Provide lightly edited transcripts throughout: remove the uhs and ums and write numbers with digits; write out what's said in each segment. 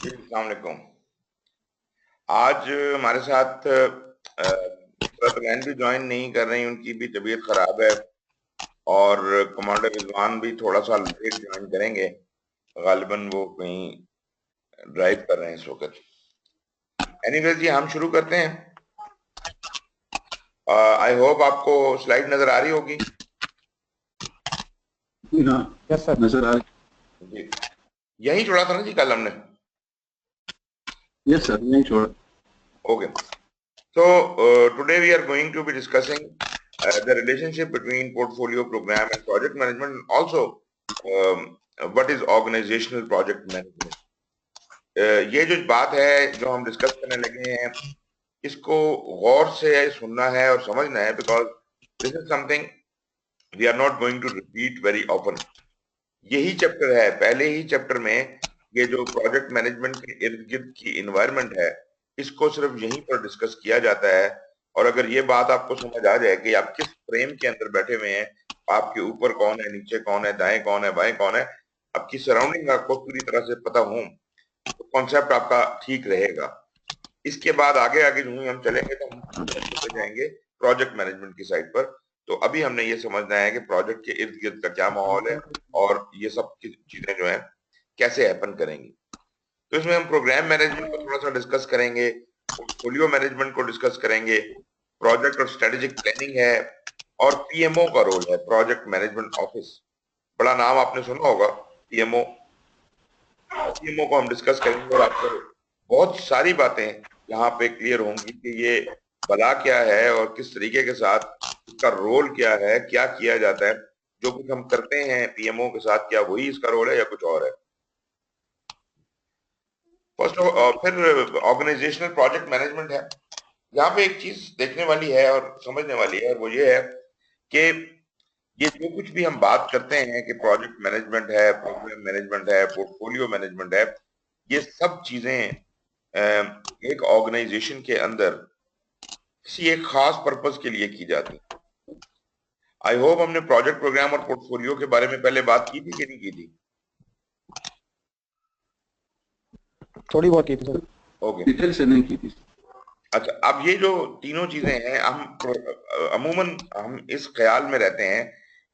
अस्सलाम वालेकुम। आज हमारे साथ नुसरत बहन भी ज्वाइन नहीं कर रही, उनकी भी तबीयत खराब है और कमांडर रिजवान भी थोड़ा सा लेट ज्वाइन करेंगे। गालिबन वो कहीं ड्राइव कर रहे हैं इस वक्त। एनीवेज जी, हम शुरू करते हैं। आई होप आपको स्लाइड नजर आ रही होगी। हाँ, यस सर। नजर आ रही। जी, यही छोड़ा था ना जी कल हमने। यस सर, नहीं छोड़ा। Okay, so today we are going to be discussing the relationship between portfolio program and project management, and also what is organizational project management. ये जो बात है जो हम डिस्कस करने लगे हैं, इसको गौर से सुनना है और समझना है, because this is something we are not going to repeat very often. यही चैप्टर है, पहले ही चैप्टर में ये जो प्रोजेक्ट मैनेजमेंट के इर्द गिर्द की इन्वायरमेंट है, इसको सिर्फ यहीं पर डिस्कस किया जाता है। और अगर ये बात आपको समझ आ जाए कि आप किस फ्रेम के अंदर बैठे हुए हैं, आपके ऊपर कौन है, नीचे कौन है, दाएं कौन है, बाएं कौन है, आपकी सराउंडिंग आपको पूरी तरह से पता हो, तो कॉन्सेप्ट आपका ठीक रहेगा। इसके बाद आगे आगे जो हम चलेंगे तो हम चले जाएंगे प्रोजेक्ट मैनेजमेंट की साइड पर। तो अभी हमने ये समझना है कि प्रोजेक्ट के इर्द गिर्द का क्या माहौल है और ये सब चीजें जो है कैसे हैपन करेंगी। तो इसमें हम प्रोग्राम मैनेजमेंट को थोड़ा सा डिस्कस करेंगे, पोर्टफोलियो मैनेजमेंट को डिस्कस करेंगे, प्रोजेक्ट और स्ट्रेटेजिक प्लानिंग है, और पीएमओ का रोल है, प्रोजेक्ट मैनेजमेंट ऑफिस। बड़ा नाम आपने सुना होगा, पीएमओ। पीएमओ को हम डिस्कस करेंगे और आपको बहुत सारी बातें यहाँ पे क्लियर होंगी कि ये भला क्या है और किस तरीके के साथ इसका रोल क्या है, क्या किया जाता है। जो कुछ हम करते हैं पीएमओ के साथ, क्या वही इसका रोल है या कुछ और है। फर्स्ट फिर ऑर्गेनाइजेशनल प्रोजेक्ट मैनेजमेंट है। यहाँ पे एक चीज देखने वाली है और समझने वाली है, और वो ये है कि ये जो कुछ भी हम बात करते हैं कि प्रोजेक्ट मैनेजमेंट है, प्रोग्राम मैनेजमेंट है, पोर्टफोलियो मैनेजमेंट है, ये सब चीजें एक ऑर्गेनाइजेशन के अंदर किसी एक खास पर्पस के लिए की जाती है। आई होप हमने प्रोजेक्ट, प्रोग्राम और पोर्टफोलियो के बारे में पहले बात की थी कि नहीं की थी? थोड़ी बहुत की थी सर। ओके, डिटेल से नहीं की थी। अच्छा, अब ये जो तीनों चीजें हैं, हम अमूमन हम इस ख्याल में रहते हैं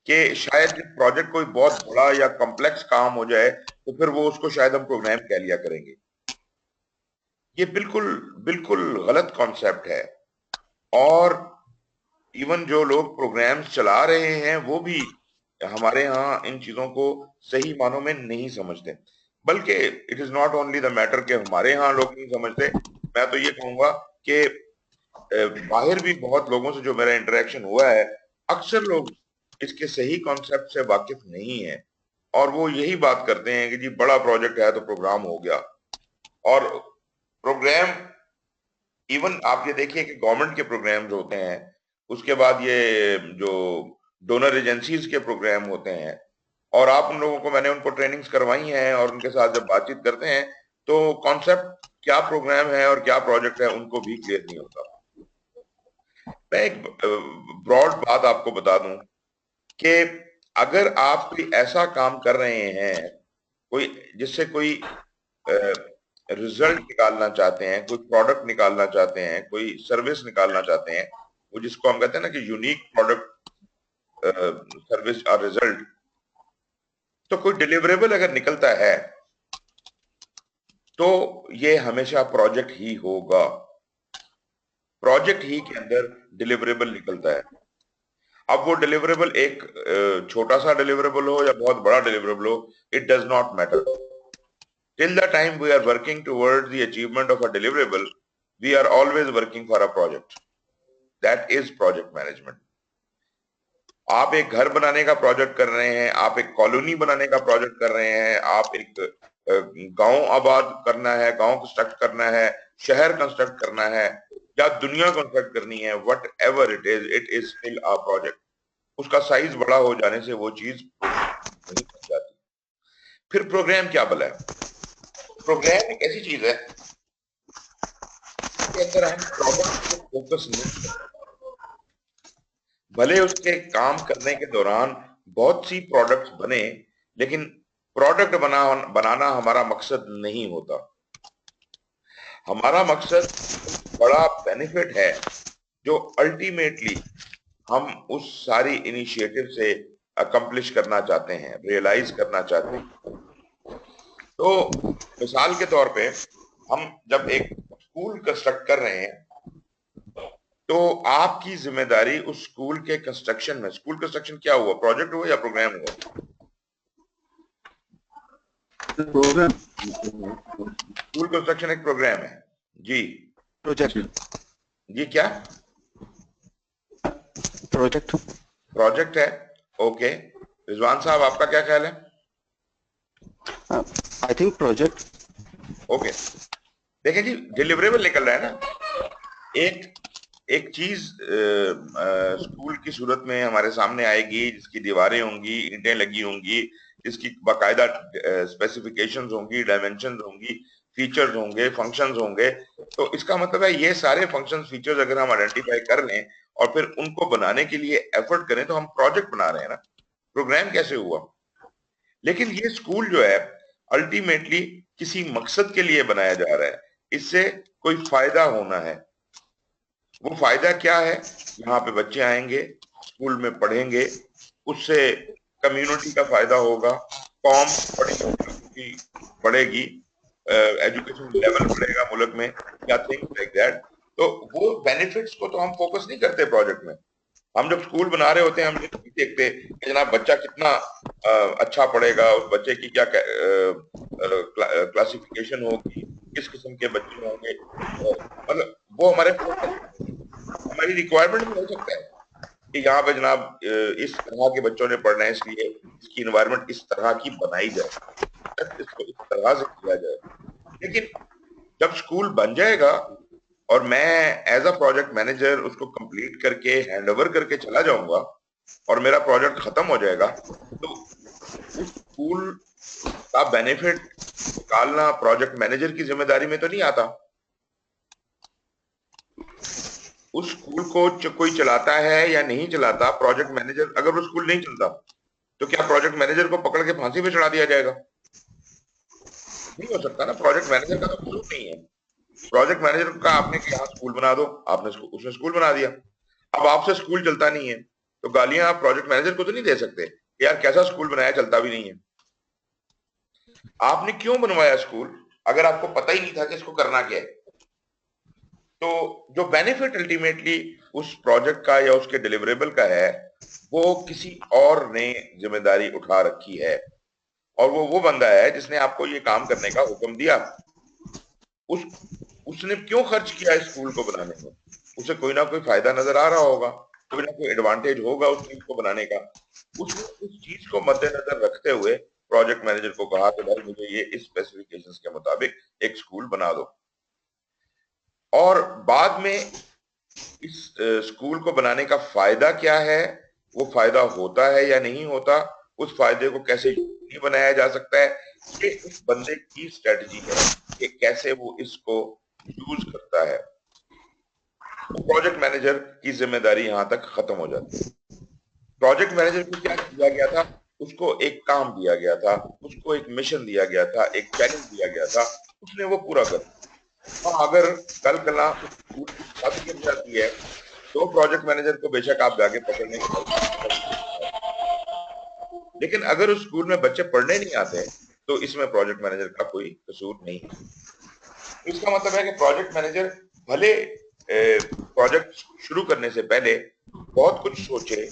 कि शायद प्रोजेक्ट कोई बहुत बड़ा या कॉम्प्लेक्स काम हो जाए तो फिर वो उसको शायद हम प्रोग्राम कह लिया करेंगे। ये बिल्कुल बिल्कुल गलत कॉन्सेप्ट है। और इवन जो लोग प्रोग्राम्स चला रहे हैं वो भी हमारे यहाँ इन चीजों को सही मानों में नहीं समझते। बल्कि it is not only the matter कि हमारे यहाँ लोग नहीं समझते, मैं तो ये कहूंगा कि बाहर भी बहुत लोगों से जो मेरा इंटरेक्शन हुआ है, अक्सर लोग इसके सही कॉन्सेप्ट से वाकिफ नहीं है, और वो यही बात करते हैं कि जी बड़ा प्रोजेक्ट है तो प्रोग्राम हो गया। और प्रोग्राम, इवन आप ये देखिए कि गवर्नमेंट के प्रोग्राम्स होते हैं, उसके बाद ये जो डोनर एजेंसीज के प्रोग्राम होते हैं, और आप उन लोगों को, मैंने उनको ट्रेनिंग्स करवाई हैं और उनके साथ जब बातचीत करते हैं तो कॉन्सेप्ट क्या प्रोग्राम है और क्या प्रोजेक्ट है उनको भी क्लियर नहीं होता। मैं एक ब्रॉड बात आपको बता दूं कि अगर आप कोई ऐसा काम कर रहे हैं, कोई जिससे कोई रिजल्ट निकालना चाहते हैं, कोई प्रोडक्ट निकालना चाहते हैं, कोई सर्विस निकालना चाहते हैं, वो जिसको हम कहते हैं ना कि यूनिक प्रोडक्ट, सर्विस और रिजल्ट, तो कोई डिलीवरेबल अगर निकलता है तो ये हमेशा प्रोजेक्ट ही होगा। प्रोजेक्ट ही के अंदर डिलीवरेबल निकलता है। अब वो डिलीवरेबल एक छोटा सा डिलीवरेबल हो या बहुत बड़ा डिलीवरेबल हो, it does not matter. Till the time we are working towards the achievement of a deliverable, we are always working for a project. That is project management. आप एक घर बनाने का प्रोजेक्ट कर रहे हैं, आप एक कॉलोनी बनाने का प्रोजेक्ट कर रहे हैं, आप एक गांव आबाद करना है, गांव कंस्ट्रक्ट करना है, शहर कंस्ट्रक्ट करना है, या दुनिया कंस्ट्रक्ट करनी है, what ever it is still a project. उसका साइज बड़ा हो जाने से वो चीज नहीं बन जाती। फिर प्रोग्राम क्या भला है? प्रोग्राम एक ऐसी चीज है के अंदर हम प्रोडक्ट पे फोकस नहीं करते। भले उसके काम करने के दौरान बहुत सी प्रोडक्ट्स बने, लेकिन प्रोडक्ट बनाना हमारा मकसद नहीं होता। हमारा मकसद बड़ा बेनिफिट है जो अल्टीमेटली हम उस सारी इनिशिएटिव से अकम्प्लिश करना चाहते हैं, रियलाइज करना चाहते हैं। तो मिसाल के तौर पे हम जब एक स्कूल कंस्ट्रक्ट कर रहे हैं तो आपकी जिम्मेदारी उस स्कूल के कंस्ट्रक्शन में, स्कूल कंस्ट्रक्शन क्या हुआ, प्रोजेक्ट हुआ या प्रोग्राम हुआ? प्रोग्राम। स्कूल कंस्ट्रक्शन एक प्रोग्राम है जी। प्रोजेक्ट। जी क्या? प्रोजेक्ट। प्रोजेक्ट है। ओके, रिजवान साहब आपका क्या ख्याल है? I think project. ओके, देखिए जी, डिलीवरेबल निकल रहा है ना। एक एक चीज स्कूल की सूरत में हमारे सामने आएगी जिसकी दीवारें होंगी, ईंटें लगी होंगी, जिसकी बाकायदा स्पेसिफिकेशंस होंगी, डायमेंशंस होंगी, फीचर्स होंगे, फंक्शंस होंगे। तो इसका मतलब है ये सारे फंक्शंस, फीचर्स अगर हम आइडेंटिफाई कर लें और फिर उनको बनाने के लिए एफर्ट करें तो हम प्रोजेक्ट बना रहे हैं ना। प्रोग्राम कैसे हुआ? लेकिन ये स्कूल जो है अल्टीमेटली किसी मकसद के लिए बनाया जा रहा है, इससे कोई फायदा होना है। वो फायदा क्या है? यहाँ पे बच्चे आएंगे, स्कूल में पढ़ेंगे, उससे कम्युनिटी का फायदा होगा, कौम बढ़ेगी, एजुकेशन लेवल बढ़ेगा मुल्क में, या थिंग्स लाइक दैट। तो वो बेनिफिट्स को तो हम फोकस नहीं करते प्रोजेक्ट में। हम जब स्कूल बना रहे होते हैं हम ये नहीं देखते कि जनाब बच्चा कितना अच्छा पढ़ेगा, उस बच्चे की क्या क्लासिफिकेशन होगी, किस किस्म के बच्चे होंगे। मतलब वो हमारी रिक्वायरमेंट भी हो सकता है कि यहाँ पे जनाब इस तरह के बच्चों ने पढ़ना है, इसलिए इसकी इन्वायरमेंट इस तरह की बनाई जाए, इसको इस तरह से किया जाए। लेकिन जब स्कूल बन जाएगा और मैं एज अ प्रोजेक्ट मैनेजर उसको कंप्लीट करके हैंड ओवर करके चला जाऊंगा और मेरा प्रोजेक्ट खत्म हो जाएगा, तो उस स्कूल का बेनिफिट निकालना प्रोजेक्ट मैनेजर की जिम्मेदारी में तो नहीं आता। उस स्कूल को कोई चलाता है या नहीं चलाता, प्रोजेक्ट मैनेजर, अगर वो स्कूल नहीं चलता तो क्या प्रोजेक्ट मैनेजर को पकड़ के फांसी पे चढ़ा दिया जाएगा? नहीं हो सकता ना। प्रोजेक्ट मैनेजर का तो कसूर नहीं है। प्रोजेक्ट मैनेजर का आपने कि यहाँ स्कूल बना दो, आपने उसने स्कूल बना दिया। अब आपसे स्कूल चलता नहीं है तो गालियां आप प्रोजेक्ट मैनेजर को तो नहीं दे सकते कि यार कैसा स्कूल बनाया, चलता भी नहीं है। आपने क्यों बनवाया स्कूल अगर आपको पता ही नहीं था कि इसको करना क्या है? तो जो बेनिफिट अल्टीमेटली उस प्रोजेक्ट का या उसके डिलीवरेबल का है, वो किसी और ने जिम्मेदारी उठा रखी है, और वो बंदा है जिसने आपको ये काम करने का हुक्म दिया। उसने क्यों खर्च किया इस स्कूल को बनाने में? उसे कोई ना कोई फायदा नजर आ रहा होगा, कोई ना कोई एडवांटेज होगा उस चीज को बनाने का। उसने उस चीज को मद्देनजर रखते हुए प्रोजेक्ट मैनेजर को कहा कि भाई मुझे ये इस स्पेसिफिकेशंस के मुताबिक एक स्कूल बना दो। और बाद में इस स्कूल को बनाने का फायदा क्या है, वो फायदा होता है या नहीं होता, उस फायदे को कैसे नहीं बनाया जा सकता है, ये उस बंदे की स्ट्रेटजी है कि कैसे वो इसको यूज करता है। तो प्रोजेक्ट मैनेजर की जिम्मेदारी यहां तक खत्म हो जाती है। प्रोजेक्ट मैनेजर को क्या किया गया था? उसको एक काम दिया गया था, उसको एक मिशन दिया गया था, एक चैलेंज दिया गया था, उसने वो पूरा कर। हाँ, अगर कल कला स्कूल की छत गिर जाती है तो प्रोजेक्ट मैनेजर को बेशक आप जाके पकड़ने की कोशिश, लेकिन अगर उस स्कूल में बच्चे पढ़ने नहीं आते तो इसमें प्रोजेक्ट मैनेजर का कोई कसूर नहीं है। इसका मतलब है कि प्रोजेक्ट मैनेजर भले प्रोजेक्ट शुरू करने से पहले बहुत कुछ सोचे,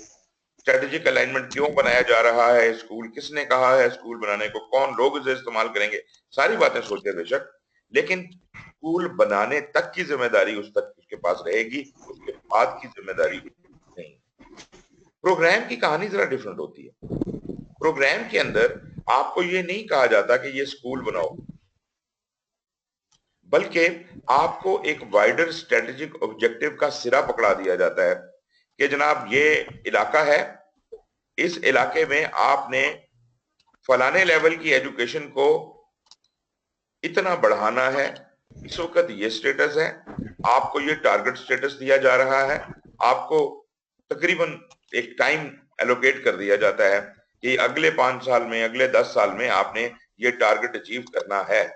स्ट्रेटेजिक अलाइनमेंट क्यों बनाया जा रहा है, स्कूल किसने कहा है स्कूल बनाने को, कौन लोग इसे इस्तेमाल करेंगे, सारी बातें सोचे बेशक, लेकिन स्कूल बनाने तक की जिम्मेदारी उस तक उसके पास रहेगी, उसके बाद की जिम्मेदारी नहीं। प्रोग्राम की कहानी जरा डिफरेंट होती है। प्रोग्राम के अंदर आपको ये नहीं कहा जाता कि ये स्कूल बनाओ, बल्कि आपको एक वाइडर स्ट्रेटेजिक ऑब्जेक्टिव का सिरा पकड़ा दिया जाता है कि जनाब ये इलाका है, इस इलाके में आपने फलाने लेवल की एजुकेशन को इतना बढ़ाना है, इस वक्त ये स्टेटस है, आपको ये टारगेट स्टेटस दिया जा रहा है, आपको तकरीबन एक टाइम एलोकेट कर दिया जाता है कि अगले 5 साल में, अगले 10 साल में आपने ये टारगेट अचीव करना है।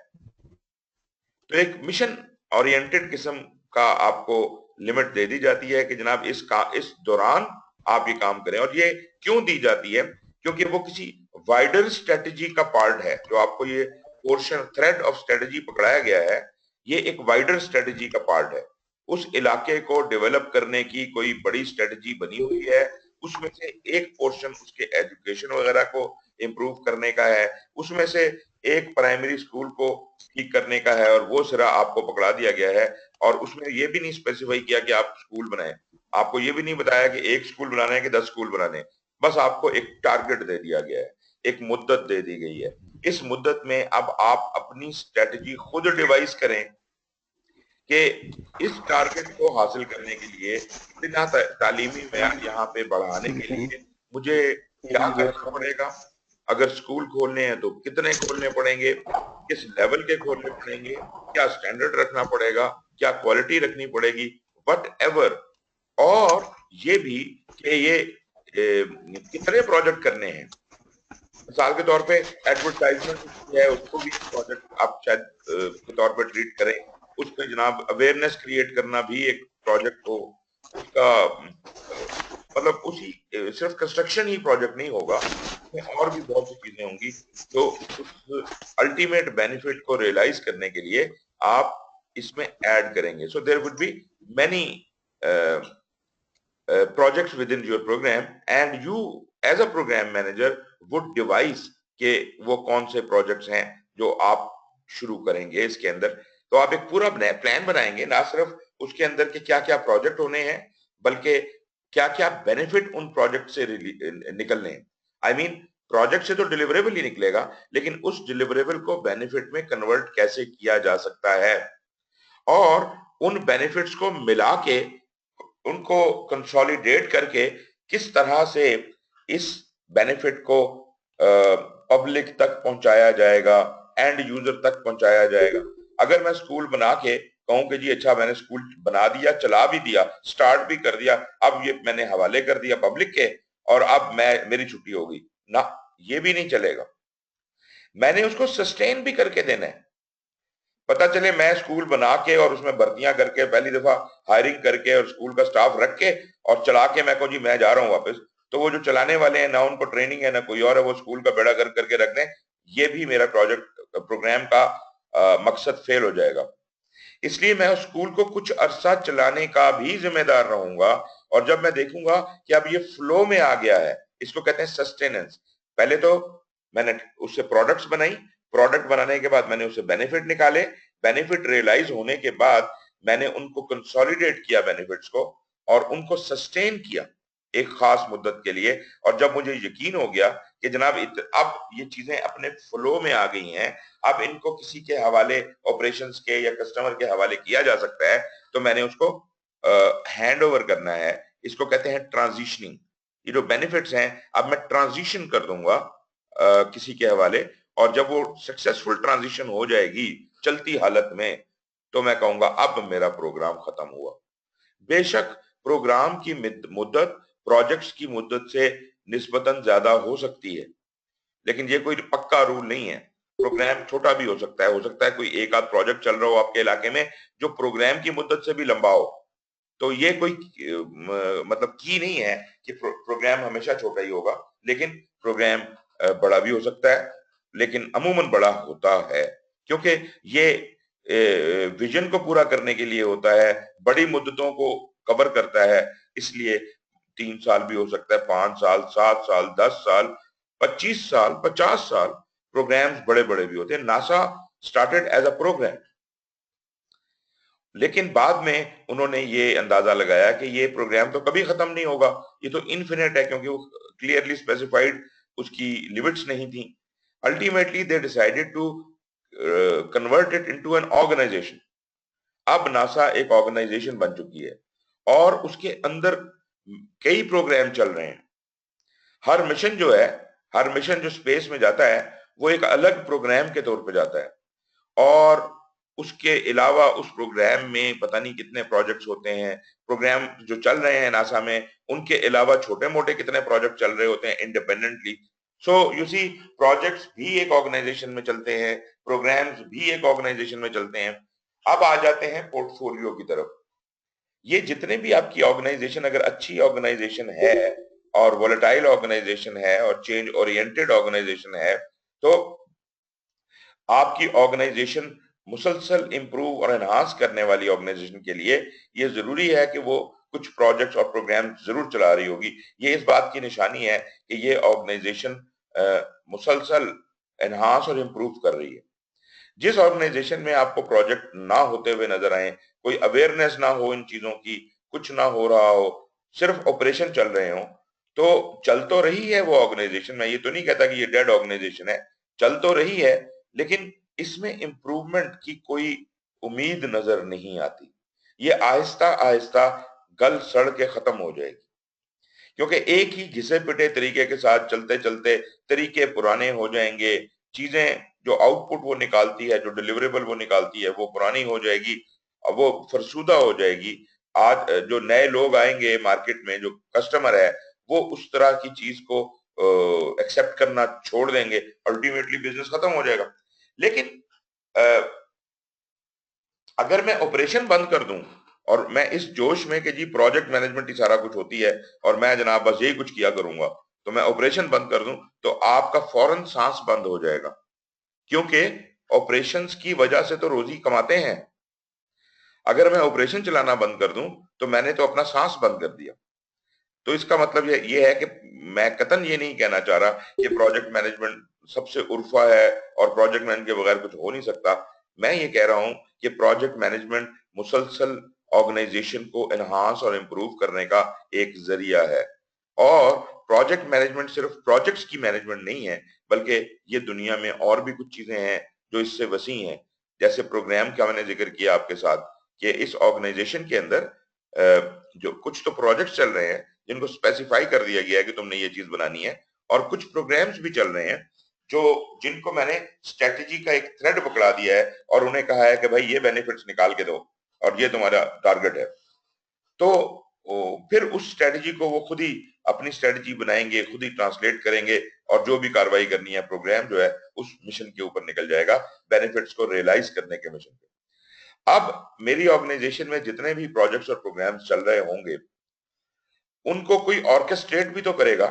तो एक मिशन ओरिएंटेड किस्म का आपको लिमिट दे दी जाती है कि जनाब इस दौरान आप ये काम करें। और ये क्यों दी जाती है? क्योंकि वो किसी वाइडर स्ट्रेटेजी का पार्ट है। जो आपको ये पोर्शन थ्रेड ऑफ स्ट्रेटेजी पकड़ाया गया है, ये एक वाइडर स्ट्रेटेजी का पार्ट है। उस इलाके को डेवलप करने की कोई बड़ी स्ट्रेटेजी बनी हुई है, उसमें से एक पोर्शन उसके एजुकेशन वगैरह को इम्प्रूव करने का है, उसमें से एक प्राइमरी स्कूल को ठीक करने का है, और वो सिरा आपको पकड़ा दिया गया है। और उसमें ये भी नहीं स्पेसिफाई किया कि आप स्कूल बनाएं, आपको ये भी नहीं बताया कि एक स्कूल बनाना है कि 10 स्कूल बनाने हैं। बस आपको एक टारगेट दे दिया गया है, एक मुद्दत दे दी गई है। इस मुद्दत में अब आप अपनी स्ट्रेटजी खुद डिवाइस करें कि इस टारगेट को हासिल करने के लिए, बिना तालीमी में यहाँ पे बढ़ाने के लिए मुझे क्या करना पड़ेगा। अगर स्कूल खोलने हैं तो कितने खोलने पड़ेंगे, किस लेवल के खोलने पड़ेंगे, क्या स्टैंडर्ड रखना पड़ेगा, क्या क्वालिटी रखनी पड़ेगी, वट एवर। और ये भी कि ये कितने प्रोजेक्ट करने हैं। मिसाल के तौर पे एडवर्टाइजमेंट है, उसको भी प्रोजेक्ट आप शायद के तौर पे ट्रीट करें। उस पे जनाब अवेयरनेस क्रिएट करना भी एक प्रोजेक्ट हो। उसका मतलब उसी सिर्फ कंस्ट्रक्शन ही प्रोजेक्ट नहीं होगा, उसमें और भी बहुत सी चीजें होंगी जो उस अल्टीमेट बेनिफिट को रियलाइज करने के लिए आप इसमें ऐड करेंगे। So there would be many projects within your program, and you as a program manager would devise के वो कौन से प्रोजेक्ट्स हैं जो आप शुरू करेंगे इसके अंदर। तो आप एक पूरा प्लान बनाएंगे, ना सिर्फ उसके अंदर के क्या क्या प्रोजेक्ट होने हैं, बल्कि क्या क्या बेनिफिट उन प्रोजेक्ट से निकलने हैं। आई मीन प्रोजेक्ट से तो डिलीवरेबल ही निकलेगा, लेकिन उस डिलीवरेबल को बेनिफिट में कन्वर्ट कैसे किया जा सकता है, और उन बेनिफिट्स को मिला के उनको कंसोलिडेट करके किस तरह से इस बेनिफिट को पब्लिक तक पहुंचाया जाएगा, एंड यूजर तक पहुंचाया जाएगा। अगर मैं स्कूल बना के कहूं कि जी अच्छा मैंने स्कूल बना दिया, चला भी दिया, स्टार्ट भी कर दिया, अब ये मैंने हवाले कर दिया पब्लिक के और अब मेरी छुट्टी हो गई ना, ये भी नहीं चलेगा। मैंने उसको सस्टेन भी करके देना है। पता चले मैं स्कूल बना के और उसमें भर्तियां करके पहली दफा हायरिंग करके और स्कूल का स्टाफ रख के और चला के मैं कहूँ जी मैं जा रहा हूँ वापस, तो वो जो चलाने वाले हैं ना उनको ट्रेनिंग है ना कोई और है, वो स्कूल का बेड़ा गर्क करके रख दें, ये भी मेरा प्रोग्राम का मकसद फेल हो जाएगा। इसलिए मैं उस स्कूल को कुछ अरसा चलाने का भी जिम्मेदार रहूंगा, और जब मैं देखूंगा कि अब ये फ्लो में आ गया है, इसको कहते हैं सस्टेनेंस। पहले तो मैंने उससे प्रोडक्ट्स बनाई, प्रोडक्ट बनाने के बाद मैंने उससे बेनिफिट निकाले, बेनिफिट रियलाइज होने के बाद मैंने उनको कंसोलिडेट किया बेनिफिट्स को, और उनको सस्टेन किया एक खास मुद्दत के लिए। और जब मुझे यकीन हो गया कि जनाब अब ये चीजें अपने फ्लो में आ गई हैं, अब इनको किसी के हवाले, ऑपरेशंस के या कस्टमर के हवाले किया जा सकता है, तो मैंने उसको हैंड ओवर करना है। इसको कहते हैं ट्रांजिशनिंग। ये जो बेनिफिट्स हैं अब मैं ट्रांजिशन कर दूंगा किसी के हवाले, और जब वो सक्सेसफुल ट्रांजिशन हो जाएगी चलती हालत में, तो मैं कहूंगा अब मेरा प्रोग्राम खत्म हुआ। बेशक प्रोग्राम की मुद्दत प्रोजेक्ट्स की मुद्दत से निस्बतन ज्यादा हो सकती है, लेकिन ये कोई पक्का रूल नहीं है। प्रोग्राम छोटा भी हो सकता है कोई एक आध प्रोजेक्ट चल रहा हो आपके इलाके में जो प्रोग्राम की मुद्दत से भी लंबा हो। तो ये कोई मतलब की नहीं है कि प्रोग्राम हमेशा छोटा ही होगा, लेकिन प्रोग्राम बड़ा भी हो सकता है, लेकिन अमूमन बड़ा होता है क्योंकि ये विजन को पूरा करने के लिए होता है, बड़ी मुद्दतों को कवर करता है। इसलिए 3 साल भी हो सकता है, 5 साल, 7 साल, 10 साल, 25 साल, 50 साल। प्रोग्राम्स बड़े बड़े भी होते हैं। NASA started as a program, लेकिन बाद में उन्होंने ये अंदाजा लगाया कि ये प्रोग्राम तो कभी खत्म नहीं होगा, ये तो इन्फिनिट है, क्योंकि वो क्लियरली स्पेसिफाइड उसकी लिमिट्स नहीं थी। Ultimately they decided to convert it into an organization. अब नासा एक ऑर्गेनाइजेशन बन चुकी है और उसके अंदर कई प्रोग्राम चल रहे हैं। हर मिशन जो स्पेस में जाता है वो एक अलग प्रोग्राम के तौर पे जाता है, और उसके अलावा उस प्रोग्राम में पता नहीं कितने प्रोजेक्ट्स होते हैं। प्रोग्राम जो चल रहे हैं नासा में, उनके अलावा छोटे मोटे कितने प्रोजेक्ट चल रहे होते हैं independently. So you see, projects भी एक ऑर्गेनाइजेशन में चलते हैं, प्रोग्राम्स भी एक ऑर्गेनाइजेशन में चलते हैं। अब आ जाते हैं पोर्टफोलियो की तरफ। ये जितने भी आपकी ऑर्गेनाइजेशन, अगर अच्छी ऑर्गेनाइजेशन है और वोलेटाइल ऑर्गेनाइजेशन है और चेंज ओरिएंटेड ऑर्गेनाइजेशन है, तो आपकी ऑर्गेनाइजेशन मुसलसल इंप्रूव और एनहांस करने वाली ऑर्गेनाइजेशन के लिए ये जरूरी है कि वो कुछ प्रोजेक्ट्स और प्रोग्राम जरूर चला रही होगी। ये इस बात की निशानी है कि ये ऑर्गेनाइजेशन मुसलसल एनहांस और इंप्रूव कर रही है। जिस ऑर्गेनाइजेशन में आपको प्रोजेक्ट ना होते हुए नजर आए, कोई अवेयरनेस ना हो इन चीजों की, कुछ ना हो रहा हो, सिर्फ ऑपरेशन चल रहे हो, तो चल तो रही है वो ऑर्गेनाइजेशन, मैं ये तो नहीं कहता कि ये डेड ऑर्गेनाइजेशन है, चल तो रही है, लेकिन इसमें इंप्रूवमेंट की कोई उम्मीद नजर नहीं आती। ये आहिस्ता आहिस्ता गल सड़ के खत्म हो जाएगी, क्योंकि एक ही घिसे पिटे तरीके के साथ चलते चलते तरीके पुराने हो जाएंगे, चीजें जो आउटपुट वो निकालती है, जो डिलीवरेबल वो निकालती है, वो पुरानी हो जाएगी, अब वो फरसूदा हो जाएगी। आज जो नए लोग आएंगे मार्केट में, जो कस्टमर है, वो उस तरह की चीज को एक्सेप्ट करना छोड़ देंगे, अल्टीमेटली बिजनेस खत्म हो जाएगा। लेकिन अगर मैं ऑपरेशन बंद कर दूं और मैं इस जोश में कि जी प्रोजेक्ट मैनेजमेंट ही सारा कुछ होती है और मैं जनाब बस यही कुछ किया करूंगा, तो मैं ऑपरेशन बंद कर दूं, तो आपका फौरन सांस बंद हो जाएगा, क्योंकि ऑपरेशंस की वजह से तो रोजी कमाते हैं। अगर मैं ऑपरेशन चलाना बंद कर दूं तो मैंने तो अपना सांस बंद कर दिया। तो इसका मतलब ये है कि मैं कतन ये नहीं कहना चाह रहा कि प्रोजेक्ट मैनेजमेंट सबसे उर्फा है और प्रोजेक्ट मैनेजमेंट के बगैर कुछ हो नहीं सकता। मैं ये कह रहा हूं कि प्रोजेक्ट मैनेजमेंट मुसलसल ऑर्गेनाइजेशन को एनहांस और इम्प्रूव करने का एक जरिया है। और प्रोजेक्ट मैनेजमेंट सिर्फ प्रोजेक्ट्स की मैनेजमेंट नहीं है, बल्कि ये दुनिया में और भी कुछ चीजें हैं जो इससे वसी हैं। जैसे प्रोग्राम का मैंने जिक्र किया आपके साथ कि इस ऑर्गेनाइजेशन के अंदर जो कुछ तो प्रोजेक्ट्स चल रहे हैं जिनको स्पेसिफाई कर दिया गया है कि तुमने ये चीज बनानी है, और कुछ प्रोग्राम्स भी चल रहे हैं जो जिनको मैंने स्ट्रेटेजी का एक थ्रेड पकड़ा दिया है और उन्हें कहा है कि भाई ये बेनिफिट्स निकाल के दो और ये तुम्हारा टारगेट है। तो फिर उस स्ट्रेटेजी को वो खुद ही अपनी स्ट्रेटेजी बनाएंगे, खुद ही ट्रांसलेट करेंगे, और जो भी कार्रवाई करनी है प्रोग्राम जो है उस मिशन के ऊपर निकल जाएगा, बेनिफिट्स को रियलाइज करने के मिशन पे। अब मेरी ऑर्गेनाइजेशन में जितने भी प्रोजेक्ट्स और प्रोग्राम्स चल रहे होंगे, उनको कोई ऑर्केस्ट्रेट भी तो करेगा,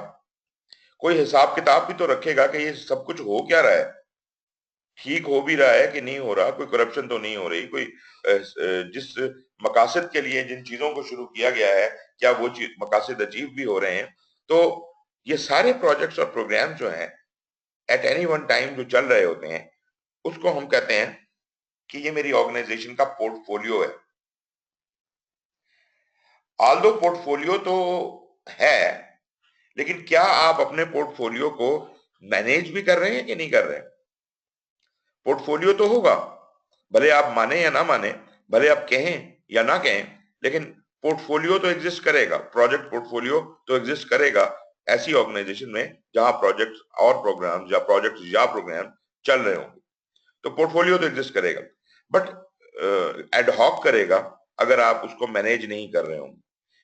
कोई हिसाब किताब भी तो रखेगा कि ये सब कुछ हो क्या रहा है, ठीक हो भी रहा है कि नहीं हो रहा, कोई करप्शन तो नहीं हो रही, कोई जिस मकासद के लिए जिन चीजों को शुरू किया गया है, क्या वो मकासद अचीव भी हो रहे हैं। तो ये सारे प्रोजेक्ट्स और प्रोग्राम जो हैं एट एनी वन टाइम जो चल रहे होते हैं, उसको हम कहते हैं कि ये मेरी ऑर्गेनाइजेशन का पोर्टफोलियो है। ऑल्दो पोर्टफोलियो तो है, लेकिन क्या आप अपने पोर्टफोलियो को मैनेज भी कर रहे हैं कि नहीं कर रहे हैं? पोर्टफोलियो तो होगा, भले आप माने या ना माने, भले आप कहें या ना कहें, लेकिन पोर्टफोलियो तो एग्जिस्ट करेगा, प्रोजेक्ट पोर्टफोलियो तो एग्जिस्ट करेगा ऐसी ऑर्गेनाइजेशन में जहां प्रोजेक्ट्स और प्रोग्राम या प्रोजेक्ट्स या प्रोग्राम चल रहे होंगे, तो पोर्टफोलियो तो एग्जिस्ट करेगा, बट एड हॉक करेगा अगर आप उसको मैनेज नहीं कर रहे होंगे।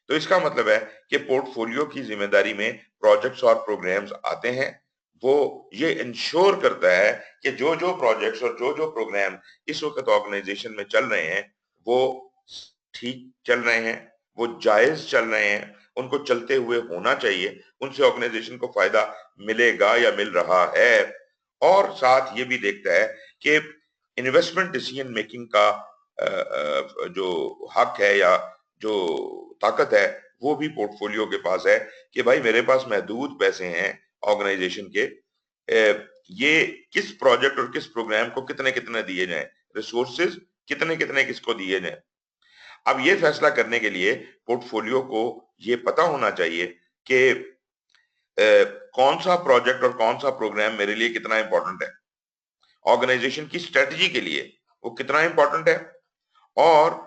तो इसका मतलब है कि पोर्टफोलियो की जिम्मेदारी में प्रोजेक्ट्स और प्रोग्राम्स आते हैं। वो ये इंश्योर करता है कि जो जो प्रोजेक्ट्स और जो जो प्रोग्राम इस वक्त ऑर्गेनाइजेशन में चल रहे हैं, वो ठीक चल रहे हैं, वो जायज चल रहे हैं, उनको चलते हुए होना चाहिए, उनसे ऑर्गेनाइजेशन को फायदा मिलेगा या मिल रहा है। और साथ ये भी देखता है कि इन्वेस्टमेंट डिसीजन मेकिंग का जो हक है या जो ताकत है, वो भी पोर्टफोलियो के पास है कि भाई मेरे पास महदूद पैसे हैं ऑर्गेनाइजेशन के, ये किस प्रोजेक्ट और किस प्रोग्राम को कितने कितने दिए जाएं, रिसोर्सेज कितने कितने किसको दिए जाएं। अब ये फैसला करने के लिए पोर्टफोलियो को ये पता होना चाहिए कि कौन सा प्रोजेक्ट और कौन सा प्रोग्राम मेरे लिए कितना इंपॉर्टेंट है, ऑर्गेनाइजेशन की स्ट्रेटजी के लिए वो कितना इंपॉर्टेंट है, और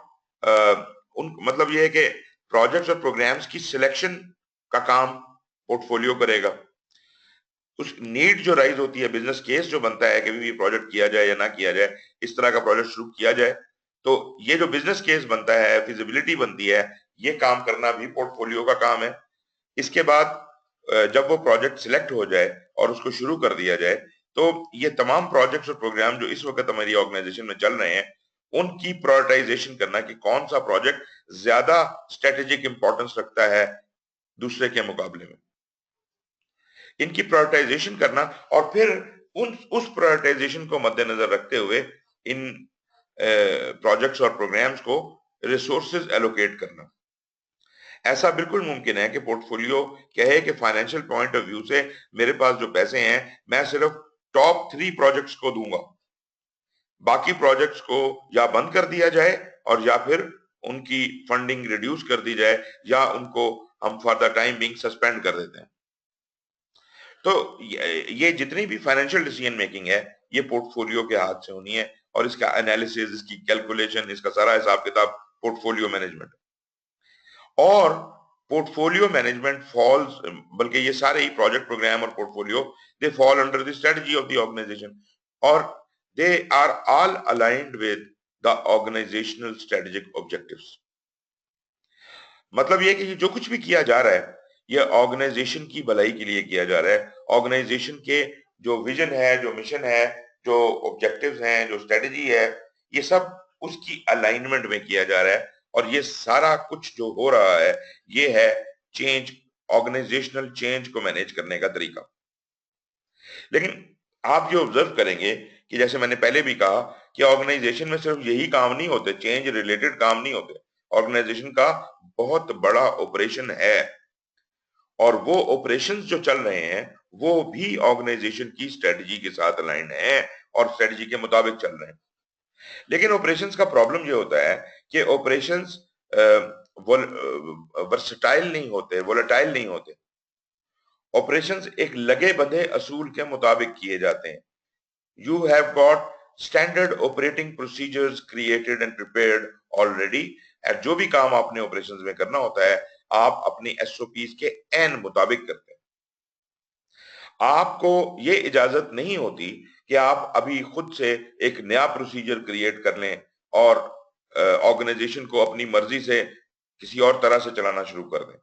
उन मतलब ये है कि प्रोजेक्ट्स और प्रोग्राम्स की सिलेक्शन का काम पोर्टफोलियो करेगा। उस नीड जो राइज होती है, बिजनेस केस जो बनता है कि भी प्रोजेक्ट किया जाए या ना किया जाए, इस तरह का प्रोजेक्ट शुरू किया जाए, तो ये जो बिजनेस केस बनता है, फिजिबिलिटी बनती है, ये काम करना भी पोर्टफोलियो का काम है। इसके बाद जब वो प्रोजेक्ट सिलेक्ट हो जाए और उसको शुरू कर दिया जाए, तो ये तमाम प्रोजेक्ट्स और प्रोग्राम जो इस वक्त हमारी ऑर्गेनाइजेशन में चल रहे हैं, उनकी प्रायोरिटाइजेशन करना कि कौन सा प्रोजेक्ट ज्यादा स्ट्रेटेजिक इंपॉर्टेंस रखता है दूसरे के मुकाबले में, इनकी प्रायोरिटाइजेशन करना और फिर उस प्रायोरिटाइजेशन को मद्देनजर रखते हुए इन प्रोजेक्ट्स और प्रोग्राम्स को रिसोर्सेज एलोकेट करना। ऐसा बिल्कुल मुमकिन है कि पोर्टफोलियो कहे कि फाइनेंशियल पॉइंट ऑफ व्यू से मेरे पास जो पैसे हैं मैं सिर्फ टॉप 3 प्रोजेक्ट्स को दूंगा, बाकी प्रोजेक्ट्स को या बंद कर दिया जाए और या फिर उनकी फंडिंग रिड्यूस कर दी जाए या उनको हम for the time being suspend कर देते हैं। तो ये जितनी भी फाइनेंशियल डिसीजन मेकिंग है ये पोर्टफोलियो के हाथ से होनी है और इसका एनालिसिस, इसकी कैलकुलेशन, इसका सारा हिसाब किताब पोर्टफोलियो मैनेजमेंट। और पोर्टफोलियो मैनेजमेंट फॉल्स, बल्कि ये सारे ही प्रोजेक्ट, प्रोग्राम और portfolio they fall under the strategy of the organisation और they are all aligned with the organisational strategic objectives. मतलब ये कि जो कुछ भी किया जा रहा है ये ऑर्गेनाइजेशन की भलाई के लिए किया जा रहा है। ऑर्गेनाइजेशन के जो विजन है, जो मिशन है, जो ऑब्जेक्टिव्स हैं, जो स्ट्रेटजी है, ये सब उसकी अलाइनमेंट में किया जा रहा है और ये सारा कुछ जो हो रहा है ये है चेंज, ऑर्गेनाइजेशनल चेंज को मैनेज करने का तरीका। लेकिन आप जो ऑब्जर्व करेंगे कि जैसे मैंने पहले भी कहा कि ऑर्गेनाइजेशन में सिर्फ यही काम नहीं होते, चेंज रिलेटेड काम नहीं होते, ऑर्गेनाइजेशन का बहुत बड़ा ऑपरेशन है और वो ऑपरेशंस जो चल रहे हैं वो भी ऑर्गेनाइजेशन की स्ट्रेटजी के साथ अलाइंड हैं और स्ट्रेटजी के मुताबिक चल रहे हैं। लेकिन ऑपरेशंस का प्रॉब्लम ये होता है कि ऑपरेशंस वर्सटाइल नहीं होते, वोलेटाइल नहीं होते। ऑपरेशंस एक लगे बंधे असूल के मुताबिक किए जाते हैं। You have got standard operating procedures created and prepared already और जो भी काम आपने ऑपरेशंस में करना होता है आप अपनी एसओपीज के एन मुताबिक करते हैं। आपको ये इजाजत नहीं होती कि आप अभी खुद से एक नया प्रोसीजर क्रिएट कर लें और ऑर्गेनाइजेशन को अपनी मर्जी से किसी और तरह से चलाना शुरू कर दें।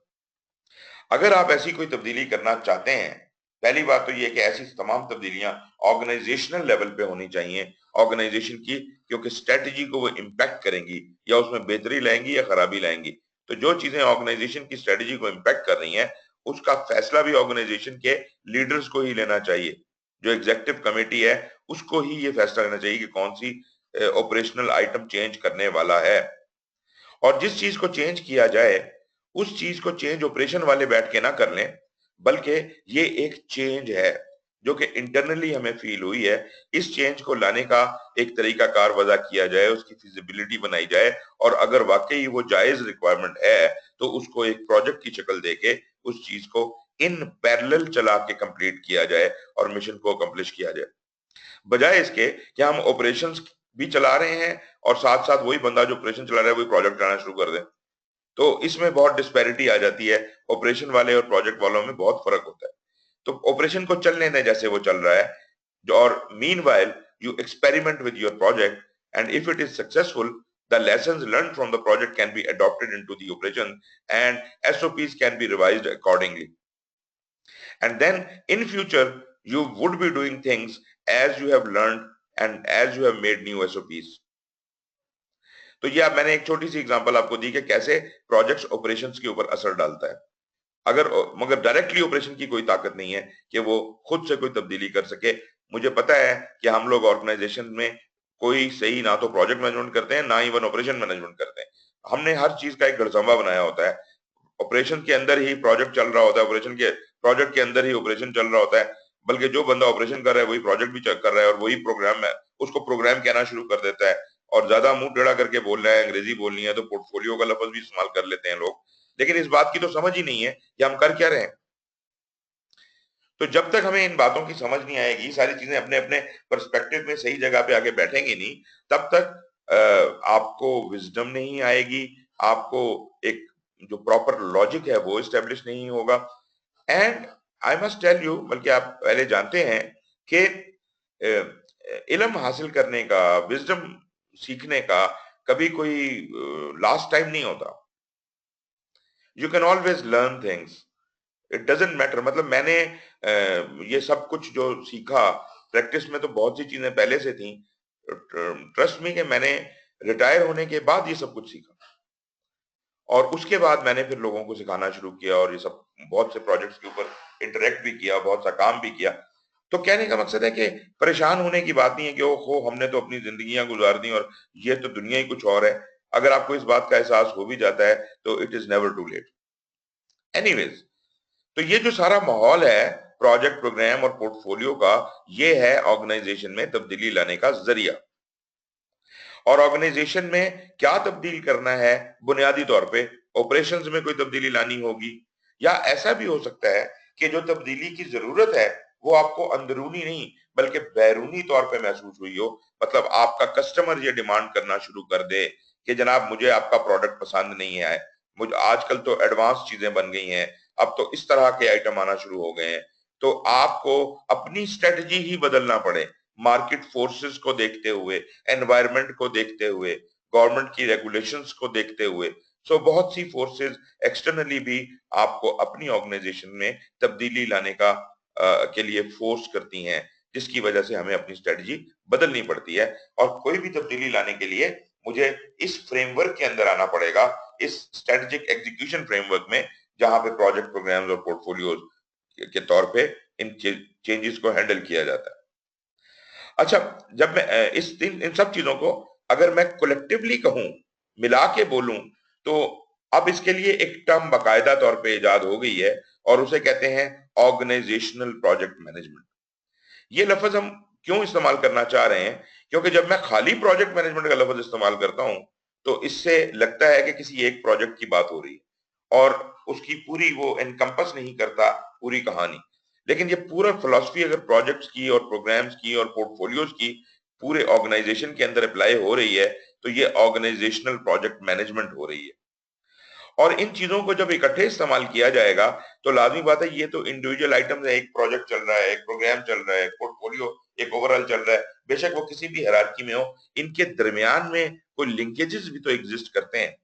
अगर आप ऐसी कोई तब्दीली करना चाहते हैं, पहली बात तो ये कि ऐसी तमाम तब्दीलियां ऑर्गेनाइजेशनल लेवल पे होनी चाहिए ऑर्गेनाइजेशन की, क्योंकि स्ट्रेटजी को वो इम्पैक्ट करेंगी या उसमें बेहतरी लाएंगी या खराबी लाएंगी। तो जो चीजें ऑर्गेनाइजेशन की स्ट्रेटजी को इम्पैक्ट कर रही हैं उसका फैसला भी ऑर्गेनाइजेशन के लीडर्स को ही लेना चाहिए। जो एग्जीक्यूटिव कमेटी है उसको ही ये फैसला लेना चाहिए कि कौन सी ऑपरेशनल आइटम चेंज करने वाला है और जिस चीज को चेंज किया जाए उस चीज को चेंज ऑपरेशन वाले बैठ के ना कर लें, बल्कि ये एक चेंज है जो कि इंटरनली हमें फील हुई है। इस चेंज को लाने का एक तरीका कार वजह किया जाए, उसकी फिजिबिलिटी बनाई जाए और अगर वाकई वो जायज रिक्वायरमेंट है तो उसको एक प्रोजेक्ट की शक्ल देके उस चीज को इन पैरेलल चला के कंप्लीट किया जाए और मिशन को अकम्प्लिश किया जाए, बजाय इसके कि हम ऑपरेशंस भी चला रहे हैं और साथ साथ वही बंदा जो ऑपरेशन चला रहा है वही प्रोजेक्ट कराना शुरू कर दे। तो इसमें बहुत डिस्पैरिटी आ जाती है, ऑपरेशन वाले और प्रोजेक्ट वालों में बहुत फर्क होता है। तो ऑपरेशन को चलने दें जैसे वो चल रहा है और meanwhile you experiment with your project and if it is successful the lessons learned from the project can be adopted into the operation and SOPs can be revised accordingly. And then in future you would be doing things as you have learned and as you have made new SOPs. तो ये मैंने एक छोटी सी example आपको दी कि कैसे projects operations के ऊपर असर डालता है। अगर मगर डायरेक्टली ऑपरेशन की कोई ताकत नहीं है कि वो खुद से कोई तब्दीली कर सके। मुझे पता है कि हम लोग ऑर्गेनाइजेशन में कोई सही ना तो प्रोजेक्ट मैनेजमेंट करते हैं ना इवन ऑपरेशन मैनेजमेंट करते हैं। हमने हर चीज का एक घड़संबा बनाया होता है। ऑपरेशन के अंदर ही प्रोजेक्ट चल रहा होता है, ऑपरेशन के प्रोजेक्ट के अंदर ही ऑपरेशन चल रहा होता है, बल्कि जो बंदा ऑपरेशन कर रहा है वही प्रोजेक्ट भी कर रहा है और वही प्रोग्राम है, उसको प्रोग्राम कहना शुरू कर देता है और ज्यादा मुंह टेढ़ा करके बोल रहा है, अंग्रेजी बोलनी है तो पोर्टफोलियो का लफ्ज भी इस्तेमाल कर लेते हैं लोग। लेकिन इस बात की तो समझ ही नहीं है कि हम कर क्या रहे हैं। तो जब तक हमें इन बातों की समझ नहीं आएगी, सारी चीजें अपने अपने पर्सपेक्टिव में सही जगह पे आके बैठेंगी नहीं, तब तक आपको विजडम नहीं आएगी, आपको एक जो प्रॉपर लॉजिक है वो इस्टेब्लिश नहीं होगा। And I must tell you, बल्कि आप पहले जानते हैं कि इल्म हासिल करने का, विजडम सीखने का कभी कोई लास्ट टाइम नहीं होता। You can always learn things, it doesn't matter. मतलब मैंने ये सब कुछ जो सीखा प्रैक्टिस में तो बहुत सी चीजें पहले से थी। ट्रस्ट मी कि मैंने रिटायर होने के बाद ये सब कुछ सीखा और उसके बाद मैंने फिर लोगों को सिखाना शुरू किया और ये सब बहुत से प्रोजेक्ट्स के ऊपर इंटरेक्ट भी किया, बहुत सा काम भी किया। तो कहने का मकसद है कि परेशान होने की बात नहीं है कि ओहो हमने तो अपनी जिंदगियां गुजार दी और ये तो दुनिया ही कुछ और है। अगर आपको इस बात का एहसास हो भी जाता है तो it is never too late. Anyways, तो ये जो सारा माहौल है प्रोजेक्ट, प्रोग्राम और पोर्टफोलियो का, ये है ऑर्गेनाइजेशन में तब्दीली लाने का जरिया। और ऑर्गेनाइजेशन में क्या तब्दील करना है? बुनियादी तौर पे ऑपरेशंस में कोई तब्दीली लानी होगी, या ऐसा भी हो सकता है कि जो तब्दीली की जरूरत है वो आपको अंदरूनी नहीं बल्कि बैरूनी तौर पे महसूस हुई हो। मतलब आपका कस्टमर ये डिमांड करना शुरू कर दे कि जनाब मुझे आपका प्रोडक्ट पसंद नहीं है, मुझे आजकल तो एडवांस चीजें बन गई हैं, अब तो इस तरह के आइटम आना शुरू हो गए हैं, तो आपको अपनी स्ट्रेटजी ही बदलना पड़े मार्केट फोर्सेस को देखते हुए, एनवायरनमेंट को देखते हुए, गवर्नमेंट की रेगुलेशंस को देखते हुए। सो बहुत सी फोर्सेस एक्सटर्नली भी आपको अपनी ऑर्गेनाइजेशन में तब्दीली लाने का के लिए फोर्स करती हैं, जिसकी वजह से हमें अपनी स्ट्रेटजी बदलनी पड़ती है। और कोई भी तब्दीली लाने के लिए मुझे इस फ्रेमवर्क के अंदर आना पड़ेगा, इस स्ट्रेटेजिक एग्जीक्यूशन फ्रेमवर्क में, जहां पे प्रोजेक्ट, प्रोग्राम्स और पोर्टफोलियोज के तौर पे इन चेंजेस को हैंडल किया जाता है। अच्छा, जब मैं इन सब चीजों को अगर मैं कलेक्टिवली कहूं, मिला के बोलूं, तो अब इसके लिए एक टर्म बाकायदा तौर पे इजाद हो गई है और उसे कहते हैं ऑर्गेनाइजेशनल प्रोजेक्ट मैनेजमेंट। ये लफ्ज हम क्यों इस्तेमाल करना चाह रहे हैं? क्योंकि जब मैं खाली प्रोजेक्ट मैनेजमेंट का लफ्ज इस्तेमाल करता हूं तो इससे लगता है कि किसी एक प्रोजेक्ट की बात हो रही है और उसकी पूरी वो एनकम्पस नहीं करता पूरी कहानी। लेकिन ये पूरा फिलॉसफी अगर प्रोजेक्ट्स की और प्रोग्राम्स की और पोर्टफोलियोज की पूरे ऑर्गेनाइजेशन के अंदर अप्लाई हो रही है तो ये ऑर्गेनाइजेशनल प्रोजेक्ट मैनेजमेंट हो रही है। और इन चीजों को जब इकट्ठे इस्तेमाल किया जाएगा तो लाजमी बात है, ये तो इंडिविजुअल आइटम्स है, एक प्रोजेक्ट चल रहा है, एक प्रोग्राम चल रहा है, एक पोर्टफोलियो एक ओवरऑल चल रहा है, बेशक वो किसी भी हायरार्की में हो, इनके दरमियान में कोई लिंकेजेस भी तो एग्जिस्ट करते हैं।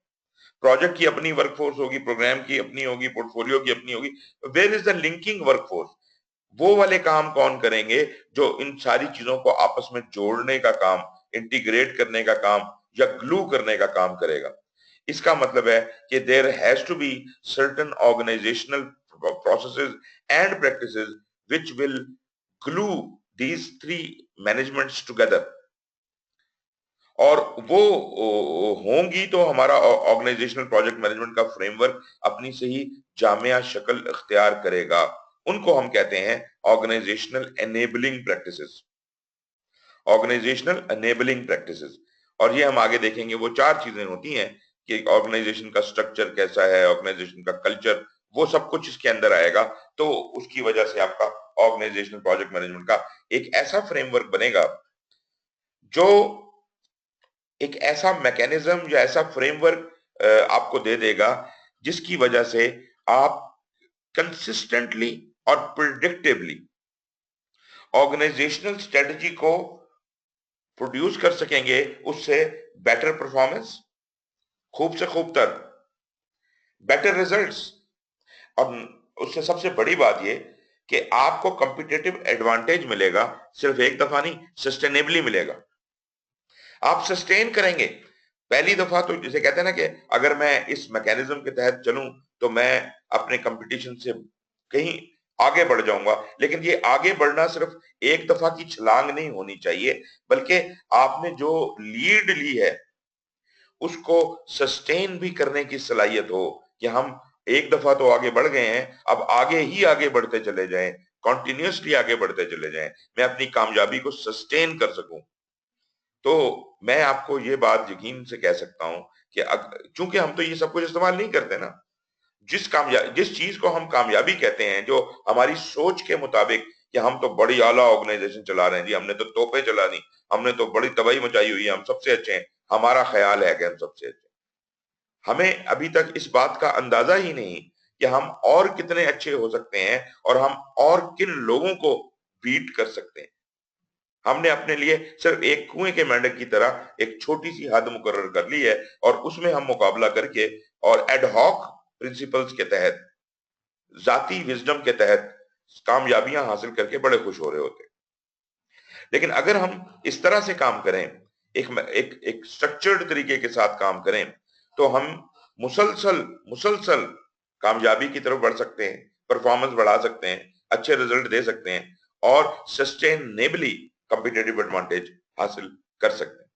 प्रोजेक्ट की अपनी वर्कफोर्स होगी, प्रोग्राम की अपनी होगी, पोर्टफोलियो की अपनी होगी। Where is the linking workforce? वो वाले काम कौन करेंगे जो इन सारी चीजों को आपस में जोड़ने का काम, इंटीग्रेट करने का काम या ग्लू करने का काम करेगा? इसका मतलब है कि there has to be certain organisational processes and practices which will glue these three managements together. और वो होंगी तो हमारा ऑर्गेनाइजेशनल प्रोजेक्ट मैनेजमेंट का फ्रेमवर्क अपनी सही जामिया शक्ल इख्तियार करेगा। उनको हम कहते हैं organisational enabling practices. Organisational enabling practices, और ये हम आगे देखेंगे वो चार चीजें होती हैं कि ऑर्गेनाइजेशन का स्ट्रक्चर कैसा है, ऑर्गेनाइजेशन का कल्चर, वो सब कुछ इसके अंदर आएगा। तो उसकी वजह से आपका ऑर्गेनाइजेशनल प्रोजेक्ट मैनेजमेंट का एक ऐसा फ्रेमवर्क बनेगा जो एक ऐसा मैकेनिज्म या ऐसा फ्रेमवर्क आपको दे देगा जिसकी वजह से आप कंसिस्टेंटली और प्रिडिक्टिवली ऑर्गेनाइजेशनल स्ट्रेटजी को प्रोड्यूस कर सकेंगे, उससे बेटर परफॉर्मेंस, खूब से खूब तर, बेटर रिजल्ट्स, और उससे सबसे बड़ी बात ये कि आपको कंपिटेटिव एडवांटेज मिलेगा, सिर्फ एक दफा नहीं, सस्टेनेबली मिलेगा। आप सस्टेन करेंगे। पहली दफा तो जिसे कहते हैं ना कि अगर मैं इस मैकेनिज्म के तहत चलूं तो मैं अपने कंपटीशन से कहीं आगे बढ़ जाऊंगा। लेकिन ये आगे बढ़ना सिर्फ एक दफा की छलांग नहीं होनी चाहिए, बल्कि आपने जो लीड ली है उसको सस्टेन भी करने की सलाहियत हो कि हम एक दफा तो आगे बढ़ गए हैं, अब आगे ही आगे बढ़ते चले जाएं, कॉन्टिन्यूसली आगे बढ़ते चले जाएं, मैं अपनी कामयाबी को सस्टेन कर सकूं। तो मैं आपको ये बात यकीन से कह सकता हूं कि चूंकि हम तो ये सब कुछ इस्तेमाल नहीं करते ना, जिस चीज को हम कामयाबी कहते हैं, जो हमारी सोच के मुताबिक कि हम तो बड़ी आला ऑर्गेनाइजेशन चला रहे हैं जी, हमने तो तोपें चला दी, हमने तो बड़ी तबाही मचाई हुई है, हम सबसे अच्छे हैं, हमारा ख्याल है कि हम सबसे अच्छे हैं। हमें अभी तक इस बात का अंदाजा ही नहीं कि हम और कितने अच्छे हो सकते हैं और हम और किन लोगों को बीट कर सकते हैं। हमने अपने लिए सिर्फ एक कुएं के मेंढक की तरह एक छोटी सी हद मुकर्रर कर ली है और उसमें हम मुकाबला करके और एडहॉक प्रिंसिपल्स के तहत, जाती विजडम के तहत कामयाबियां हासिल करके बड़े खुश हो रहे होते। लेकिन अगर हम इस तरह से काम करें एक स्ट्रक्चर्ड तरीके के साथ काम करें तो हम मुसलसल कामयाबी की तरफ बढ़ सकते हैं, परफॉर्मेंस बढ़ा सकते हैं, अच्छे रिजल्ट दे सकते हैं और सस्टेनेबली कॉम्पिटिटिव एडवांटेज हासिल कर सकते हैं।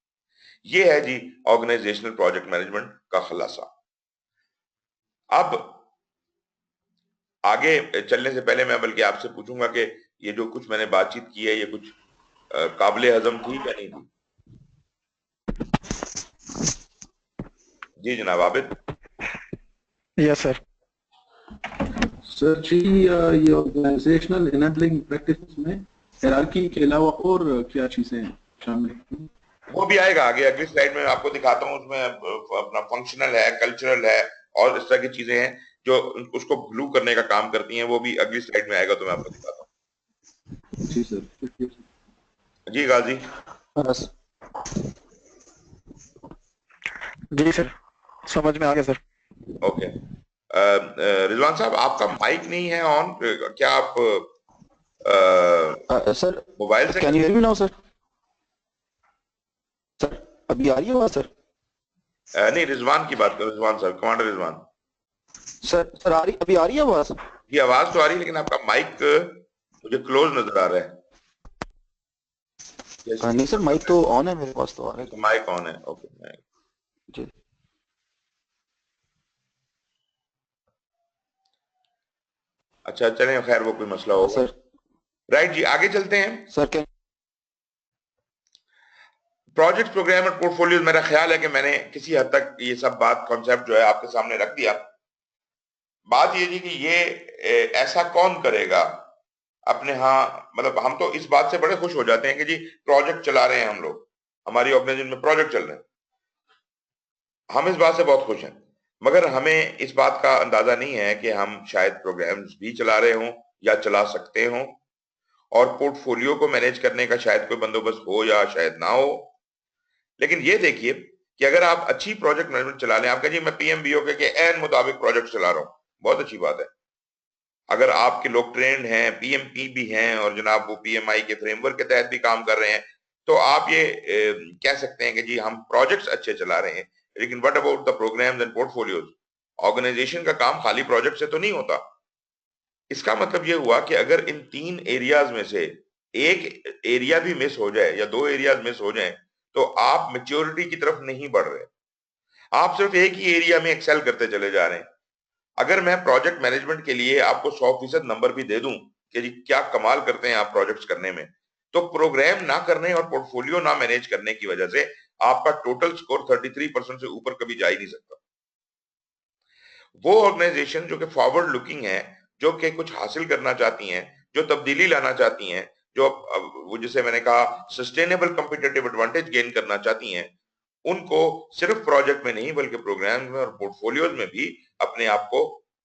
ये है जी ऑर्गेनाइजेशनल प्रोजेक्ट मैनेजमेंट का खुलासा। अब आगे चलने से पहले मैं बल्कि आपसे पूछूंगा कि ये जो कुछ मैंने बातचीत की है ये कुछ काबिले हजम थी या नहीं थी? जी जनाब आबिद। Yes sir. सर जी, ये ऑर्गेनाइजेशनल इनेबलिंग प्रैक्टिसेस में हायरार्की के अलावा और क्या चीजें शामिल हैं? वो भी आएगा आगे, अगली स्लाइड में आपको दिखाता हूँ। उसमें अपना फंक्शनल है, कल्चरल है और इस तरह की चीजें हैं जो उसको ग्लू करने का काम करती हैं। वो भी अगली स्लाइड में आएगा तो मैं आपको दिखाता हूँ। जी सर। जी गाजी। जी सर, समझ में आ गया सर। ओके। रिजवान साहब आपका माइक नहीं है ऑन, क्या आप सर मोबाइल से? Can you hear me now sir? Sir अभी आ रही है आवाज सर? नहीं, रिजवान की बात करो। रिजवान साहब, कमांडर रिजवान। सर अभी आ रही है आवाज? ये आवाज तो आ रही है लेकिन आपका माइक मुझे क्लोज नजर आ रहा है। नहीं सर, माइक तो ऑन है मेरे पास, तो आ रहा है। माइक ऑन है, ओके। जी अच्छा चलें, खैर वो कोई मसला होगा। सर। राइट जी, आगे चलते हैं। सर कैन प्रोजेक्ट, प्रोग्राम और पोर्टफोलियो, मेरा ख्याल है कि मैंने किसी हद तक ये सब बात, कॉन्सेप्ट जो है आपके सामने रख दिया। बात ये थी कि ये ऐसा कौन करेगा अपने यहाँ। मतलब हम तो इस बात से बड़े खुश हो जाते हैं कि जी प्रोजेक्ट चला रहे हैं हम लोग, हमारी ऑर्गेनाइजेशन में प्रोजेक्ट चल रहे हैं, हम इस बात से बहुत खुश हैं। मगर हमें इस बात का अंदाजा नहीं है कि हम शायद प्रोग्राम्स भी चला रहे हों या चला सकते हों, और पोर्टफोलियो को मैनेज करने का शायद कोई बंदोबस्त हो या शायद ना हो। लेकिन ये देखिए कि अगर आप अच्छी प्रोजेक्ट मैनेजमेंट चला लें, आप कहें जी मैं पीएमबीओके के एन मुताबिक प्रोजेक्ट चला रहा हूं, बहुत अच्छी बात है। अगर आपके लोग ट्रेंड हैं, पीएमपी भी हैं और जनाब वो पीएमआई के फ्रेमवर्क के तहत भी काम कर रहे हैं, तो आप ये कह सकते हैं कि जी हम प्रोजेक्ट्स अच्छे चला रहे हैं। लेकिन what about the programmes and portfolios? Organisation का काम खाली प्रोजेक्ट से तो नहीं होता। इसका मतलब ये हुआ कि अगर इन 3 एरियाज में से एक एरिया भी मिस हो जाए या 2 एरियाज मिस हो जाएं, तो आप मेच्योरिटी की तरफ नहीं बढ़ रहे, आप सिर्फ एक ही एरिया में एक्सेल करते चले जा रहे हैं। अगर मैं प्रोजेक्ट मैनेजमेंट के लिए आपको 100% नंबर भी दे दूं कि जी क्या कमाल करते हैं आप प्रोजेक्ट्स करने में, तो प्रोग्राम ना करने और पोर्टफोलियो ना मैनेज करने की वजह से आपका टोटल स्कोर 33% से ऊपर कभी जा ही नहीं सकता। वो ऑर्गेनाइजेशन जो कि फॉरवर्ड लुकिंग है, जो कि कुछ हासिल करना चाहती हैं, जो तब्दीली लाना चाहती हैं, जो वो जिसे मैंने कहा सस्टेनेबल कॉम्पिटिटिव एडवांटेज गेन करना चाहती हैं, उनको सिर्फ प्रोजेक्ट में नहीं बल्कि प्रोग्राम में और पोर्टफोलियोज में भी अपने आप को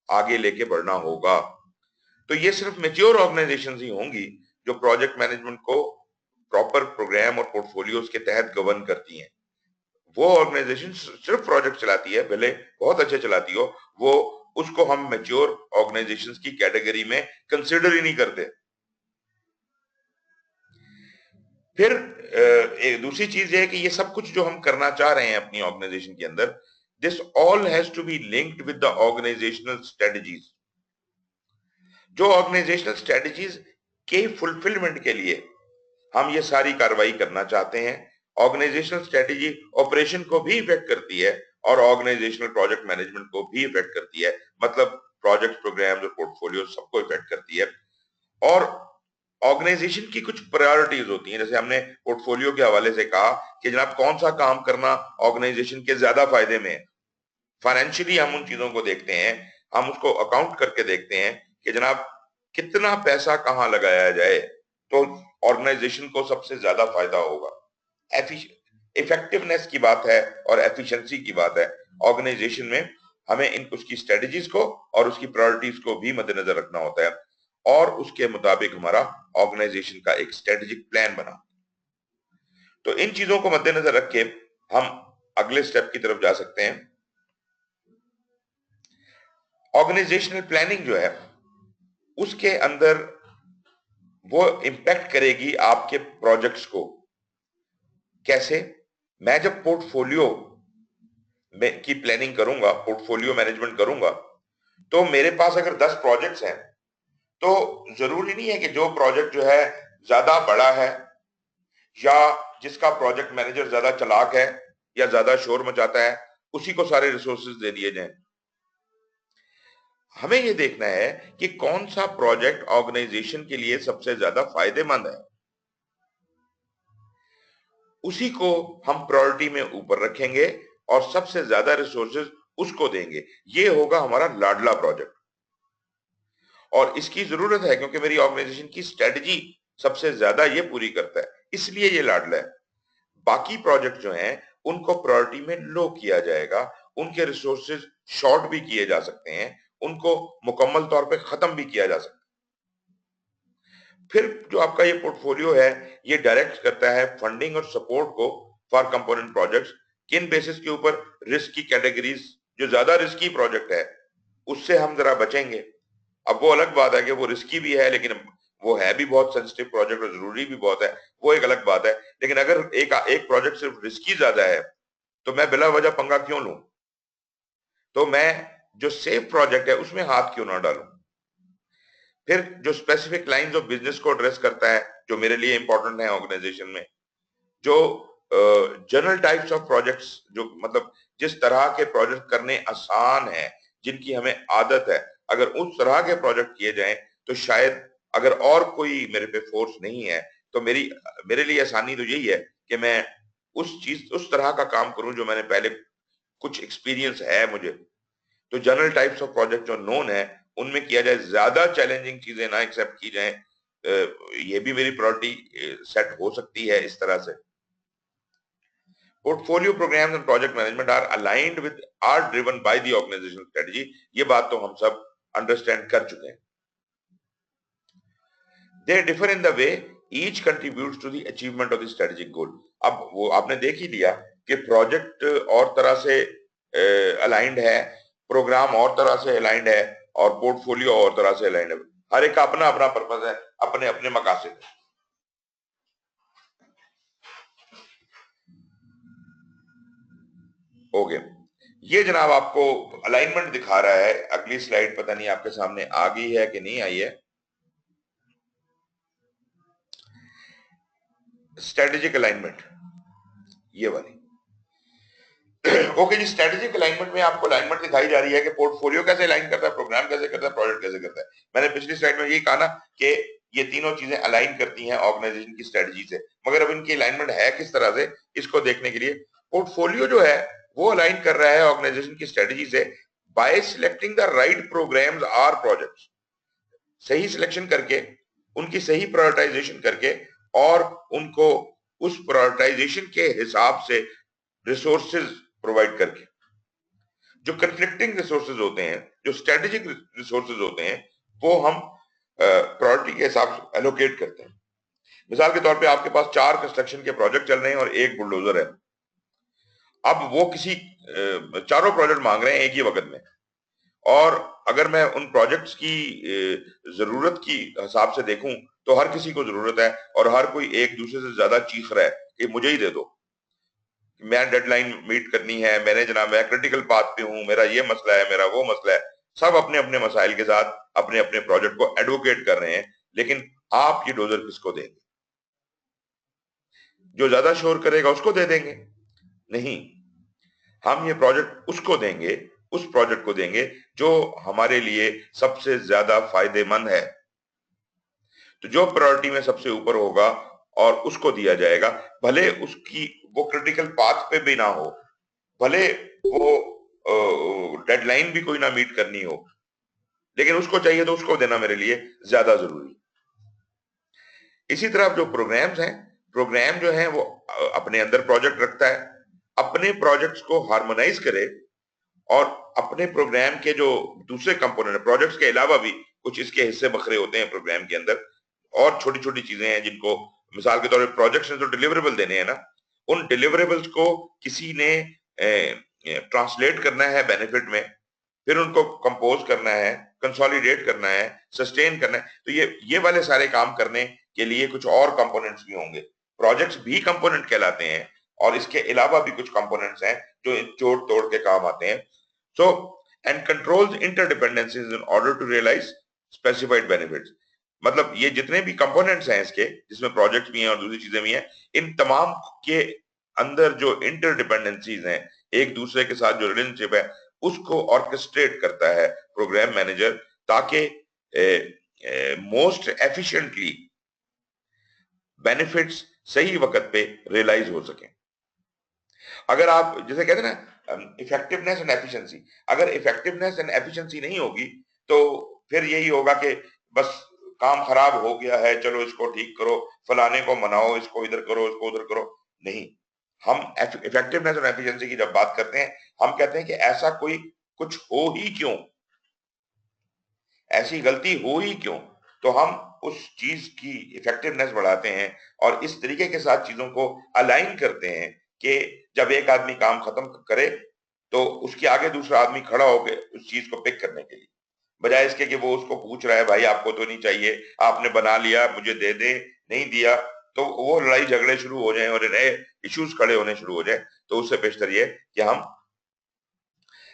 आगे लेके बढ़ना होगा। तो ये सिर्फ मेच्योर ऑर्गेनाइजेशंस ही होंगी जो प्रोजेक्ट मैनेजमेंट को प्रॉपर प्रोग्राम और पोर्टफोलियोज के तहत गवर्न करती हैं। वो ऑर्गेनाइजेशन सिर्फ प्रोजेक्ट चलाती है, भले बहुत अच्छे चलाती हो, वो उसको हम मेच्योर ऑर्गेनाइजेशंस की कैटेगरी में कंसिडर ही नहीं करते। फिर एक दूसरी चीज है कि ये सब कुछ जो हम करना चाह रहे हैं अपनी ऑर्गेनाइजेशन के अंदर, this all has to be linked with the organisational strategies. जो ऑर्गेनाइजेशनल स्ट्रेटजीज के फुलफिलमेंट के लिए हम ये सारी कार्रवाई करना चाहते हैं। ऑर्गेनाइजेशनल स्ट्रेटजी ऑपरेशन को भी इफेक्ट करती है और ऑर्गेनाइजेशनल प्रोजेक्ट मैनेजमेंट को भी इफेक्ट करती है। मतलब प्रोजेक्ट, प्रोग्राम और पोर्टफोलियो सबको इफेक्ट करती है। और ऑर्गेनाइजेशन की कुछ प्रायोरिटीज होती हैं, जैसे हमने पोर्टफोलियो के हवाले से कहा कि जनाब कौन सा काम करना ऑर्गेनाइजेशन के ज्यादा फायदे में है। फाइनेंशियली हम उन चीजों को देखते हैं, हम उसको अकाउंट करके देखते हैं कि जनाब कितना पैसा कहां लगाया जाए तो ऑर्गेनाइजेशन को सबसे ज्यादा फायदा होगा। इफेक्टिवनेस की बात है और एफिशिएंसी की बात है। ऑर्गेनाइजेशन में हमें इन उसकी स्ट्रेटजीज को और उसकी प्रायोरिटीज को भी मद्देनजर रखना होता है और उसके मुताबिक हमारा ऑर्गेनाइजेशन का एक स्ट्रेटेजिक प्लान बना। तो इन चीजों को मद्देनजर रख के हम अगले स्टेप की तरफ जा सकते हैं। ऑर्गेनाइजेशनल प्लानिंग जो है उसके अंदर वो इंपैक्ट करेगी आपके प्रोजेक्ट्स को। कैसे? मैं जब पोर्टफोलियो में की प्लानिंग करूंगा, पोर्टफोलियो मैनेजमेंट करूंगा, तो मेरे पास अगर 10 प्रोजेक्ट्स हैं तो जरूरी नहीं है कि जो प्रोजेक्ट जो है ज्यादा बड़ा है या जिसका प्रोजेक्ट मैनेजर ज्यादा चालाक है या ज्यादा शोर मचाता है उसी को सारे रिसोर्सेज दे दिए जाएं। हमें यह देखना है कि कौन सा प्रोजेक्ट ऑर्गेनाइजेशन के लिए सबसे ज्यादा फायदेमंद है, उसी को हम प्रायोरिटी में ऊपर रखेंगे और सबसे ज्यादा रिसोर्सेज उसको देंगे। ये होगा हमारा लाडला प्रोजेक्ट और इसकी जरूरत है क्योंकि मेरी ऑर्गेनाइजेशन की स्ट्रेटजी सबसे ज्यादा ये पूरी करता है, इसलिए ये लाडला है। बाकी प्रोजेक्ट जो हैं उनको प्रायोरिटी में लो किया जाएगा, उनके रिसोर्सेज शॉर्ट भी किए जा सकते हैं, उनको मुकम्मल तौर पे खत्म भी किया जा सकता है। फिर जो आपका ये पोर्टफोलियो है ये डायरेक्ट करता है फंडिंग और सपोर्ट को फॉर कंपोनेंट प्रोजेक्ट्स। किन बेसिस के ऊपर? रिस्क की कैटेगरीज, जो ज्यादा रिस्की प्रोजेक्ट है उससे हम जरा बचेंगे। अब वो अलग बात है कि वो रिस्की भी है लेकिन वो है भी बहुत सेंसिटिव प्रोजेक्ट और जरूरी भी बहुत है, वो एक अलग बात है। लेकिन अगर एक प्रोजेक्ट सिर्फ रिस्की ज्यादा है तो मैं बिला वजह पंगा क्यों लूं? तो मैं जो सेफ प्रोजेक्ट है उसमें हाथ क्यों ना डालूं? फिर जो स्पेसिफिक लाइंस ऑफ बिजनेस को एड्रेस करता है जो मेरे लिए इंपॉर्टेंट है ऑर्गेनाइजेशन में, जो जनरल टाइप्स ऑफ प्रोजेक्ट्स, जो मतलब जिस तरह के प्रोजेक्ट करने आसान है, जिनकी हमें आदत है, अगर उस तरह के प्रोजेक्ट किए जाएं तो शायद अगर और कोई मेरे पे फोर्स नहीं है तो मेरे लिए आसानी तो यही है कि मैं उस तरह का काम करूं जो मैंने पहले कुछ एक्सपीरियंस है मुझे। तो जनरल टाइप्स ऑफ प्रोजेक्ट जो नोन है उनमें किया जाए, ज्यादा चैलेंजिंग चीजें ना एक्सेप्ट की जाएं। ये भी मेरी प्रायोरिटी सेट हो सकती है इस तरह से। Portfolio programs and project management are aligned with, are driven by the organizational strategy. ये बात तो हम सब अंडरस्टैंड कर चुके हैं। They differ in the way each contributes to the achievement of the strategic goal. अब वो आपने देख ही लिया कि प्रोजेक्ट और तरह से अलाइंड है, प्रोग्राम और तरह से अलाइंड है और पोर्टफोलियो और तरह से अलाइंड है। हर एक का अपना अपना पर्पस है, अपने अपने मकासद है। ओके, ये जनाब आपको अलाइनमेंट दिखा रहा है। अगली स्लाइड पता नहीं आपके सामने आ गई है कि नहीं आई है। स्ट्रेटेजिक अलाइनमेंट ये वाली। ओके जी, स्ट्रेटेजिक अलाइनमेंट में आपको अलाइनमेंट दिखाई जा रही है कि पोर्टफोलियो कैसे अलाइन करता है, प्रोग्राम कैसे करता है, प्रोजेक्ट कैसे करता है। मैंने पिछली स्लाइड में यही कहा ना कि ये तीनों चीजें अलाइन करती हैं ऑर्गेनाइजेशन की स्ट्रेटजी से, मगर अब इनकी अलाइनमेंट है किस तरह से, इसको देखने के लिए पोर्टफोलियो जो है वो अलाइन कर रहा है ऑर्गेनाइजेशन की स्ट्रेटजी से by selecting the right programmes or projects. सही सिलेक्शन करके, उनकी सही प्रायोरिटाइजेशन करके और उनको उस प्रायोरिटाइजेशन के हिसाब से रिसोर्सेज प्रोवाइड करके। जो कंफ्लिक्टिंग रिसोर्सेज होते हैं, जो स्ट्रेटेजिक रिसोर्सेज होते हैं, वो हम प्रायोरिटी के हिसाब से एलोकेट करते हैं। मिसाल के तौर पे आपके पास 4 कंस्ट्रक्शन के प्रोजेक्ट चल रहे हैं और एक बुलडोजर है। अब वो किसी चारों प्रोजेक्ट मांग रहे हैं एक ही वक्त में, और अगर मैं उन प्रोजेक्ट्स की जरूरत की हिसाब से देखूं तो हर किसी को जरूरत है और हर कोई एक दूसरे से ज्यादा चीख रहा है कि मुझे ही दे दो, मैं डेडलाइन मीट करनी है, मैंने जनाब मैं क्रिटिकल पाथ पे हूं, मेरा ये मसला है, मेरा वो मसला है। सब अपने अपने मसाइल के साथ अपने अपने प्रोजेक्ट को एडवोकेट कर रहे हैं, लेकिन आप ये डोजर किसको देंगे? जो ज्यादा शोर करेगा उसको दे देंगे? नहीं, हम ये प्रोजेक्ट उसको देंगे, उस प्रोजेक्ट को देंगे जो हमारे लिए सबसे ज्यादा फायदेमंद है। तो जो प्रायोरिटी में सबसे ऊपर होगा और उसको दिया जाएगा, भले उसकी वो क्रिटिकल पाथ पे भी ना हो, भले वो डेडलाइन भी कोई ना मीट करनी हो, लेकिन उसको चाहिए तो उसको देना मेरे लिए ज्यादा जरूरी। इसी तरह जो प्रोग्राम्स हैं, प्रोग्राम जो है वो अपने अंदर प्रोजेक्ट रखता है, अपने प्रोजेक्ट्स को हार्मोनाइज करे और अपने प्रोग्राम के जो दूसरे कंपोनेंट, प्रोजेक्ट्स के अलावा भी कुछ इसके हिस्से बखरे होते हैं प्रोग्राम के अंदर, और छोटी छोटी चीजें हैं जिनको मिसाल के तौर पे प्रोजेक्ट्स ने जो डिलीवरेबल देने हैं ना, उन डिलीवरेबल्स को किसी ने ट्रांसलेट करना है बेनिफिट में, फिर उनको कंपोज करना है, कंसोलिडेट करना है, सस्टेन करना है। तो ये वाले सारे काम करने के लिए कुछ और कंपोनेंट्स भी होंगे। प्रोजेक्ट्स भी कंपोनेंट कहलाते हैं और इसके अलावा भी कुछ कंपोनेंट्स हैं जो जोड़ तोड़ के काम आते हैं. So and controls interdependencies in order to realise specified benefits. मतलब ये जितने भी कंपोनेंट्स हैं इसके, जिसमें प्रोजेक्ट भी हैं और दूसरी चीजें भी हैं, इन तमाम के अंदर जो इंटरडिपेंडेंसीज हैं, एक दूसरे के साथ जो रिलेशनशिप है, उसको ऑर्केस्ट्रेट करता है प्रोग्राम मैनेजर, ताकि मोस्ट एफिशिएंटली बेनिफिट्स सही वक्त पे रियलाइज हो सके. अगर आप जैसे कहते हैं ना इफेक्टिवनेस एंड एफिशिएंसी, अगर इफेक्टिवनेस एंड एफिशिएंसी नहीं होगी तो फिर यही होगा कि बस काम खराब हो गया है, चलो इसको ठीक करो, फलाने को मनाओ, इसको इधर करो, इसको उधर करो. नहीं, हम इफेक्टिवनेस और एफिशिएंसी की जब बात करते हैं, हम कहते हैं कि ऐसा कोई कुछ हो ही क्यों, ऐसी गलती हो ही क्यों, तो हम उस चीज की इफेक्टिवनेस बढ़ाते हैं और इस तरीके के साथ चीजों को अलाइन करते हैं कि जब एक आदमी काम खत्म करे तो उसके आगे दूसरा आदमी खड़ा होकर उस चीज को पिक करने के लिए, बजाय इसके कि वो उसको पूछ रहा है भाई आपको तो नहीं चाहिए, आपने बना लिया, मुझे दे दे, नहीं दिया, तो वो लड़ाई झगड़े शुरू हो जाएं और नए इश्यूज खड़े होने शुरू हो जाए. तो उससे बेहतर ये कि हम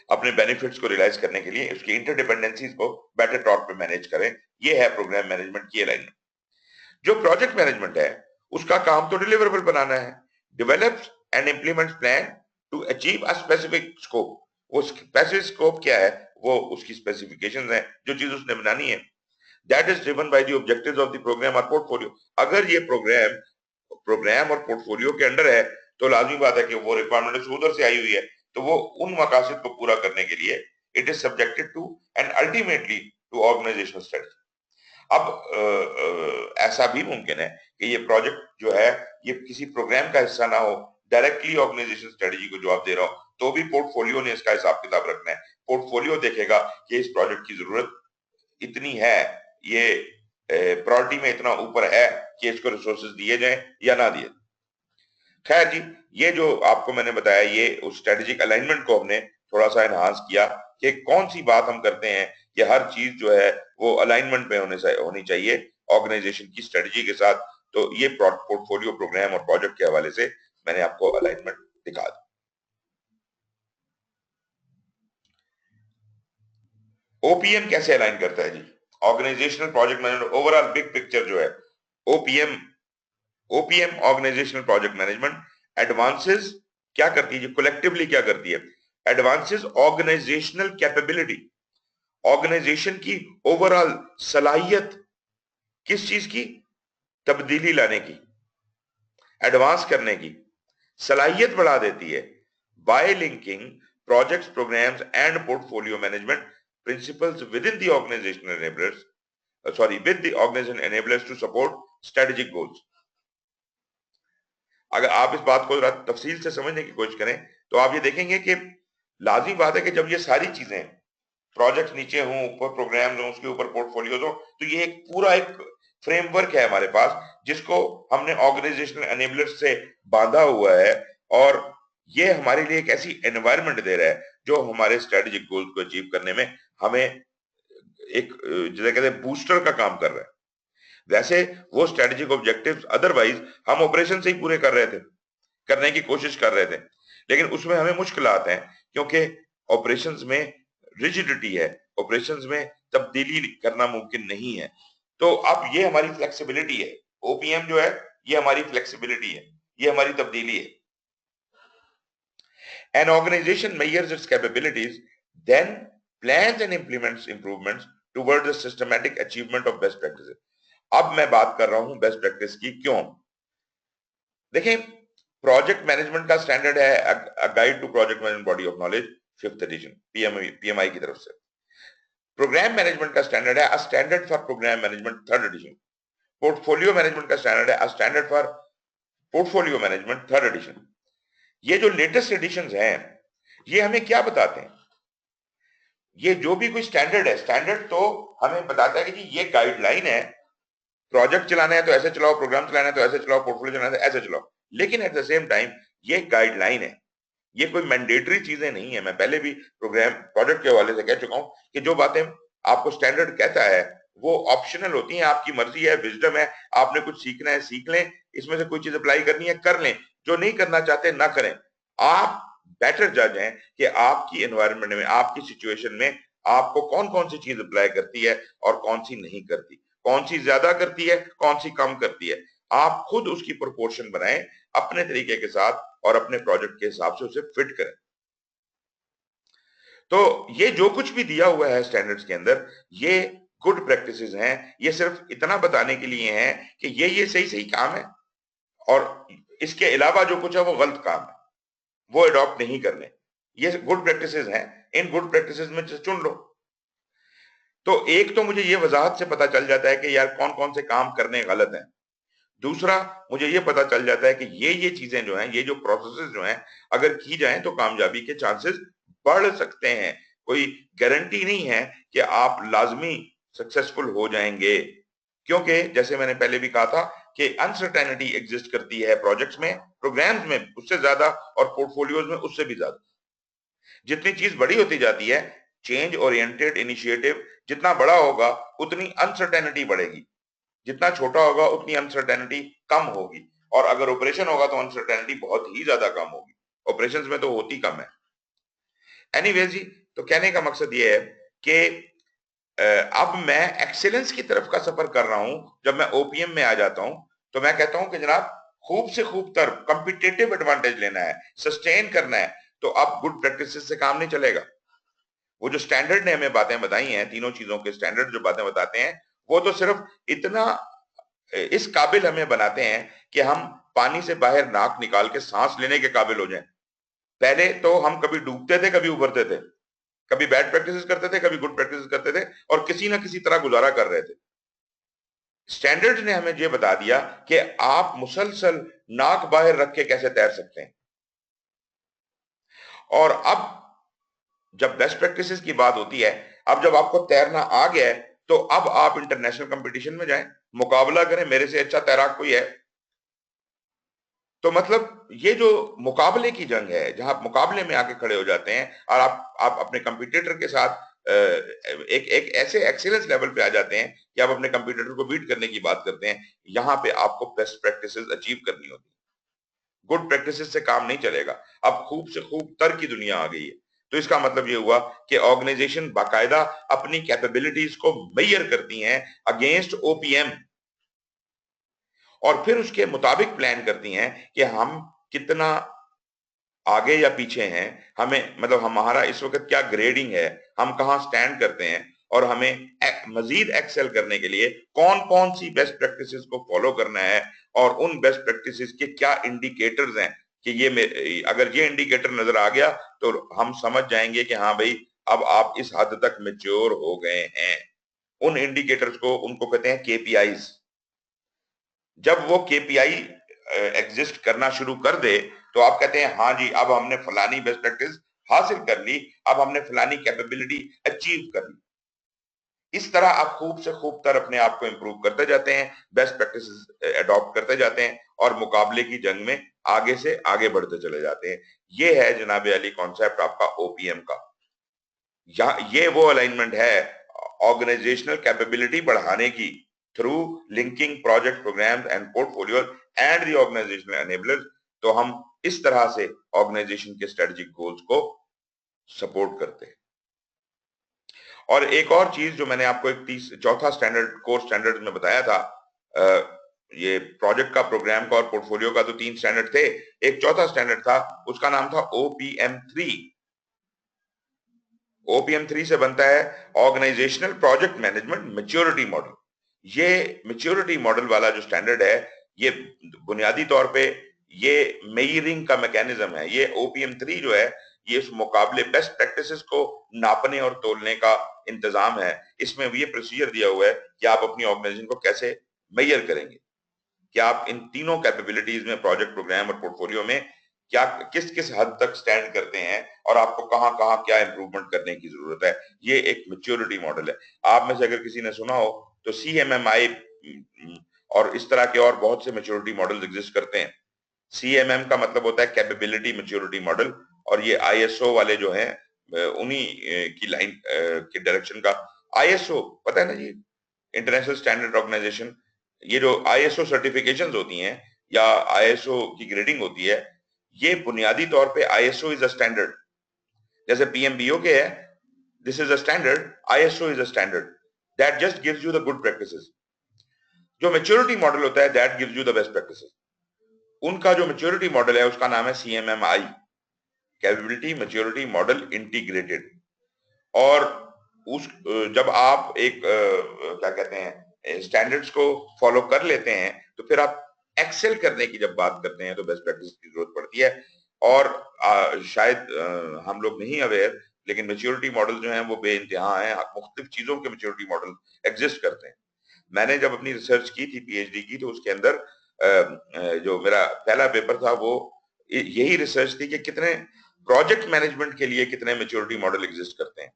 अपने बेनिफिट्स को रियलाइज करने के लिए उसकी इंटरडिपेंडेंसीज को बेटर टॉक पे मैनेज करें. ये है प्रोग्राम मैनेजमेंट की अलाइनमेंट. जो प्रोजेक्ट मैनेजमेंट है उसका काम तो डिलीवरेबल बनाना है. Develops and implements plan to achieve a specific scope. वो स्पेसिफिक स्कोप क्या है, वो उसकी स्पेसिफिकेशंस हैं, जो चीज उसने बनानी है. That is driven by the objectives of the programme और पोर्टफोलियो. अगर ये प्रोग्राम और पोर्टफोलियो के अंडर है तो लाजमी बात है कि वो रिक्वायरमेंट उधर से आई हुई है, तो वो उन मकासद को पूरा करने के लिए it is subjected to and ultimately to organisational strategy. अब ऐसा भी मुमकिन है कि ये प्रोजेक्ट जो है ये किसी प्रोग्राम का हिस्सा ना हो, डायरेक्टली ऑर्गेनाइजेशन स्ट्रेटजी को जवाब दे रहा हो, तो भी पोर्टफोलियो ने इसका हिसाब किताब रखना है. पोर्टफोलियो देखेगा कि इस प्रोजेक्ट की जरूरत इतनी है, ये प्रायोरिटी में इतना ऊपर है कि इसको रिसोर्सेज दिए जाएं या ना दिए. खैर जी, ये जो आपको मैंने बताया, ये उस स्ट्रेटेजिक अलाइनमेंट को हमने थोड़ा सा एनहांस किया कि कौन सी बात हम करते हैं कि हर चीज जो है वो अलाइनमेंट में होनी चाहिए ऑर्गेनाइजेशन की स्ट्रेटजी के साथ. तो ये पोर्टफोलियो, प्रोग्राम और प्रोजेक्ट के हवाले से मैंने आपको अलाइनमेंट दिखा दी. ओपीएम कैसे अलाइन करता है जी? Organisational project management overall big picture जो है, OPM organisational project management advances क्या करती है जी, कलेक्टिवली क्या करती है? एडवांसेस ऑर्गेनाइजेशनल कैपेबिलिटी, ऑर्गेनाइजेशन की ओवरऑल सलाहियत, किस चीज की? तब्दीली लाने की, एडवांस करने की सलाहियत बढ़ा देती है. By linking projects, programmes and portfolio management principles with in the organisational enablers, with the organization enablers to support strategic goals. अगर आप इस बात को तफसील से समझने की कोशिश करें तो आप ये देखेंगे कि लाजमी बात है कि जब ये सारी चीजें, प्रोजेक्ट नीचे हों, ऊपर प्रोग्राम हो, उसके ऊपर पोर्टफोलियो हो, तो ये एक पूरा एक फ्रेमवर्क है हमारे पास जिसको हमने ऑर्गेनाइजेशनल एनेबलर्स से बांधा हुआ है, और ये हमारे लिए एक ऐसी एनवायरनमेंट दे रहा है जो हमारे स्ट्रेटेजिक गोल्स को अचीव करने में हमें एक, जैसे कहते हैं, बूस्टर का काम कर रहा है. वैसे वो स्ट्रेटेजिक ऑब्जेक्टिव्स अदरवाइज हम ऑपरेशन से ही पूरे कर रहे थे, करने की कोशिश कर रहे थे, लेकिन उसमें हमें मुश्किलात हैं क्योंकि ऑपरेशंस में रिजिडिटी है, ऑपरेशंस में तब्दीली करना मुमकिन नहीं है. तो अब ये हमारी फ्लेक्सिबिलिटी है, ओपीएम जो है ये हमारी फ्लेक्सिबिलिटी है, ये हमारी तब्दीली है. An organization measures its capabilities, then plans and implements improvements towards the systematic achievement of best practices. अब मैं बात कर रहा हूं बेस्ट प्रैक्टिस की. क्यों? देखिए, प्रोजेक्ट मैनेजमेंट का स्टैंडर्ड है guide to project management body of knowledge 5th edition PMI की तरफ से. प्रोग्राम मैनेजमेंट का स्टैंडर्ड है standard for programme management 3rd edition. Portfolio management का स्टैंडर्ड है standard for portfolio management 3rd edition. ये जो लेटेस्ट एडिशंस हैं ये हमें क्या बताते हैं? ये जो भी कोई स्टैंडर्ड है, स्टैंडर्ड तो हमें बताता है कि जी ये गाइडलाइन है, प्रोजेक्ट चलाना है तो ऐसे चलाओ, प्रोग्राम चलाना है तो ऐसे चलाओ, पोर्टफोलियो चलाना है तो ऐसे चलाओ. लेकिन एट द सेम टाइम ये गाइडलाइन है, ये कोई मैंडेटरी चीजें नहीं है. मैं पहले भी प्रोग्राम प्रोजेक्ट के हवाले से कह चुका हूं कि जो बातें आपको स्टैंडर्ड कहता है वो ऑप्शनल होती हैं, आपकी मर्जी है, विजडम है, आपने कुछ सीखना है सीख लें, इसमें से कोई चीज अप्लाई करनी है कर लें. जो नहीं करना चाहते ना करें। आप बेटर जज हैं कि आपकी एनवायरनमेंट में, आपकी सिचुएशन में आपको कौन कौन सी चीज अप्लाई करती है और कौन सी नहीं करती, कौन सी ज्यादा करती है, कौन सी कम करती है। आप खुद उसकी प्रोपोर्शन बनाएं अपने तरीके के साथ और अपने प्रोजेक्ट के हिसाब से उसे फिट करें। तो ये जो कुछ भी दिया हुआ है स्टैंडर्ड्स के अंदर, ये गुड प्रैक्टिसेस हैं। ये सिर्फ इतना बताने के लिए हैं कि ये सही सही काम है और इसके अलावा जो कुछ है वो गलत काम है, वो अडॉप्ट नहीं करने। ये गुड प्रैक्टिसेस हैं, इन गुड प्रैक्टिसेस में से चुन लो। तो एक तो मुझे ये वजाहत से पता चल जाता है कि यार कौन कौन से काम करने गलत हैं। दूसरा, मुझे ये पता चल जाता है कि ये चीजें जो हैं, ये जो प्रोसेसेस जो हैं, अगर की जाएं तो कामयाबी के चांसेस बढ़ सकते हैं। कोई गारंटी नहीं है कि आप लाजमी सक्सेसफुल हो जाएंगे, क्योंकि जैसे मैंने पहले भी कहा था कि अनसर्टेनिटी एग्जिस्ट करती है प्रोजेक्ट्स में, प्रोग्राम्स में उससे ज्यादा और पोर्टफोलियोज में उससे भी ज्यादा। जितनी चीज बड़ी होती जाती है, चेंज ओरिएंटेड इनिशिएटिव जितना बड़ा होगा उतनी अनसर्टेनिटी बढ़ेगी, जितना छोटा होगा उतनी अनसर्टेनिटी कम होगी, और अगर ऑपरेशन होगा तो अनसर्टेनिटी बहुत ही ज्यादा कम होगी। ऑपरेशंस में तो होती कम है। एनीवेज जी, तो कहने का मकसद ये है कि अब मैं एक्सीलेंस की तरफ का सफर कर रहा हूं। जब मैं ओपीएम में आ जाता हूं तो मैं कहता हूं कि जनाब खूब से खूब तर कॉम्पिटिटिव एडवांटेज लेना है, सस्टेन करना है, तो अब गुड प्रैक्टिसेस से काम नहीं चलेगा। वो जो स्टैंडर्ड ने हमें बातें बताई हैं, तीनों चीजों के स्टैंडर्ड जो बातें बताते हैं, वो तो सिर्फ इतना इस काबिल हमें बनाते हैं कि हम पानी से बाहर नाक निकाल के सांस लेने के काबिल हो जाएं। पहले तो हम कभी डूबते थे, कभी उभरते थे, कभी बैड प्रैक्टिसेस करते थे, कभी गुड प्रैक्टिसेस करते थे, और किसी ना किसी तरह गुजारा कर रहे थे। स्टैंडर्ड्स ने हमें यह बता दिया कि आप मुसलसल नाक बाहर रख के कैसे तैर सकते हैं। और अब जब बेस्ट प्रैक्टिसेस की बात होती है, अब जब आपको तैरना आ गया है, तो अब आप इंटरनेशनल कंपटीशन में जाएं, मुकाबला करें, मेरे से अच्छा तैराक कोई है। तो मतलब ये जो मुकाबले की जंग है, जहां आप मुकाबले में आके खड़े हो जाते हैं और आप अपने कंपटीटर के साथ एक एक ऐसे एक्सीलेंस लेवल पे आ जाते हैं कि आप अपने कंपटीटर को बीट करने की बात करते हैं। यहां पे आपको बेस्ट प्रैक्टिसेस अचीव करनी होती है। गुड प्रैक्टिसेस से काम नहीं चलेगा। अब खूब से खूब तर की दुनिया आ गई है। तो इसका मतलब ये हुआ कि ऑर्गेनाइजेशन बाकायदा अपनी कैपेबिलिटीज को मेजर करती हैं अगेंस्ट ओपीएम, और फिर उसके मुताबिक प्लान करती हैं कि हम कितना आगे या पीछे हैं, हमें मतलब हमारा इस वक्त क्या ग्रेडिंग है, हम कहां स्टैंड करते हैं, और हमें मजीद एक्सेल करने के लिए कौन कौन सी बेस्ट प्रैक्टिसेस को फॉलो करना है, और उन बेस्ट प्रैक्टिसेस के क्या इंडिकेटर्स हैं कि ये अगर ये इंडिकेटर नजर आ गया तो हम समझ जाएंगे कि हाँ भाई अब आप इस हद तक मेच्योर हो गए हैं। उन इंडिकेटर्स को, उनको कहते हैं केपीआईज। जब वो केपीआई एग्जिस्ट करना शुरू कर दे तो आप कहते हैं हाँ जी अब हमने फलानी बेस्ट प्रैक्टिस हासिल कर ली, अब हमने फलानी कैपेबिलिटी अचीव कर ली। इस तरह आप खूब से खूब तर अपने आप को इंप्रूव करते जाते हैं, बेस्ट प्रैक्टिसेस अडॉप्ट करते जाते हैं, और मुकाबले की जंग में आगे से आगे बढ़ते चले जाते हैं। ये है जनाब अली कॉन्सेप्ट आपका ओपीएम का। ये वो अलाइनमेंट है ऑर्गेनाइजेशनल कैपेबिलिटी बढ़ाने की through linking project programmes and portfolio and the organisational enablers. तो हम इस तरह से ऑर्गेनाइजेशन के स्ट्रेटेजिक गोल्स को सपोर्ट करते हैं। और एक और चीज जो मैंने आपको एक चौथा स्टैंडर्ड, कोर स्टैंडर्ड में बताया था, ये प्रोजेक्ट का, प्रोग्राम का और पोर्टफोलियो का तो 3 स्टैंडर्ड थे, एक चौथा स्टैंडर्ड था, उसका नाम था OPM3। OPM3 से बनता है organisational project management maturity model. ये मैच्योरिटी मॉडल वाला जो स्टैंडर्ड है, ये बुनियादी तौर पे ये मेजरिंग का मैकेनिज्म है। ये OPM3 जो है, ये इस मुकाबले बेस्ट प्रैक्टिसेस को नापने और तोलने का इंतजाम है। इसमें ये प्रोसीजर दिया हुआ है कि आप अपनी ऑर्गेनाइजेशन को कैसे मेजर करेंगे, कि आप इन तीनों कैपेबिलिटीज में, प्रोजेक्ट, प्रोग्राम और पोर्टफोलियो में क्या किस किस हद तक स्टैंड करते हैं, और आपको कहां कहां क्या इंप्रूवमेंट करने की जरूरत है। ये एक मैच्योरिटी मॉडल है। आप में से अगर किसी ने सुना हो तो CMMI और इस तरह के और बहुत से मैच्योरिटी मॉडल्स एग्जिस्ट करते हैं। CMM का मतलब होता है कैपेबिलिटी मैच्योरिटी मॉडल, और ये ISO वाले जो हैं उन्हीं की लाइन की डायरेक्शन का। ISO पता है ना जी, इंटरनेशनल स्टैंडर्ड ऑर्गेनाइजेशन। ये जो ISO सर्टिफिकेशंस होती हैं, या ISO की ग्रेडिंग होती है, ये बुनियादी तौर पे ISO इज अ स्टैंडर्ड, जैसे PMBOK है, this is a standard, ISO is a standard, that just gives you the good practices. जो मैच्योरिटी मॉडल होता है, that gives you the best practices. उनका जो मैच्योरिटी मॉडल है उसका नाम है CMMI, capability maturity model integrated. और उस जब आप एक क्या कहते हैं स्टैंडर्ड्स को फॉलो कर लेते हैं, तो फिर आप एक्सेल करने की जब बात करते हैं तो बेस्ट प्रैक्टिस की जरूरत पड़ती है। और शायद हम लोग नहीं अवेयर, लेकिन मैच्योरिटी मॉडल जो हैं वो बेइंतहा हैं, मुख्तलिफ चीजों के मैच्योरिटी मॉडल एग्जिस्ट करते हैं। मैंने जब अपनी रिसर्च की थी PhD की, तो उसके अंदर जो मेरा पहला पेपर था वो यही रिसर्च थी कि कितने प्रोजेक्ट मैनेजमेंट के लिए कितने मैच्योरिटी मॉडल एग्जिस्ट करते हैं।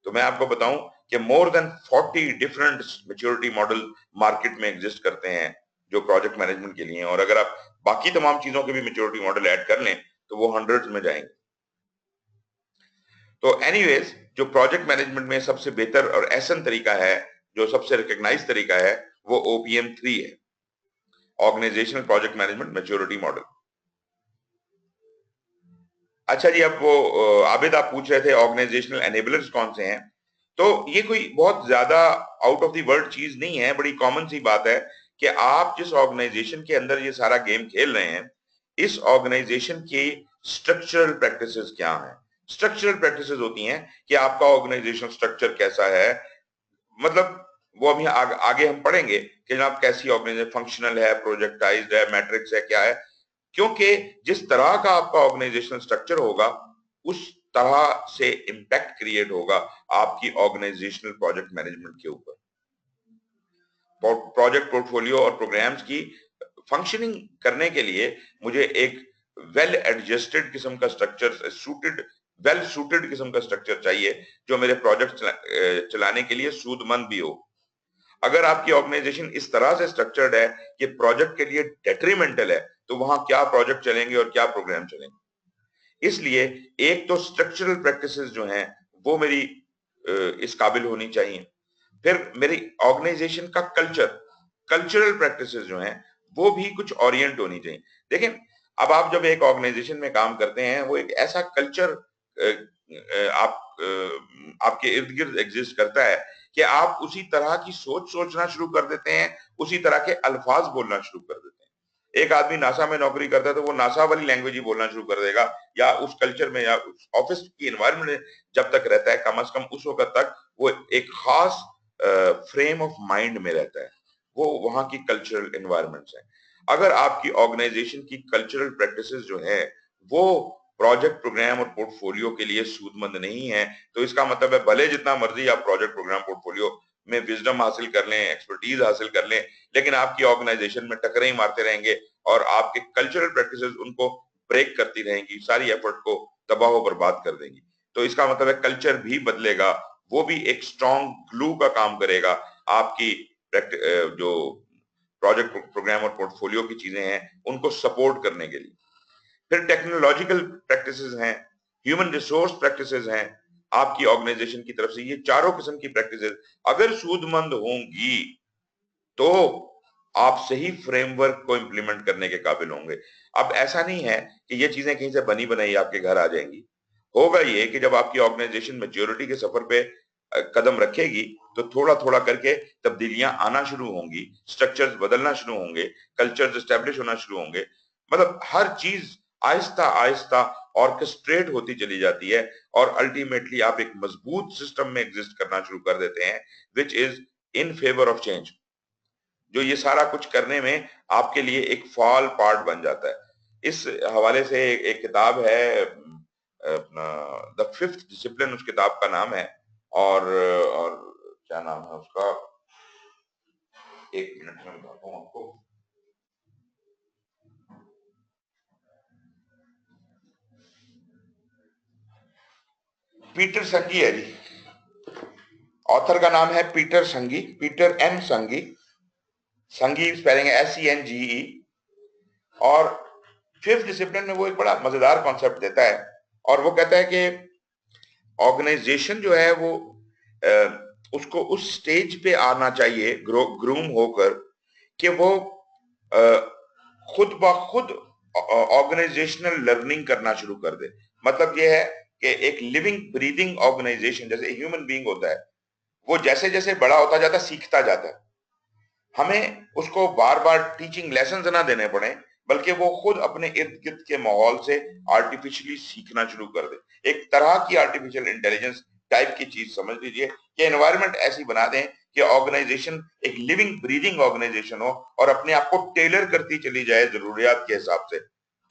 तो मैं आपको बताऊं कि मोर than 40 different maturity model market में एग्जिस्ट करते हैं जो प्रोजेक्ट मैनेजमेंट के लिए हैं, और अगर आप बाकी तमाम चीजों के भी मैच्योरिटी मॉडल ऐड कर लें तो वो हंड्रेड्स में जाएंगे। तो एनीवेज, जो प्रोजेक्ट मैनेजमेंट में सबसे बेहतर और एहसन तरीका है, जो सबसे रिकग्नाइज तरीका है, वो OPM3 है, organisational project management maturity model. अच्छा जी, अब वो आबिद आप पूछ रहे थे ऑर्गेनाइजेशनल एनेबलर्स कौन से हैं। तो ये कोई बहुत ज्यादा आउट ऑफ द वर्ल्ड चीज नहीं है, बड़ी कॉमन सी बात है कि आप जिस ऑर्गेनाइजेशन के अंदर ये सारा गेम खेल रहे हैं, इस ऑर्गेनाइजेशन की स्ट्रक्चरल प्रैक्टिसेस क्या हैं। स्ट्रक्चरल प्रैक्टिसेस होती हैं कि आपका ऑर्गेनाइजेशन स्ट्रक्चर कैसा है, मतलब वो अभी आगे हम पढ़ेंगे कि जनाब कैसी ऑर्गेनाइजेशन फंक्शनल है, प्रोजेक्टाइज्ड है, मैट्रिक्स है, क्या है। क्योंकि जिस तरह का आपका ऑर्गेनाइजेशनल स्ट्रक्चर होगा, उस तरह से इंपैक्ट क्रिएट होगा आपकी ऑर्गेनाइजेशनल प्रोजेक्ट मैनेजमेंट के ऊपर। प्रोजेक्ट पोर्टफोलियो और प्रोग्राम्स की फंक्शनिंग करने के लिए मुझे एक वेल एडजस्टेड किस्म का स्ट्रक्चर, वेल सूटेड किस्म का स्ट्रक्चर चाहिए जो मेरे प्रोजेक्ट चलाने के लिए सूदमंद भी हो। अगर आपकी ऑर्गेनाइजेशन इस तरह से स्ट्रक्चर्ड है कि प्रोजेक्ट के लिए डेट्रीमेंटल है, तो वहां क्या प्रोजेक्ट चलेंगे और क्या प्रोग्राम चलेंगे। इसलिए एक तो स्ट्रक्चरल प्रैक्टिसेस जो हैं वो मेरी इस काबिल होनी चाहिए। फिर मेरी ऑर्गेनाइजेशन का कल्चरल प्रैक्टिसेस जो हैं वो भी कुछ ओरिएंट होनी चाहिए। देखें, अब आप जब एक ऑर्गेनाइजेशन में काम करते हैं, वो एक ऐसा कल्चर आपके इर्द गिर्द एग्जिस्ट करता है कि आप उसी तरह की सोचना शुरू कर देते हैं, उसी तरह के अल्फाज बोलना शुरू कर देते हैं। एक आदमी नासा में नौकरी करता है तो वो नासा वाली लैंग्वेज ही बोलना शुरू कर देगा, या उस कल्चर में या उस ऑफिस की एनवायरनमेंट में जब तक रहता है, कम से कम उस वक्त तक वो एक खास फ्रेम ऑफ माइंड में रहता है। वो वहां की कल्चरल एनवायरनमेंट्स है। अगर आपकी ऑर्गेनाइजेशन की कल्चरल प्रैक्टिसेस जो है वो प्रोजेक्ट प्रोग्राम और पोर्टफोलियो के लिए सूदमंद नहीं है, तो इसका मतलब है भले जितना मर्जी आप प्रोजेक्ट प्रोग्राम पोर्टफोलियो में विजडम हासिल कर लें, एक्सपर्टीज हासिल कर लें, लेकिन आपकी ऑर्गेनाइजेशन में टकरे ही मारते रहेंगे और आपके कल्चरल प्रैक्टिसेस उनको ब्रेक करती रहेंगी, सारी एफर्ट को तबाह बर्बाद कर देंगी। तो इसका मतलब है कल्चर भी बदलेगा, वो भी एक स्ट्रॉन्ग ग्लू का काम करेगा आपकी जो प्रोजेक्ट प्रोग्राम और पोर्टफोलियो की चीजें हैं उनको सपोर्ट करने के लिए। फिर टेक्नोलॉजिकल प्रैक्टिसेस हैं, ह्यूमन रिसोर्स प्रैक्टिसेस हैं आपकी ऑर्गेनाइजेशन की तरफ से। ये चारों किस्म की प्रैक्टिसेस अगर सूदमंद होंगी तो आप सही फ्रेमवर्क को इंप्लीमेंट करने के काबिल होंगे। अब ऐसा नहीं है कि ये चीजें कहीं से बनी बनाई आपके घर आ जाएंगी। होगा ये कि जब आपकी ऑर्गेनाइजेशन मैच्योरिटी के सफर पे कदम रखेगी तो थोड़ा थोड़ा करके तब्दीलियां आना शुरू होंगी, स्ट्रक्चर्स बदलना शुरू होंगे, कल्चर्स एस्टेब्लिश होना शुरू होंगे। मतलब हर चीज आहिस्ता आहिस्ता ऑर्केस्ट्रेट होती चली जाती है और अल्टीमेटली आप एक मजबूत सिस्टम में एग्जिस्ट करना शुरू कर देते हैं which is in favour of change, जो ये सारा कुछ करने में आपके लिए एक फॉल पार्ट बन जाता है। इस हवाले से एक किताब है अपना द फिफ्थ डिसिप्लिन, उस किताब का नाम है, और क्या नाम है उसका, एक मिनट में बताता हूँ आपको। पीटर संगी है जी, ऑथर का नाम है पीटर संगी, पीटर एम संगी, संगी स्पेलिंग है SENGE। और फिफ्थ डिसिप्लिन में वो एक बड़ा मजेदार कॉन्सेप्ट देता है और वो कहता है कि ऑर्गेनाइजेशन जो है वो उसको उस स्टेज पे आना चाहिए ग्रूम होकर कि वो खुद ब खुद ऑर्गेनाइजेशनल लर्निंग करना शुरू कर दे। मतलब ये है कि एक लिविंग ब्रीदिंग ऑर्गेनाइजेशन, जैसे ह्यूमन बीइंग होता है, वो जैसे जैसे बड़ा होता जाता है सीखता जाता है। हमें उसको बार बार टीचिंग लेसन ना देने पड़े, बल्कि वो खुद अपने इर्द गिर्द के माहौल से आर्टिफिशियली सीखना शुरू कर दे। एक तरह की आर्टिफिशियल इंटेलिजेंस टाइप की चीज समझ लीजिए कि एनवायरनमेंट ऐसी बना दें कि ऑर्गेनाइजेशन एक लिविंग ब्रीदिंग ऑर्गेनाइजेशन हो और अपने आप को टेलर करती चली जाए जरूरियात के हिसाब से।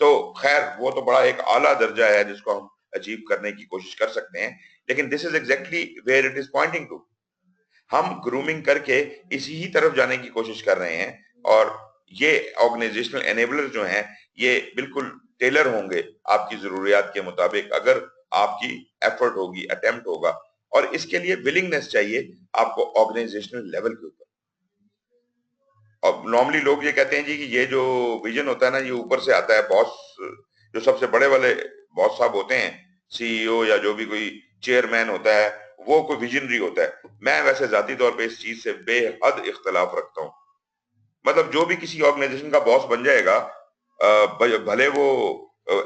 तो खैर वो तो बड़ा एक आला दर्जा है जिसको हम अचीव करने की कोशिश कर सकते हैं, लेकिन this is exactly where it is pointing to. हम ग्रूमिंग करके इसी ही तरफ जाने की कोशिश कर रहे हैं, और ये ऑर्गेनाइजेशनल एनेबलर जो हैं ये बिल्कुल टेलर होंगे आपकी जरूरियात के मुताबिक, अगर आपकी एफर्ट होगी, अटेम्प्ट होगा, और इसके लिए विलिंगनेस चाहिए आपको ऑर्गेनाइजेशनल लेवल के ऊपर। और नॉर्मली लोग ये कहते हैं जी कि ये जो विजन होता है ना, ये ऊपर से आता है। बॉस, जो सबसे बड़े वाले बॉस साहब होते हैं, सीईओ या जो भी कोई चेयरमैन होता है, वो कोई विजनरी होता है। मैं वैसे जाती तौर पे इस चीज से बेहद इख्तलाफ रखता हूँ। मतलब जो भी किसी ऑर्गेनाइजेशन का बॉस बन जाएगा, भले वो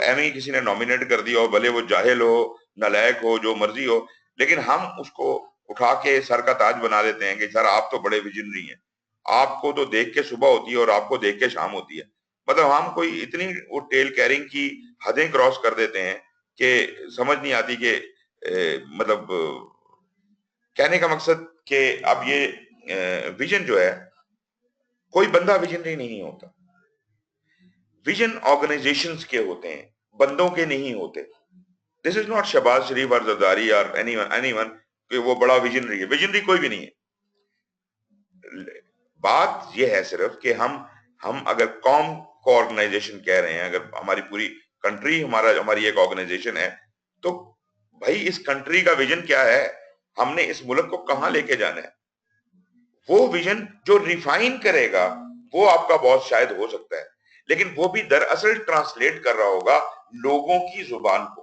एम ही किसी ने नॉमिनेट कर दिया हो, भले वो जाहिल हो, नालायक हो, जो मर्जी हो, लेकिन हम उसको उठा के सर का ताज बना देते हैं कि सर आप तो बड़े विजनरी हैं, आपको तो देख के सुबह होती है और आपको देख के शाम होती है। मतलब हम कोई इतनी वो टेल कैरिंग की हदें क्रॉस कर देते हैं कि समझ नहीं आती कि मतलब कहने का मकसद कि अब ये विजन जो है, कोई बंदा विजनरी नहीं होता। विजन ऑर्गेनाइजेशंस के होते हैं, बंदों के नहीं होते। दिस इज नॉट शहबाज शरीफ और जरदारी और एनीवन कि वो बड़ा विजनरी है। विजनरी कोई भी नहीं है। बात यह है सिर्फ कि हम अगर कौम को ऑर्गेनाइजेशन कह रहे हैं, अगर हमारी पूरी कंट्री हमारी एक ऑर्गेनाइजेशन है, तो भाई इस कंट्री का विजन क्या है, हमने इस मुल्क को कहां लेके जाना है, वो विजन जो रिफाइन करेगा वो आपका बॉस शायद हो सकता है, लेकिन वो भी दरअसल ट्रांसलेट कर रहा होगा लोगों की जुबान को।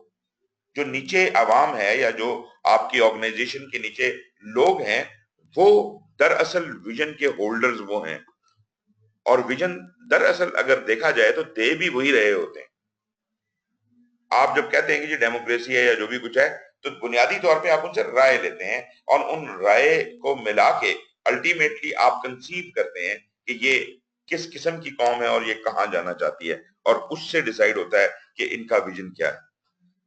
जो नीचे आवाम है या जो आपकी ऑर्गेनाइजेशन के नीचे लोग हैं, वो दरअसल विजन के होल्डर्स वो हैं। और विजन दरअसल अगर देखा जाए तो दे भी वही रहे होते हैं। आप जब कहते हैं कि जी डेमोक्रेसी है या जो भी कुछ है, तो बुनियादी तौर पे आप उनसे राय लेते हैं और उन राय को मिला के अल्टीमेटली आप कंसीव करते हैं कि ये किस किस्म की कौम है और ये कहां जाना चाहती है, और उससे डिसाइड होता है कि इनका विजन क्या है।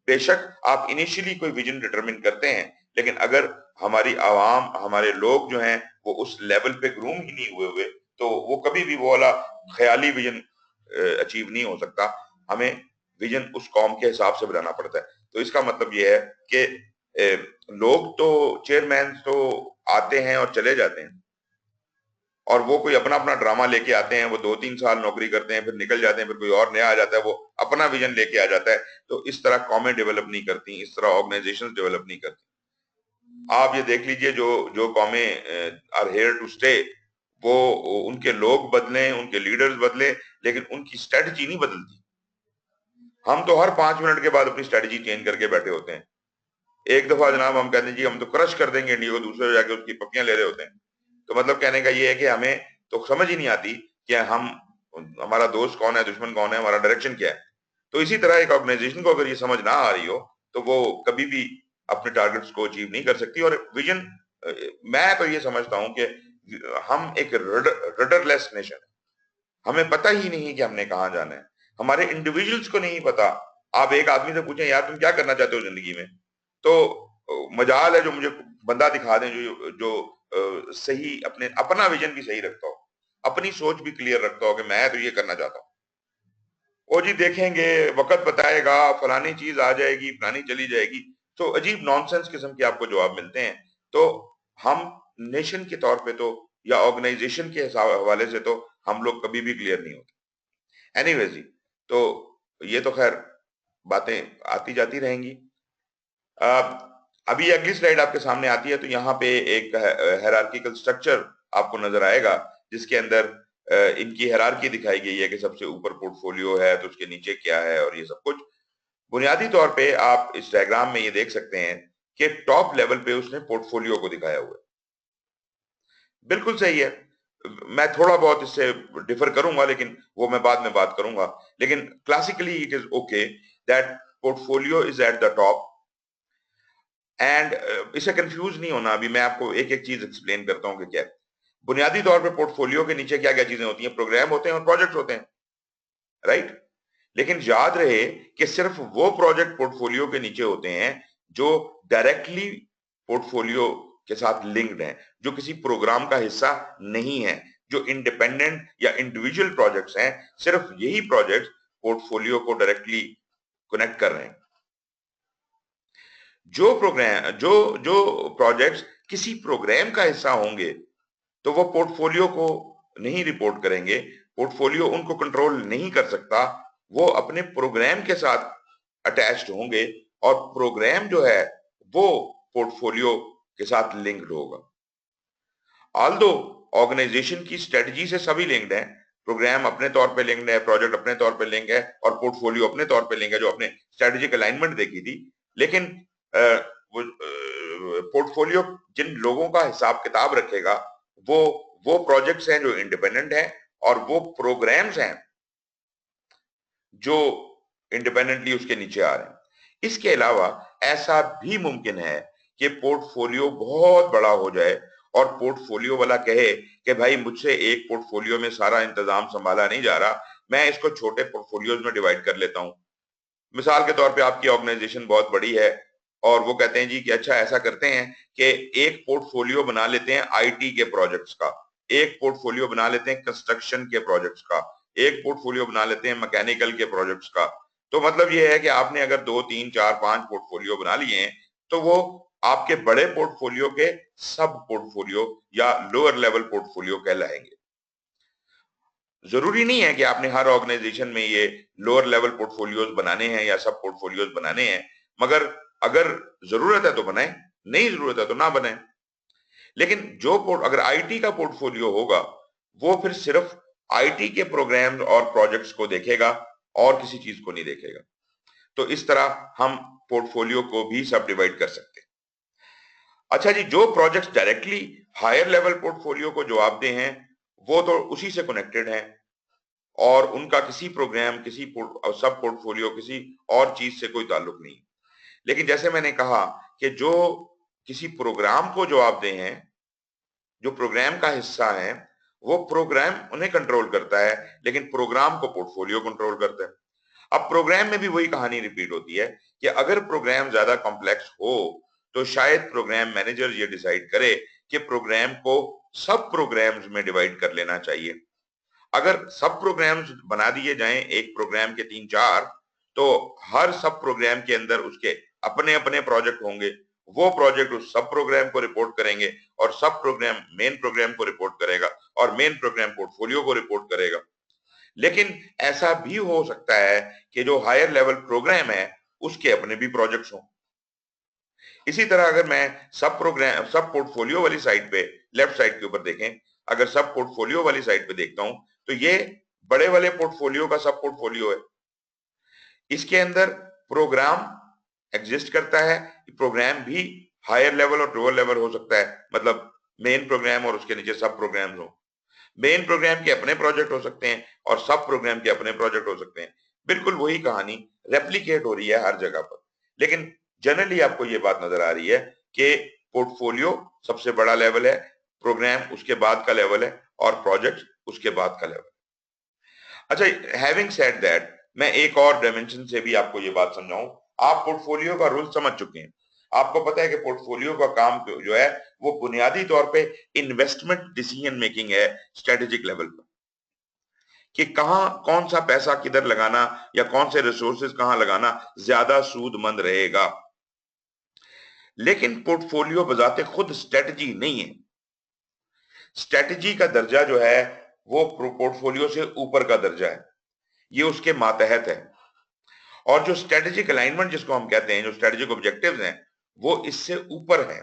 बेशक आप इनिशियली कोई विजन डिटरमिन करते हैं, लेकिन अगर हमारी आवाम, हमारे लोग जो हैं वो उस लेवल पे ग्रूम ही नहीं हुए हुए, तो वो कभी भी वो वाला ख्याली विजन अचीव नहीं हो सकता। हमें विजन उस कौम के हिसाब से बनाना पड़ता है। तो इसका मतलब ये है कि लोग तो, चेयरमैन तो आते हैं और चले जाते हैं, और वो कोई अपना अपना ड्रामा लेके आते हैं। वो 2-3 साल नौकरी करते हैं, फिर निकल जाते हैं, फिर कोई और नया आ जाता है, वो अपना विजन लेके आ जाता है। तो इस तरह कौमें डेवलप नहीं करती, इस तरह ऑर्गेनाइजेशंस डेवलप नहीं करती। आप ये देख लीजिए, जो जो कौमें आर हेयर टू स्टे, वो उनके लोग बदलें, उनके लीडर्स बदले, लेकिन उनकी स्ट्रेटजी नहीं बदलती। हम तो हर 5 मिनट के बाद अपनी स्ट्रेटजी चेंज करके बैठे होते हैं। एक दफा जनाब हम कहते हैं जी हम तो क्रश कर देंगे इंडिया को, दूसरे जाके उसकी पक्कियां ले रहे होते हैं। तो मतलब कहने का ये है कि हमें तो समझ ही नहीं आती कि हम, हमारा दोस्त कौन है, दुश्मन कौन है, हमारा डायरेक्शन क्या है। तो इसी तरह एक ऑर्गेनाइजेशन को अगर ये समझ ना आ रही हो, तो वो कभी भी अपने टारगेट्स को अचीव नहीं कर सकती। और विजन, मैं तो ये समझता हूं कि हम एक रडरलेस नेशन है। हमें पता ही नहीं कि हमने कहाँ जाना है। हमारे इंडिविजुअल्स को नहीं पता। आप एक आदमी से पूछें यार तुम क्या करना चाहते हो जिंदगी में, तो मजाल है जो मुझे बंदा दिखा दें जो सही अपना विजन भी सही रखता हो, अपनी सोच भी क्लियर रखता हो कि मैं तो ये करना चाहता हूँ। ओ जी देखेंगे, वक्त बताएगा, फलानी चीज आ जाएगी, फलानी चली जाएगी। तो अजीब नॉनसेंस किस्म के आपको जवाब मिलते हैं। तो हम नेशन के तौर पे तो, या ऑर्गेनाइजेशन के हवाले से तो हम लोग कभी भी क्लियर नहीं होते। एनीवेज जी, तो ये तो खैर बातें आती जाती रहेंगी। अभी अगली स्लाइड आपके सामने आती है, तो यहाँ पे एक हायरार्किकल स्ट्रक्चर आपको नजर आएगा, जिसके अंदर इनकी हायरार्की दिखाई गई है कि सबसे ऊपर पोर्टफोलियो है, तो उसके नीचे क्या है, और ये सब कुछ। बुनियादी तौर पे आप इस डायग्राम में ये देख सकते हैं कि टॉप लेवल पे उसने पोर्टफोलियो को दिखाया हुआ है। बिल्कुल सही है। मैं थोड़ा बहुत इससे डिफर करूंगा, लेकिन वो मैं बाद में बात करूंगा। लेकिन classically it is okay that portfolio is at the top, and इसे कंफ्यूज नहीं होना। अभी मैं आपको एक एक चीज एक्सप्लेन करता हूं कि क्या है। बुनियादी तौर पे पोर्टफोलियो के नीचे क्या क्या चीजें होती हैं? प्रोग्राम होते हैं और प्रोजेक्ट होते हैं, राइट? लेकिन याद रहे कि सिर्फ वो प्रोजेक्ट पोर्टफोलियो के नीचे होते हैं जो डायरेक्टली पोर्टफोलियो के साथ लिंक्ड हैं, जो किसी प्रोग्राम का हिस्सा नहीं है, जो इंडिपेंडेंट या इंडिविजुअल प्रोजेक्ट्स हैं। सिर्फ यही प्रोजेक्ट पोर्टफोलियो को डायरेक्टली कनेक्ट कर रहे हैं। जो जो प्रोजेक्ट्स किसी प्रोग्राम का हिस्सा होंगे तो वो पोर्टफोलियो को नहीं रिपोर्ट करेंगे, पोर्टफोलियो उनको कंट्रोल नहीं कर सकता, वो अपने प्रोग्राम के साथ अटैच्ड होंगे और प्रोग्राम जो है वो पोर्टफोलियो के साथ लिंक्ड होगा। ऑल्दो ऑर्गेनाइजेशन की स्ट्रेटजी से सभी लिंक्ड हैं, प्रोग्राम अपने तौर पे लिंक्ड है, प्रोजेक्ट अपने तौर पे लिंक है और पोर्टफोलियो अपने तौर पे लिंक है, जो अपने स्ट्रेटेजिक अलाइनमेंट देखी थी। लेकिन वो पोर्टफोलियो जिन लोगों का हिसाब किताब रखेगा वो प्रोजेक्ट्स हैं जो इंडिपेंडेंट हैं, और वो प्रोग्राम्स हैं जो इंडिपेंडेंटली उसके नीचे आ रहे हैं। इसके अलावा ऐसा भी मुमकिन है कि पोर्टफोलियो बहुत बड़ा हो जाए और पोर्टफोलियो वाला कहे कि भाई मुझसे एक पोर्टफोलियो में सारा इंतजाम संभाला नहीं जा रहा, मैं इसको छोटे पोर्टफोलियोज में डिवाइड कर लेता हूं। मिसाल के तौर पे आपकी ऑर्गेनाइजेशन बहुत बड़ी है और वो कहते हैं जी कि अच्छा ऐसा करते हैं कि एक पोर्टफोलियो बना लेते हैं आईटी के प्रोजेक्ट्स का, एक पोर्टफोलियो बना लेते हैं कंस्ट्रक्शन के प्रोजेक्ट्स का, एक पोर्टफोलियो बना लेते हैं मैकेनिकल के प्रोजेक्ट्स का। तो मतलब ये है कि आपने अगर 2, 3, 4, 5 पोर्टफोलियो बना लिए हैं तो वो आपके बड़े पोर्टफोलियो के सब पोर्टफोलियो या लोअर लेवल पोर्टफोलियो कहलाएंगे। जरूरी नहीं है कि आपने हर ऑर्गेनाइजेशन में ये लोअर लेवल पोर्टफोलियोज बनाने हैं या सब पोर्टफोलियोज बनाने हैं, मगर अगर जरूरत है तो बनाएं, नहीं जरूरत है तो ना बनाएं। लेकिन अगर आईटी का पोर्टफोलियो होगा वो फिर सिर्फ आईटी के प्रोग्राम्स और प्रोजेक्ट्स को देखेगा और किसी चीज को नहीं देखेगा। तो इस तरह हम पोर्टफोलियो को भी सब डिवाइड कर सकते हैं। अच्छा जी, जो projects directly higher level portfolio को जवाबदेह हैं वो तो उसी से कनेक्टेड हैं और उनका किसी प्रोग्राम, किसी सब पोर्टफोलियो, किसी और चीज से कोई ताल्लुक नहीं। लेकिन जैसे मैंने कहा कि जो किसी प्रोग्राम को जवाबदेह हैं, जो प्रोग्राम का हिस्सा है, वो प्रोग्राम उन्हें कंट्रोल करता है, लेकिन प्रोग्राम को पोर्टफोलियो कंट्रोल करता है। अब प्रोग्राम में भी वही कहानी रिपीट होती है कि अगर प्रोग्राम ज्यादा कॉम्प्लेक्स हो तो शायद प्रोग्राम मैनेजर ये डिसाइड करे कि प्रोग्राम को सब प्रोग्राम्स में डिवाइड कर लेना चाहिए। अगर सब प्रोग्राम्स बना दिए जाएं एक प्रोग्राम के 3-4, तो हर सब प्रोग्राम के अंदर उसके अपने अपने प्रोजेक्ट होंगे, वो प्रोजेक्ट उस सब प्रोग्राम को रिपोर्ट करेंगे और सब प्रोग्राम मेन प्रोग्राम को रिपोर्ट करेगा और मेन प्रोग्राम पोर्टफोलियो को रिपोर्ट करेगा। लेकिन ऐसा भी हो सकता है कि जो हायर लेवल प्रोग्राम है उसके अपने भी प्रोजेक्ट्स हों। इसी तरह अगर मैं सब पोर्टफोलियो वाली साइड पे, लेफ्ट साइड के ऊपर देखें, अगर सब पोर्टफोलियो वाली साइड पे देखता हूं तो ये बड़े वाले पोर्टफोलियो का सब पोर्टफोलियो है। इसके अंदर प्रोग्राम एग्जिस्ट करता है। प्रोग्राम भी हायर लेवल और लोअर लेवल हो सकता है, मतलब मेन प्रोग्राम और उसके नीचे सब प्रोग्राम हो। मेन प्रोग्राम के अपने प्रोजेक्ट हो सकते हैं और सब प्रोग्राम के अपने प्रोजेक्ट हो सकते हैं। बिल्कुल वही कहानी रेप्लिकेट हो रही है हर जगह पर, लेकिन जनरली आपको ये बात नजर आ रही है कि पोर्टफोलियो सबसे बड़ा लेवल है, प्रोग्राम उसके बाद का लेवल है और प्रोजेक्ट उसके बाद का लेवल। अच्छा, हैविंग सेड दैट, मैं एक और डायमेंशन से भी आपको ये बात समझाऊं। आप पोर्टफोलियो का रूल समझ चुके हैं। आपको पता है कि पोर्टफोलियो का काम जो है वो बुनियादी तौर पे इन्वेस्टमेंट डिसीजन मेकिंग है स्ट्रेटेजिक लेवल पर, कि कहां कौन सा पैसा किधर लगाना या कौन से रिसोर्सेज कहां लगाना ज्यादा सूदमंद रहेगा। लेकिन पोर्टफोलियो बजाते खुद स्ट्रेटजी नहीं है। स्ट्रेटजी का दर्जा जो है वो पोर्टफोलियो से ऊपर का दर्जा है, ये उसके मातहत है। और जो स्ट्रेटेजिक अलाइनमेंट जिसको हम कहते हैं, जो स्ट्रेटेजिक ऑब्जेक्टिव्स हैं, वो इससे ऊपर है।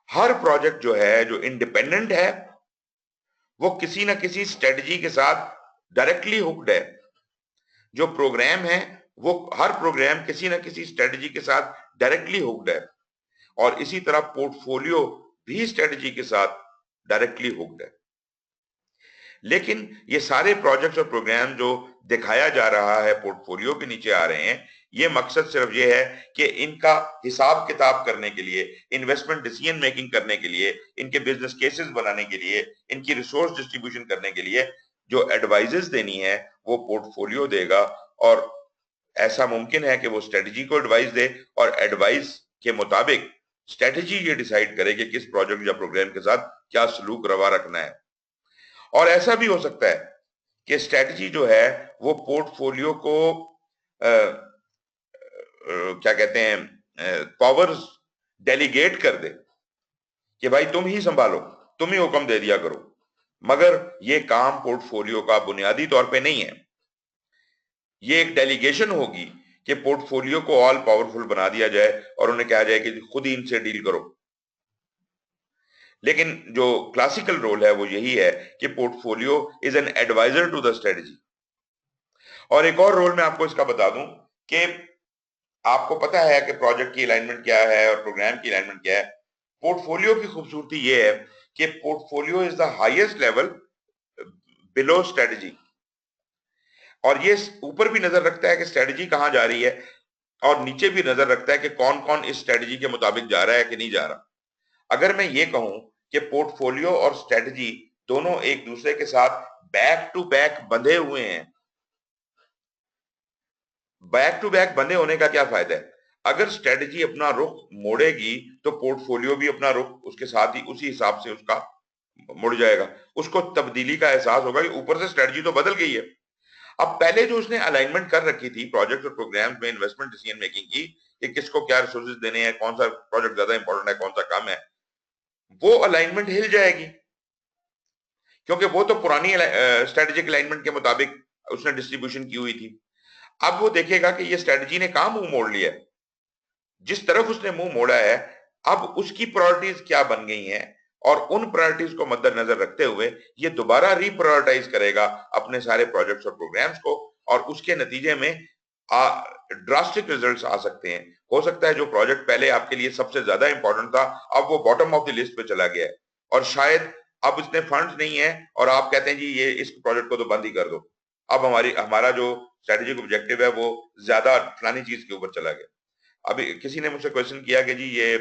हर प्रोजेक्ट जो है, जो इंडिपेंडेंट है, वो किसी ना किसी स्ट्रेटजी के साथ डायरेक्टली हुक्ड है। जो प्रोग्राम है वो हर प्रोग्राम किसी ना किसी स्ट्रेटजी के साथ डायरेक्टली हुक्ड है और इसी तरह पोर्टफोलियो भी स्ट्रेटजी के साथ डायरेक्टली हुक्ड है। लेकिन ये सारे प्रोजेक्ट्स और प्रोग्राम जो दिखाया जा रहा है पोर्टफोलियो के नीचे आ रहे हैं, ये मकसद सिर्फ ये है कि इनका हिसाब किताब करने के लिए, इन्वेस्टमेंट डिसीजन मेकिंग करने के लिए, इनके बिजनेस केसेस बनाने के लिए, इनकी रिसोर्स डिस्ट्रीब्यूशन करने के लिए जो एडवाइजेस देनी है वो पोर्टफोलियो देगा। और ऐसा मुमकिन है कि वो स्ट्रेटजी को एडवाइस दे और एडवाइस के मुताबिक स्ट्रेटजी ये डिसाइड करे कि किस प्रोजेक्ट या प्रोग्राम के साथ क्या सलूक रवा रखना है। और ऐसा भी हो सकता है कि स्ट्रेटजी जो है वो पोर्टफोलियो को क्या कहते हैं पावर्स डेलीगेट कर दे कि भाई तुम ही संभालो, तुम ही हुक्म दे दिया करो, मगर ये काम पोर्टफोलियो का बुनियादी तौर पे नहीं है। ये एक डेलीगेशन होगी कि पोर्टफोलियो को ऑल पावरफुल बना दिया जाए और उन्हें कहा जाए कि खुद ही इनसे डील करो। लेकिन जो क्लासिकल रोल है वो यही है कि portfolio is an advisor to the strategy. और एक और रोल मैं आपको इसका बता दूं कि आपको पता है कि प्रोजेक्ट की अलाइनमेंट क्या है और प्रोग्राम की अलाइनमेंट क्या है। पोर्टफोलियो की खूबसूरती ये है कि portfolio is the highest level below strategy, और ये ऊपर भी नजर रखता है कि स्ट्रेटजी कहां जा रही है और नीचे भी नजर रखता है कि कौन कौन इस स्ट्रेटजी के मुताबिक जा रहा है कि नहीं जा रहा। अगर मैं ये कहूं कि पोर्टफोलियो और स्ट्रेटजी दोनों एक दूसरे के साथ बैक टू बैक बंधे हुए हैं, बैक टू बैक बंधे होने का क्या फायदा है? अगर स्ट्रेटजी अपना रुख मोड़ेगी तो पोर्टफोलियो भी अपना रुख उसके साथ ही उसी हिसाब से उसका मुड़ जाएगा। उसको तब्दीली का एहसास होगा कि ऊपर से स्ट्रेटजी तो बदल गई है। अब पहले जो उसने अलाइनमेंट कर रखी थी प्रोजेक्ट और प्रोग्राम्स में इन्वेस्टमेंट डिसीजन मेकिंग की कि किसको क्या रिसोर्सेज देने हैं, कौन सा प्रोजेक्ट ज्यादा इंपॉर्टेंट है, कौन सा कम है, वो अलाइनमेंट हिल जाएगी, क्योंकि वो तो पुरानी स्ट्रेटेजिक अलाइनमेंट के मुताबिक उसने डिस्ट्रीब्यूशन की हुई थी। अब वो देखेगा कि ये स्ट्रेटजी ने कहां मुंह मोड़ लिया, जिस तरफ उसने मुंह मोड़ा है अब उसकी प्रायोरिटीज क्या बन गई हैं, और उन प्रायोरिटीज को मद्देनजर रखते हुए ये दोबारा रीप्रायोरिटाइज करेगा अपने सारे प्रोजेक्ट्स और प्रोग्राम्स को, और उसके नतीजे में ड्रास्टिक रिजल्ट्स आ सकते हैं। हो सकता है जो प्रोजेक्ट पहले आपके लिए सबसे ज्यादा इंपॉर्टेंट था अब वो बॉटम ऑफ द लिस्ट पे चला गया है, और शायद अब इसने फंड्स नहीं है और आप कहते हैं जी ये इस प्रोजेक्ट को तो बंद ही कर दो, अब हमारा जो स्ट्रेटेजिक ऑब्जेक्टिव है वो ज्यादा फलानी चीज के ऊपर चला गया। अभी किसी ने मुझसे क्वेश्चन किया कि जी ये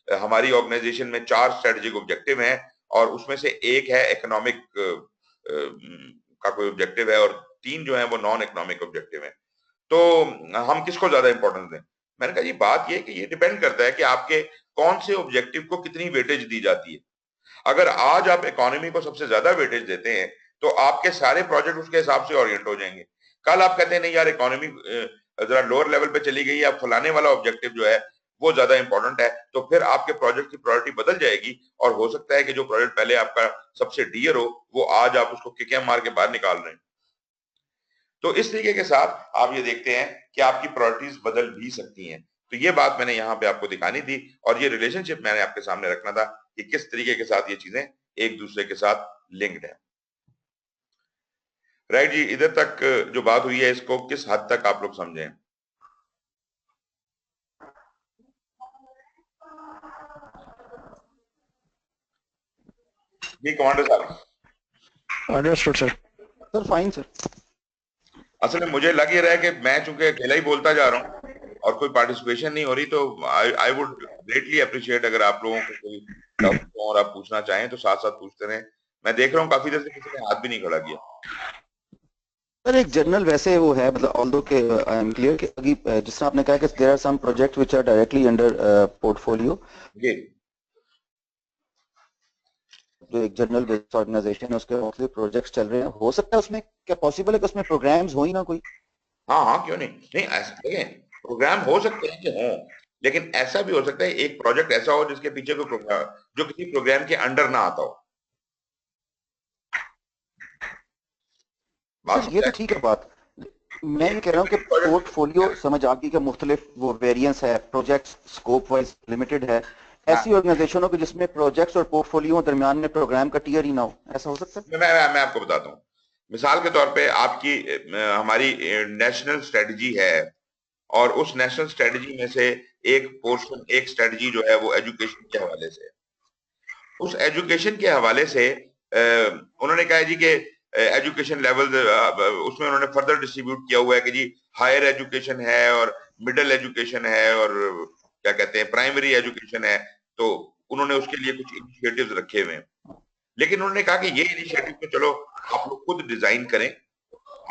हमारी ऑर्गेनाइजेशन में 4 स्ट्रेटेजिक ऑब्जेक्टिव हैं और उसमें से एक है इकोनॉमिक का कोई ऑब्जेक्टिव है और 3 जो है वो नॉन इकोनॉमिक ऑब्जेक्टिव हैं, तो हम किसको ज्यादा इंपॉर्टेंस दें? मैंने कहा जी बात ये कि ये डिपेंड करता है कि आपके कौन से ऑब्जेक्टिव को कितनी वेटेज दी जाती है। अगर आज आप इकोनॉमी को सबसे ज्यादा वेटेज देते हैं तो आपके सारे प्रोजेक्ट उसके हिसाब से ओरिएंट हो जाएंगे। कल आप कहते हैं नहीं यार इकोनॉमी जरा लोअर लेवल पे चली गई, अब फलाने वाला ऑब्जेक्टिव जो है वो ज्यादा इंपॉर्टेंट है, तो फिर आपके प्रोजेक्ट की प्रायोरिटी बदल जाएगी और हो सकता है कि जो प्रोजेक्ट पहले आपका सबसे डियर हो वो आज आप उसको किकें मार के बाहर निकाल रहे हैं। तो इस तरीके के साथ आप ये देखते हैं कि आपकी प्रायोरिटीज बदल भी सकती हैं। तो ये बात मैंने यहाँ पे आपको दिखानी थी और ये रिलेशनशिप मैंने आपके सामने रखना था कि किस तरीके के साथ ये चीजें एक दूसरे के साथ लिंक्ड है। राइट जी, इधर तक जो बात हुई है इसको किस हद तक आप लोग समझे? जी कमांडर साहब। Understood sir. Sir fine sir. असल में मुझे लग ये रहा है कि मैं चूंकि अकेला ही बोलता जा रहा हूँ और कोई पार्टिसिपेशन नहीं हो रही, तो आई वुड ग्रेटली अप्रिशिएट अगर आप लोगों को कोई डाउट हो और आप पूछना चाहें तो साथ साथ पूछते रहें। मैं देख रहा हूँ काफी देर से किसी ने हाथ भी नहीं खड़ा किया। सर एक जनरल वैसे वो है, मतलब ऑल्दो के आई एम क्लियर कि अभी जिस तरह आपने कहा कि there are some project which are directly under portfolio, जी जो एक जनरल बेस्ड ऑर्गेनाइजेशन है उसके मुख्तलिफ प्रोजेक्ट्स चल रहे हैं, हो सकता है उसमें क्या पॉसिबल है कि उसमें प्रोग्राम्स हो ही ना कोई? हाँ हाँ, क्यों नहीं, नहीं ऐसा देखें प्रोग्राम हो सकते हैं कि हों, लेकिन ऐसा भी हो सकता है एक प्रोजेक्ट ऐसा हो जिसके पीछे कोई प्रोग्राम जो किसी प्रोग्राम के अंडर ना आता हो। बात सर ये तो ठीक है बात, मैं ये कह रहा हूँ कि पोर्टफोलियो समझ आ गई कि मुख्तलिफ वो वेरिएंस है, प्रोजेक्ट्स स्कोप वाइज लिमिटेड है, ऐसी ऑर्गेनाइजेशनों के जिसमें प्रोजेक्ट्स और पोर्टफोलियो दरमियान में प्रोग्राम का टियर ही ना हो, ऐसा हो सकता है? मैं आपको बताता हूँ। मिसाल के तौर पे आपकी हमारी नेशनल स्ट्रेटजी है और उस नेशनल स्ट्रेटजी में से एक पोर्शन, एक स्ट्रेटजी जो है वो एजुकेशन के हवाले से है। उस एजुकेशन के हवाले से उन्होंने कहा जी कि एजुकेशन लेवल उसमें उन्होंने फर्दर डिस्ट्रीब्यूट किया हुआ है कि जी हायर एजुकेशन है और मिडिल एजुकेशन है और क्या कहते हैं प्राइमरी एजुकेशन है, तो उन्होंने उसके लिए कुछ इनिशिएटिव्स रखे हुए हैं। लेकिन उन्होंने कहा कि ये इनिशिएटिव तो चलो आप लोग खुद डिजाइन करें।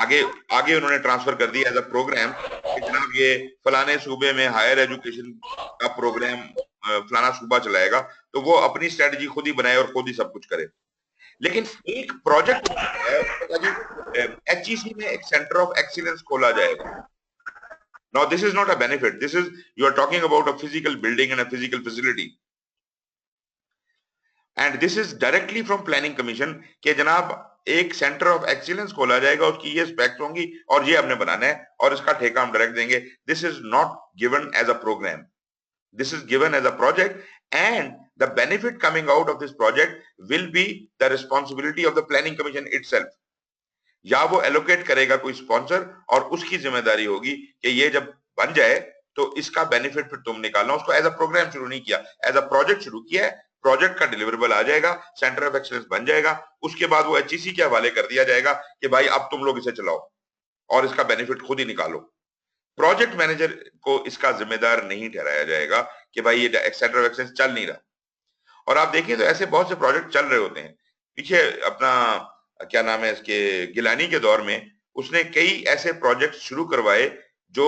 आगे आगे उन्होंने ट्रांसफर कर दिया एज अ प्रोग्राम कि जनाब ये फलाने सूबे में हायर एजुकेशन का प्रोग्राम फलाना सूबा चलाएगा, तो वो अपनी स्ट्रेटजी खुद ही बनाए और खुद ही सब कुछ करे। लेकिन एक प्रोजेक्ट है एचईसी में एक सेंटर ऑफ एक्सीलेंस खोला जाएगा। Now this is not a benefit, this is you are talking about a physical building and a physical facility, and this is directly from planning commission कि जनाब एक centre of excellence खोला जाएगा, उसकी ये specs होंगी और ये हमने बनाना है और इसका ठेका हम डायरेक्ट देंगे। This is not given as a programme, this is given as a project, and the benefit coming out of this project will be the responsibility of the planning commission itself. या वो allocate करेगा कोई sponsor और उसकी जिम्मेदारी होगी कि ये जब बन जाए तो इसका बेनिफिट फिर तुम निकालना। उसको एज अ प्रोग्राम शुरू नहीं किया, एज अ प्रोजेक्ट शुरू किया है। प्रोजेक्ट का डिलीवरेबल आ जाएगा, सेंटर ऑफ एक्सीलेंस बन जाएगा, उसके बाद वो एचईसी के हवाले कर दिया जाएगा कि भाई अब तुम लोग इसे चलाओ और इसका बेनिफिट खुद ही निकालो। प्रोजेक्ट मैनेजर को इसका जिम्मेदार नहीं ठहराया जाएगा कि भाई ये सेंटर ऑफ एक्सीलेंस चल नहीं रहा। और आप देखिए तो ऐसे बहुत से प्रोजेक्ट चल रहे होते हैं। पीछे अपना क्या नाम है इसके गिलानी के दौर में उसने कई ऐसे प्रोजेक्ट शुरू करवाए जो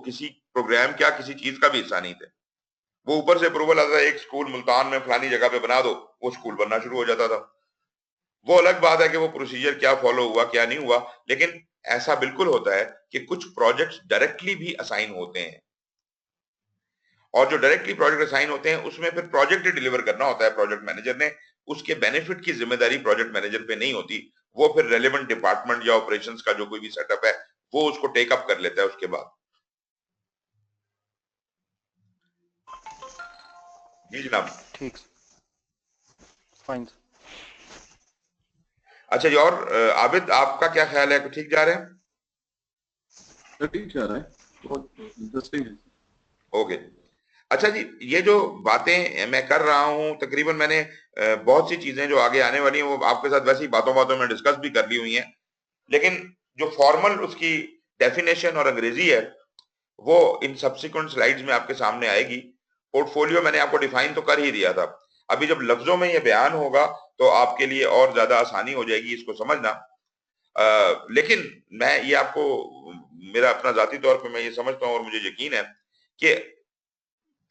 किसी प्रोग्राम क्या किसी चीज का भी हिस्सा नहीं थे। वो ऊपर से अप्रूवल आता था, एक स्कूल मुल्तान में फलानी जगह पे बना दो, वो स्कूल बनना शुरू हो जाता था। वो अलग बात है कि वो प्रोसीजर क्या फॉलो हुआ क्या नहीं हुआ, लेकिन ऐसा बिल्कुल होता है कि कुछ प्रोजेक्ट्स डायरेक्टली भी असाइन होते हैं और जो डायरेक्टली प्रोजेक्ट असाइन होते हैं उसमें फिर प्रोजेक्ट डिलीवर करना होता है प्रोजेक्ट मैनेजर ने। उसके बेनिफिट की जिम्मेदारी प्रोजेक्ट मैनेजर पे नहीं होती, वो फिर रेलेवेंट डिपार्टमेंट या ऑपरेशंस का जो कोई भी सेटअप है वो उसको टेक अप कर लेता है उसके बाद। जी जनाब। ठीक, फाइन। अच्छा जी, और आबिद आपका क्या ख्याल है, ठीक जा रहे हैं? ठीक जा रहा है, बहुत इंटरेस्टिंग है। ओके, अच्छा जी, ये जो बातें मैं कर रहा हूं तकरीबन मैंने बहुत सी चीजें जो आगे आने वाली हैं वो आपके साथ वैसे ही बातों बातों में डिस्कस भी कर ली हुई हैं, लेकिन जो फॉर्मल उसकी डेफिनेशन और अंग्रेजी है वो इन सब्सिक्वेंट स्लाइड्स में आपके सामने आएगी। पोर्टफोलियो मैंने आपको डिफाइन तो कर ही दिया था, अभी जब लफ्जों में ये बयान होगा तो आपके लिए और ज्यादा आसानी हो जाएगी इसको समझना। लेकिन मैं ये आपको मेरा अपना जाती तौर पे मैं ये समझता हूं और मुझे यकीन है कि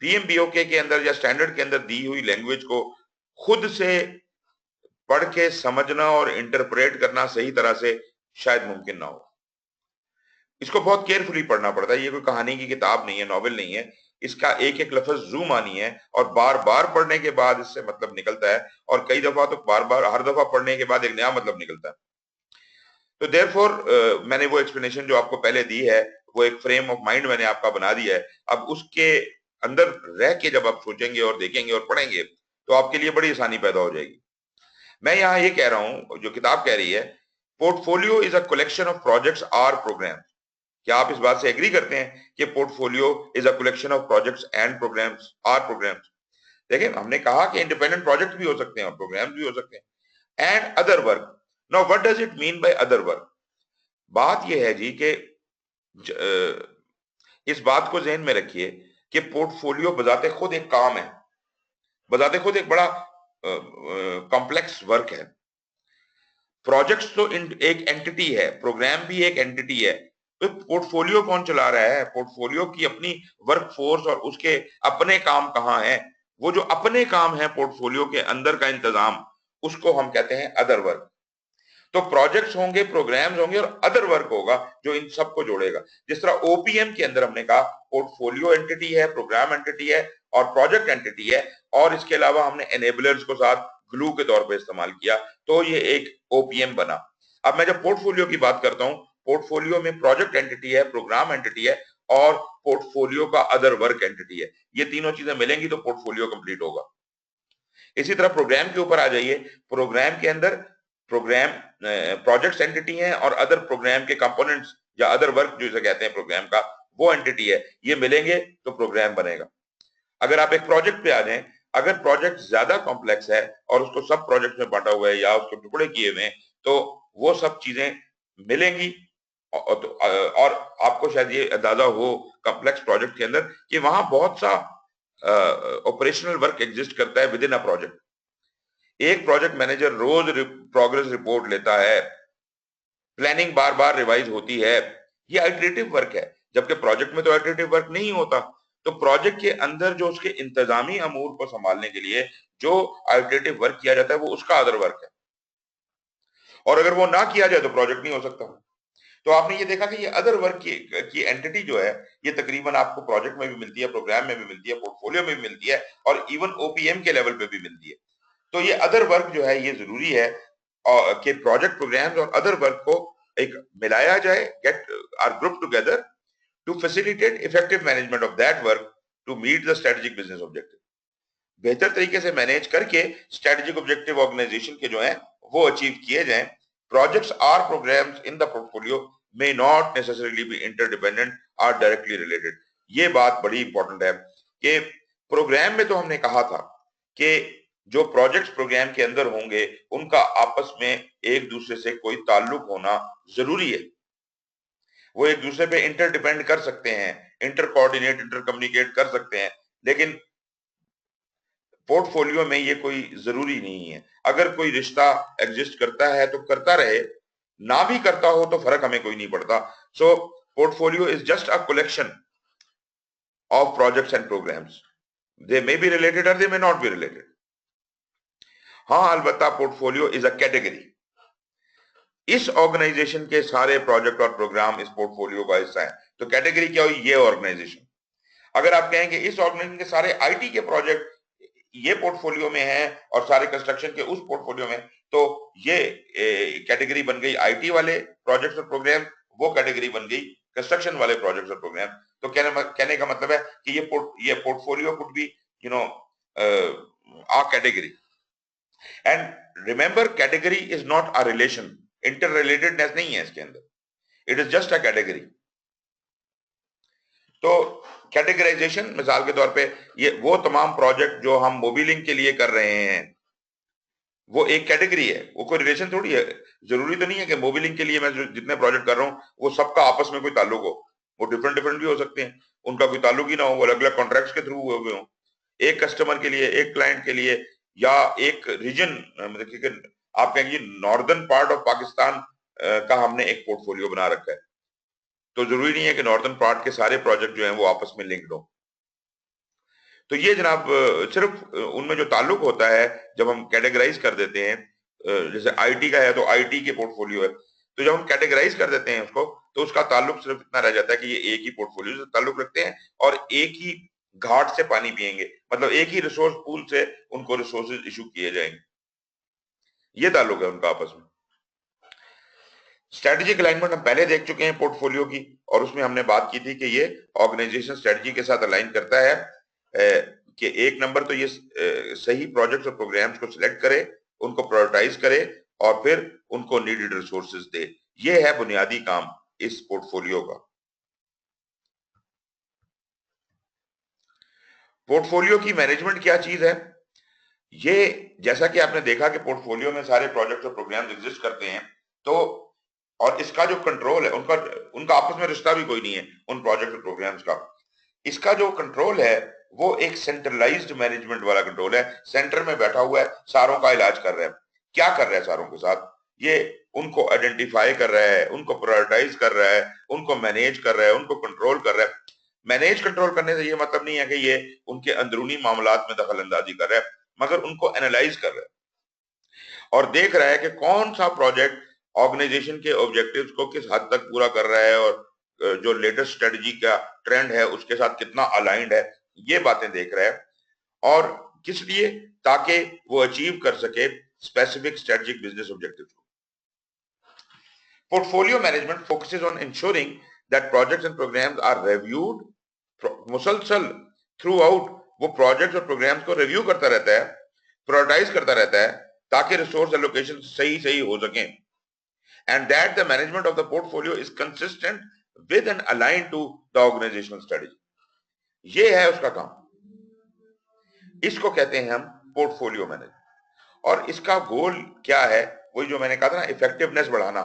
पीएमबीओके के अंदर या स्टैंडर्ड के अंदर दी हुई लैंग्वेज को खुद से पढ़ के समझना और इंटरप्रेट करना सही तरह से शायद मुमकिन ना हो। इसको बहुत केयरफुली पढ़ना पड़ता है, ये कोई कहानी की किताब नहीं है, नॉवेल नहीं है। इसका एक एक लफ्ज जूम आनी है और बार बार पढ़ने के बाद इससे मतलब निकलता है, और कई दफा तो बार बार हर दफा पढ़ने के बाद एक नया मतलब निकलता है। तो देयरफॉर मैंने वो एक्सप्लेनेशन जो आपको पहले दी है वो एक फ्रेम ऑफ माइंड मैंने आपका बना दिया है। अब उसके अंदर रह के जब आप सोचेंगे और देखेंगे और पढ़ेंगे तो आपके लिए बड़ी आसानी पैदा हो जाएगी। मैं यहाँ ये कह रहा हूं, जो किताब कह रही है, portfolio is a collection of projects or programmes. क्या आप इस बात से एग्री करते हैं कि portfolio is a collection of projects and programmes or programmes? देखिए हमने कहा कि इंडिपेंडेंट प्रोजेक्ट भी हो सकते हैं और प्रोग्राम्स भी हो सकते हैं। And other work, now what does it mean by other work? बात यह है जी कि इस बात को जहन में रखिए कि पोर्टफोलियो बजाते खुद एक काम है, बजाते खुद एक बड़ा कॉम्प्लेक्स वर्क है। प्रोजेक्ट्स तो एक एंटिटी है, प्रोग्राम भी एक एंटिटी है। तो पोर्टफोलियो कौन चला रहा है? पोर्टफोलियो की अपनी वर्कफोर्स और उसके अपने काम कहाँ हैं? वो जो अपने काम है पोर्टफोलियो के अंदर का इंतजाम, उसको हम कहते हैं अदर वर्क। तो प्रोजेक्ट्स होंगे, प्रोग्राम्स होंगे और अदर वर्क होगा जो इन सबको जोड़ेगा। जिस तरह ओपीएम के अंदर हमने कहा पोर्टफोलियो एंटिटी है, प्रोग्राम एंटिटी है और प्रोजेक्ट एंटिटी है, और इसके अलावा हमने एनेबलर्स को साथ ग्लू के तौर पे इस्तेमाल किया, तो ये एक ओपीएम बना। अब मैं जब पोर्टफोलियो की बात करता हूं, पोर्टफोलियो में प्रोजेक्ट एंटिटी है, प्रोग्राम एंटिटी है और पोर्टफोलियो का अदर वर्क एंटिटी है। ये तीनों चीजें मिलेंगी तो पोर्टफोलियो कंप्लीट होगा। इसी तरह प्रोग्राम के ऊपर आ जाइए, प्रोग्राम के अंदर प्रोग्राम प्रोजेक्ट्स एंटिटी है और अदर प्रोग्राम के कंपोनेंट्स या अदर वर्क जो इसे कहते हैं प्रोग्राम का, वो एंटिटी है। ये मिलेंगे तो प्रोग्राम बनेगा। अगर आप एक प्रोजेक्ट पे आ जाएं, अगर प्रोजेक्ट ज्यादा कॉम्प्लेक्स है और उसको सब प्रोजेक्ट में बांटा हुआ है या उसको टुकड़े किए हुए हैं, तो वो सब चीजें मिलेंगी और आपको शायद ये अंदाजा हो कॉम्प्लेक्स प्रोजेक्ट के अंदर कि वहां बहुत सा ऑपरेशनल वर्क एग्जिस्ट करता है विद इन अ प्रोजेक्ट। एक प्रोजेक्ट मैनेजर रोज प्रोग्रेस रिपोर्ट लेता है, प्लानिंग बार बार रिवाइज होती है, ये आइटरेटिव वर्क है, जबकि प्रोजेक्ट में तो आइटरेटिव वर्क नहीं होता। तो प्रोजेक्ट के अंदर जो उसके इंतजामी अमूर को संभालने के लिए जो आइटरेटिव वर्क किया जाता है वो उसका अदर वर्क है, और अगर वो ना किया जाए तो प्रोजेक्ट नहीं हो सकता। तो आपने ये देखा कि ये अदर वर्क की एंटिटी जो है ये तकरीबन आपको प्रोजेक्ट में भी मिलती है, प्रोग्राम में भी मिलती है, पोर्टफोलियो में भी मिलती है, और इवन ओपीएम के लेवल पे भी मिलती है। तो ये अदर वर्क जो है ये जरूरी है कि प्रोजेक्ट प्रोग्राम्स और अदर वर्क को एक मिलाया जाए, get or group together to facilitate effective management of that work to meet the strategic business objective. बेहतर तरीके से मैनेज करके स्ट्रेटेजिक ऑब्जेक्टिव ऑर्गेनाइजेशन के जो है वो अचीव किए जाएं। Projects or programmes in the portfolio may not necessarily be interdependent or directly related। ये बात बड़ी इंपॉर्टेंट है कि प्रोग्राम में तो हमने कहा था कि जो प्रोजेक्ट्स प्रोग्राम के अंदर होंगे उनका आपस में एक दूसरे से कोई ताल्लुक होना जरूरी है, वो एक दूसरे पे इंटरडिपेंड कर सकते हैं, इंटर कोऑर्डिनेट इंटर कम्युनिकेट कर सकते हैं, लेकिन पोर्टफोलियो में ये कोई जरूरी नहीं है। अगर कोई रिश्ता एग्जिस्ट करता है तो करता रहे, ना भी करता हो तो फर्क हमें कोई नहीं पड़ता। So portfolio is just a collection of projects and programmes, they may be related और they may not be related. हाँ, अलबत्ता पोर्टफोलियो इज अ कैटेगरी। इस ऑर्गेनाइजेशन के सारे प्रोजेक्ट और प्रोग्राम इस पोर्टफोलियो का हिस्सा है। तो कैटेगरी क्या हुई? ये ऑर्गेनाइजेशन। अगर आप कहेंगे इस ऑर्गेनाइजेशन के सारे आईटी के प्रोजेक्ट ये पोर्टफोलियो में है और सारे कंस्ट्रक्शन के उस पोर्टफोलियो में, तो ये कैटेगरी बन गई आईटी वाले प्रोजेक्ट्स और प्रोग्राम, वो कैटेगरी बन गई कंस्ट्रक्शन वाले प्रोजेक्ट्स और प्रोग्राम। तो कहने का मतलब है कि ये portfolio could be you know a category. And remember, category is not a relation, interrelatedness नहीं है इसके अंदर, it is just a category. तो कैटेगराइजेशन मिसाल के तौर पे ये वो तमाम प्रोजेक्ट जो हम मोबिलिंग के लिए कर रहे हैं वो एक कैटेगरी है, वो कोई रिलेशन थोड़ी है। जरूरी तो नहीं है कि मोबिलिंग के लिए मैं जो जितने प्रोजेक्ट कर रहा हूं वो सबका आपस में कोई ताल्लुक हो, वो डिफरेंट डिफरेंट भी हो सकते हैं, उनका कोई ताल्लुक ही ना हो, वो अलग अलग कॉन्ट्रैक्ट्स के थ्रू हुए हो, एक कस्टमर के लिए, एक क्लाइंट के लिए, या एक रीजन, मतलब आप कहेंगे नॉर्दर्न पार्ट ऑफ पाकिस्तान का हमने एक पोर्टफोलियो बना रखा है, तो जरूरी नहीं है कि नॉर्दर्न पार्ट के सारे प्रोजेक्ट जो हैं वो आपस में लिंक्ड हो। तो ये जनाब सिर्फ उनमें जो ताल्लुक होता है जब हम कैटेगराइज कर देते हैं, जैसे आईटी का है तो आईटी के पोर्टफोलियो है, तो जब हम कैटेगराइज कर देते हैं उसको तो उसका ताल्लुक सिर्फ इतना रह जाता है कि ये एक ही पोर्टफोलियो से ताल्लुक रखते हैं और एक ही घाट से पानी पिएंगे, मतलब एक ही रिसोर्स पूल से उनको रिसोर्सेज इशू किए जाएंगे, ये ताल्लुक है उनका आपस में। स्ट्रेटेजिक अलाइनमेंट हम पहले देख चुके हैं पोर्टफोलियो की, और उसमें हमने बात की थी कि ये ऑर्गेनाइजेशन स्ट्रेटजी के साथ अलाइन करता है कि एक नंबर तो ये सही प्रोजेक्ट्स और प्रोग्राम्स को सिलेक्ट करे, उनको प्रायोरिटाइज करे और फिर उनको नीडेड रिसोर्सेज दे। ये है बुनियादी काम इस पोर्टफोलियो का। पोर्टफोलियो की मैनेजमेंट क्या चीज है? ये जैसा कि आपने देखा कि पोर्टफोलियो में सारे प्रोजेक्ट्स और प्रोग्राम्स एग्जिस्ट करते हैं, तो और इसका जो कंट्रोल है उनका आपस में रिश्ता भी कोई नहीं है उन प्रोजेक्ट और प्रोग्राम्स का। इसका जो कंट्रोल है वो एक सेंट्रलाइज्ड मैनेजमेंट वाला कंट्रोल है, सेंटर में बैठा हुआ है, सारों का इलाज कर रहा है। क्या कर रहा है सारों के साथ? ये उनको आइडेंटिफाई कर रहा है, उनको प्रायोरिटाइज कर रहा है, उनको मैनेज कर रहा है, उनको कंट्रोल कर रहा है। मैनेज कंट्रोल करने से ये मतलब नहीं है कि ये उनके अंदरूनी मामलात में दखल अंदाजी कर रहा है, मगर उनको एनालाइज कर रहा है और देख रहा है कि कौन सा प्रोजेक्ट ऑर्गेनाइजेशन के ऑब्जेक्टिव्स को किस हद तक पूरा कर रहा है और जो लेटेस्ट स्ट्रेटजी का ट्रेंड है उसके साथ कितना अलाइंड है, ये बातें देख रहा है। और किस लिए? ताकि वो अचीव कर सके स्पेसिफिक स्ट्रेटजिक बिजनेस ऑब्जेक्टिव्स को। Portfolio management focuses on ensuring that projects and programmes are reviewed मुसलसल थ्रू आउट। वो प्रोजेक्ट्स और प्रोग्राम्स को रिव्यू करता रहता है, प्रायोरिटाइज करता रहता है ताकि रिसोर्स एलोकेशन सही हो सके, and that the management of the portfolio is consistent with and aligned to the organizational strategy। ये है उसका काम। इसको कहते हैं हम पोर्टफोलियो मैनेजमेंट। और इसका गोल क्या है? वही जो मैंने कहा था ना, इफेक्टिवनेस बढ़ाना,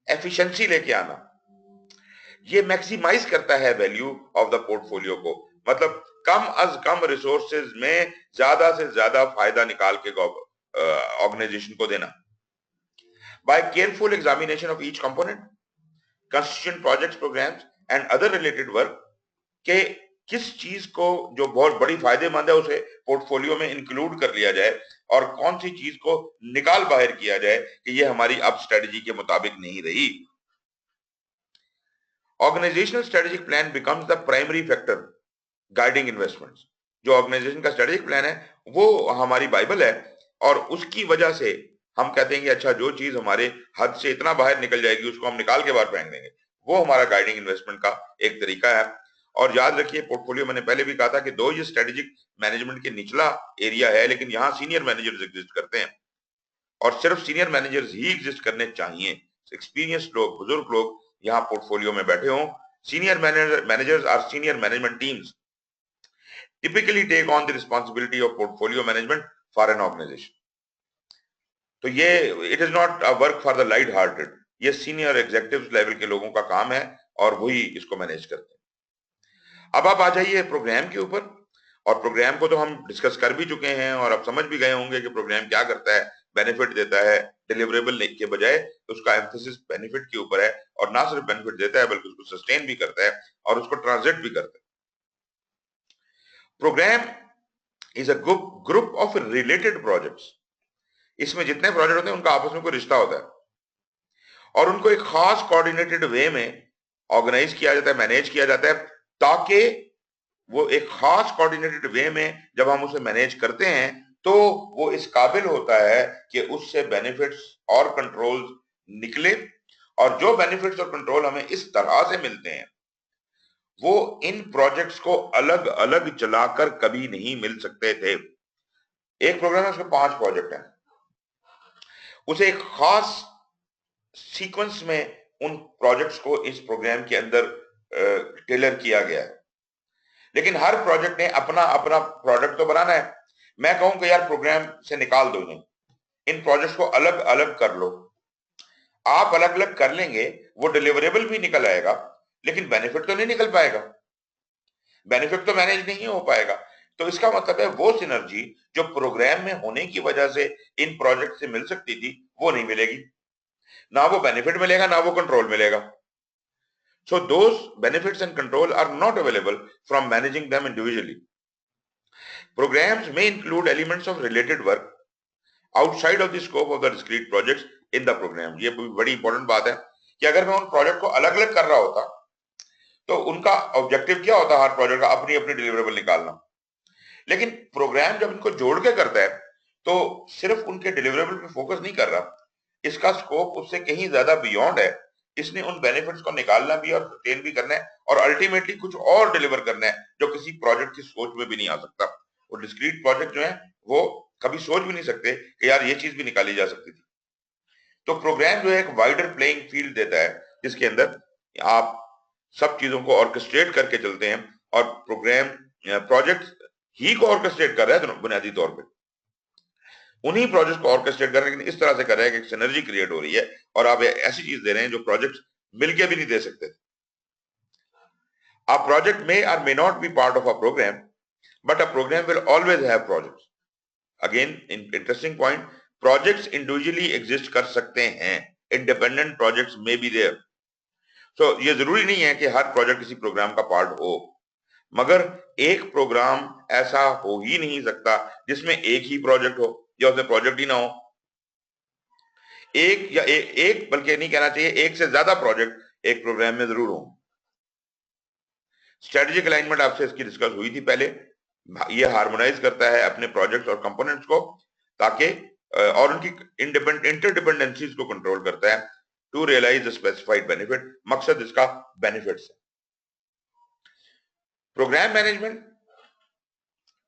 एफिशिएंसी लेके आना। ये मैक्सिमाइज करता है वैल्यू ऑफ द पोर्टफोलियो को, मतलब कम अज कम रिसोर्सेज में ज्यादा से ज्यादा फायदा निकाल के ऑर्गेनाइजेशन को देना। By careful examination of each component, constituent projects, programmes and other related work के किस चीज को जो बहुत बड़ी फायदेमंद है उसे पोर्टफोलियो में इंक्लूड कर लिया जाए, और कौन सी चीज को निकाल बाहर किया जाए कि ये हमारी अब स्ट्रेटजी के मुताबिक नहीं रही। Organisational strategic plan becomes the primary factor guiding investments. जो ऑर्गेनाइजेशन का स्ट्रेटेजिक प्लान है वो हमारी बाइबल है, और उसकी वजह से हम कहते हैं कि अच्छा जो चीज हमारे हद से इतना बाहर निकल जाएगी उसको हम निकाल के बाहर फेंक देंगे, वो हमारा गाइडिंग इन्वेस्टमेंट का एक तरीका है। और याद रखिए, पोर्टफोलियो मैंने पहले भी कहा था कि दो ये स्ट्रेटेजिक मैनेजमेंट के निचला एरिया है, लेकिन यहाँ सीनियर मैनेजर्स एग्जिस्ट करते हैं, और सिर्फ सीनियर मैनेजर्स ही एग्जिस्ट करने चाहिए। एक्सपीरियंस्ड लोग, बुजुर्ग लोग यहाँ पोर्टफोलियो में बैठे हों। Senior managers or senior management teams typically take on the responsibility of portfolio management for an organization. तो ये it is not a work for the light hearted, ये सीनियर एग्जीक्यूटिव लेवल के लोगों का काम है और वही इसको मैनेज करते हैं। अब आप आ जाइए प्रोग्राम के ऊपर, और प्रोग्राम को तो हम डिस्कस कर भी चुके हैं और आप समझ भी गए होंगे कि प्रोग्राम क्या करता है, बेनिफिट देता है, डिलीवरेबल के बजाय उसका एम्फेसिस बेनिफिट के ऊपर है, और ना सिर्फ बेनिफिट देता है बल्कि उसको सस्टेन भी करता है और उसको ट्रांजिट भी करता है। Programme is a group of related projects. इसमें जितने प्रोजेक्ट होते हैं उनका आपस में कोई रिश्ता होता है, और उनको एक खास कोऑर्डिनेटेड वे में ऑर्गेनाइज किया जाता है, मैनेज किया जाता है, ताकि वो एक खास कोऑर्डिनेटेड वे में जब हम उसे मैनेज करते हैं तो वो इस काबिल होता है कि उससे बेनिफिट्स और कंट्रोल्स निकले। और जो बेनिफिट्स और कंट्रोल हमें इस तरह से मिलते हैं वो इन प्रोजेक्ट्स को अलग अलग चलाकर कभी नहीं मिल सकते थे। एक प्रोग्राम है, उसमें 5 प्रोजेक्ट हैं, उसे एक खास सीक्वेंस में उन प्रोजेक्ट्स को इस प्रोग्राम के अंदर टेलर किया गया है, लेकिन हर प्रोजेक्ट ने अपना अपना प्रोडक्ट तो बनाना है। मैं कहूं कि यार प्रोग्राम से निकाल दो इन्हें, इन प्रोजेक्ट्स को अलग अलग कर लो। आप अलग अलग कर लेंगे, वो डिलीवरेबल भी निकल आएगा, लेकिन बेनिफिट तो नहीं निकल पाएगा, बेनिफिट तो मैनेज नहीं हो पाएगा। तो इसका मतलब है वो सिनर्जी जो प्रोग्राम में होने की वजह से इन प्रोजेक्ट से मिल सकती थी वो नहीं मिलेगी, ना वो बेनिफिट मिलेगा ना वो कंट्रोल मिलेगा। So those benefits and control are not available from managing them individually. Programs may include elements of related work outside of the scope of the discrete projects in the program. ये बड़ी important बात है कि अगर मैं उन project को अलग अलग कर रहा होता तो उनका ऑब्जेक्टिव क्या होता, हर प्रोजेक्ट का अपनी अपनी डिलीवरेबल निकालना। लेकिन प्रोग्राम जब इनको जोड़ के करता है तो सिर्फ उनके डिलीवरेबल पे फोकस नहीं कर रहा, इसका स्कोप उससे कहीं ज्यादा बियॉन्ड है। इसने उन बेनिफिट्स को निकालना भी और सस्टेन भी करना है, और अल्टीमेटली कुछ और डिलीवर करना है जो किसी प्रोजेक्ट की सोच में भी नहीं आ सकता। वो डिस्क्रीट प्रोजेक्ट जो है वो कभी सोच भी नहीं सकते कि यार ये चीज भी निकाली जा सकती थी। तो प्रोग्राम जो है एक वाइडर प्लेइंग फील्ड देता है जिसके अंदर आप सब चीजों को ऑर्केस्ट्रेट करके चलते हैं, और प्रोग्राम प्रोजेक्ट ही को ऑर्केस्ट्रेट कर रहा है बुनियादी तौर पे, उन्हीं प्रोजेक्ट को ऑर्केस्ट्रेट कर रहे हैं, लेकिन इस तरह से कर रहे हैं कि एक सिनर्जी क्रिएट हो रही है और आप ऐसी चीज दे रहे हैं जो प्रोजेक्ट मिलके भी नहीं दे सकते थे। A project may or may not be part of a program, but a program will always have projects. Again, interesting point, projects individually exist कर सकते हैं, independent projects may be there. So ये जरूरी नहीं है कि हर प्रोजेक्ट किसी programme का पार्ट हो, मगर एक प्रोग्राम ऐसा हो ही नहीं सकता जिसमें एक ही प्रोजेक्ट हो या उसमें प्रोजेक्ट ही ना हो। एक या एक बल्कि नहीं कहना चाहिए, एक से ज्यादा प्रोजेक्ट एक प्रोग्राम में जरूर हो। स्ट्रेटेजिक अलाइनमेंट आपसे इसकी डिस्कस हुई थी पहले, ये हार्मोनाइज करता है अपने प्रोजेक्ट्स और कंपोनेंट्स को ताकि और उनकी इंटरडिपेंडेंसीज को कंट्रोल करता है to realise the specified benefit. मकसद इसका बेनिफिट्स है। Programme management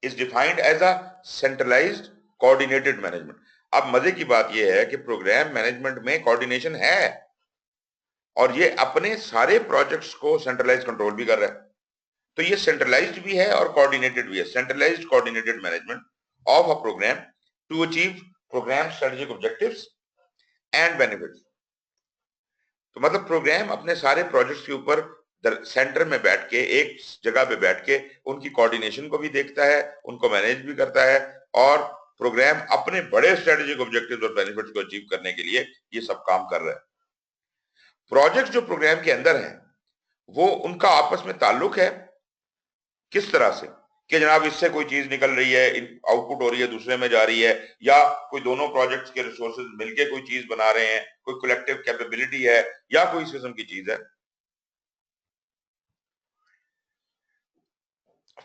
is defined as a centralised coordinated management. अब मजे की बात यह है कि प्रोग्राम मैनेजमेंट में कोऑर्डिनेशन है और ये अपने सारे प्रोजेक्ट्स को सेंट्रलाइज कंट्रोल भी कर रहा है। तो ये सेंट्रलाइज्ड भी है और कोऑर्डिनेटेड भी है। Centralised coordinated management of a programme to achieve programme strategic objectives and benefits. तो मतलब प्रोग्राम अपने सारे प्रोजेक्ट्स के ऊपर सेंटर में बैठ के, एक जगह पे बैठ के उनकी कोऑर्डिनेशन को भी देखता है, उनको मैनेज भी करता है, और प्रोग्राम अपने बड़े स्ट्रेटेजिक ऑब्जेक्टिव्स और बेनिफिट्स को अचीव करने के लिए ये सब काम कर रहा है। प्रोजेक्ट्स जो प्रोग्राम के अंदर हैं वो उनका आपस में ताल्लुक है किस तरह से कि जनाब इससे कोई चीज निकल रही है, आउटपुट हो रही है, दूसरे में जा रही है, या कोई दोनों प्रोजेक्ट्स के रिसोर्सेज मिलके कोई चीज बना रहे हैं, कोई कलेक्टिव कैपेबिलिटी है, या कोई इस किस्म की चीज है।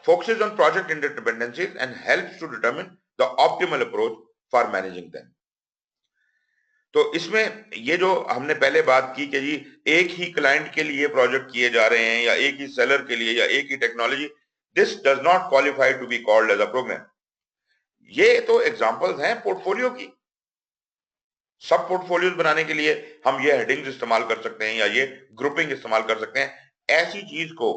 Focuses on project interdependencies and helps to determine the optimal approach for managing them. तो इसमें ये जो हमने पहले बात की कि जी एक ही क्लाइंट के लिए प्रोजेक्ट किए जा रहे हैं, या एक ही सेलर के लिए, या एक ही technology, this does not qualify to be called as a programme. ये तो एग्जांपल्स हैं पोर्टफोलियो की। सब पोर्टफोलियोज बनाने के लिए हम ये हेडिंग्स इस्तेमाल कर सकते हैं, या ये ग्रुपिंग इस्तेमाल कर सकते हैं। ऐसी चीज को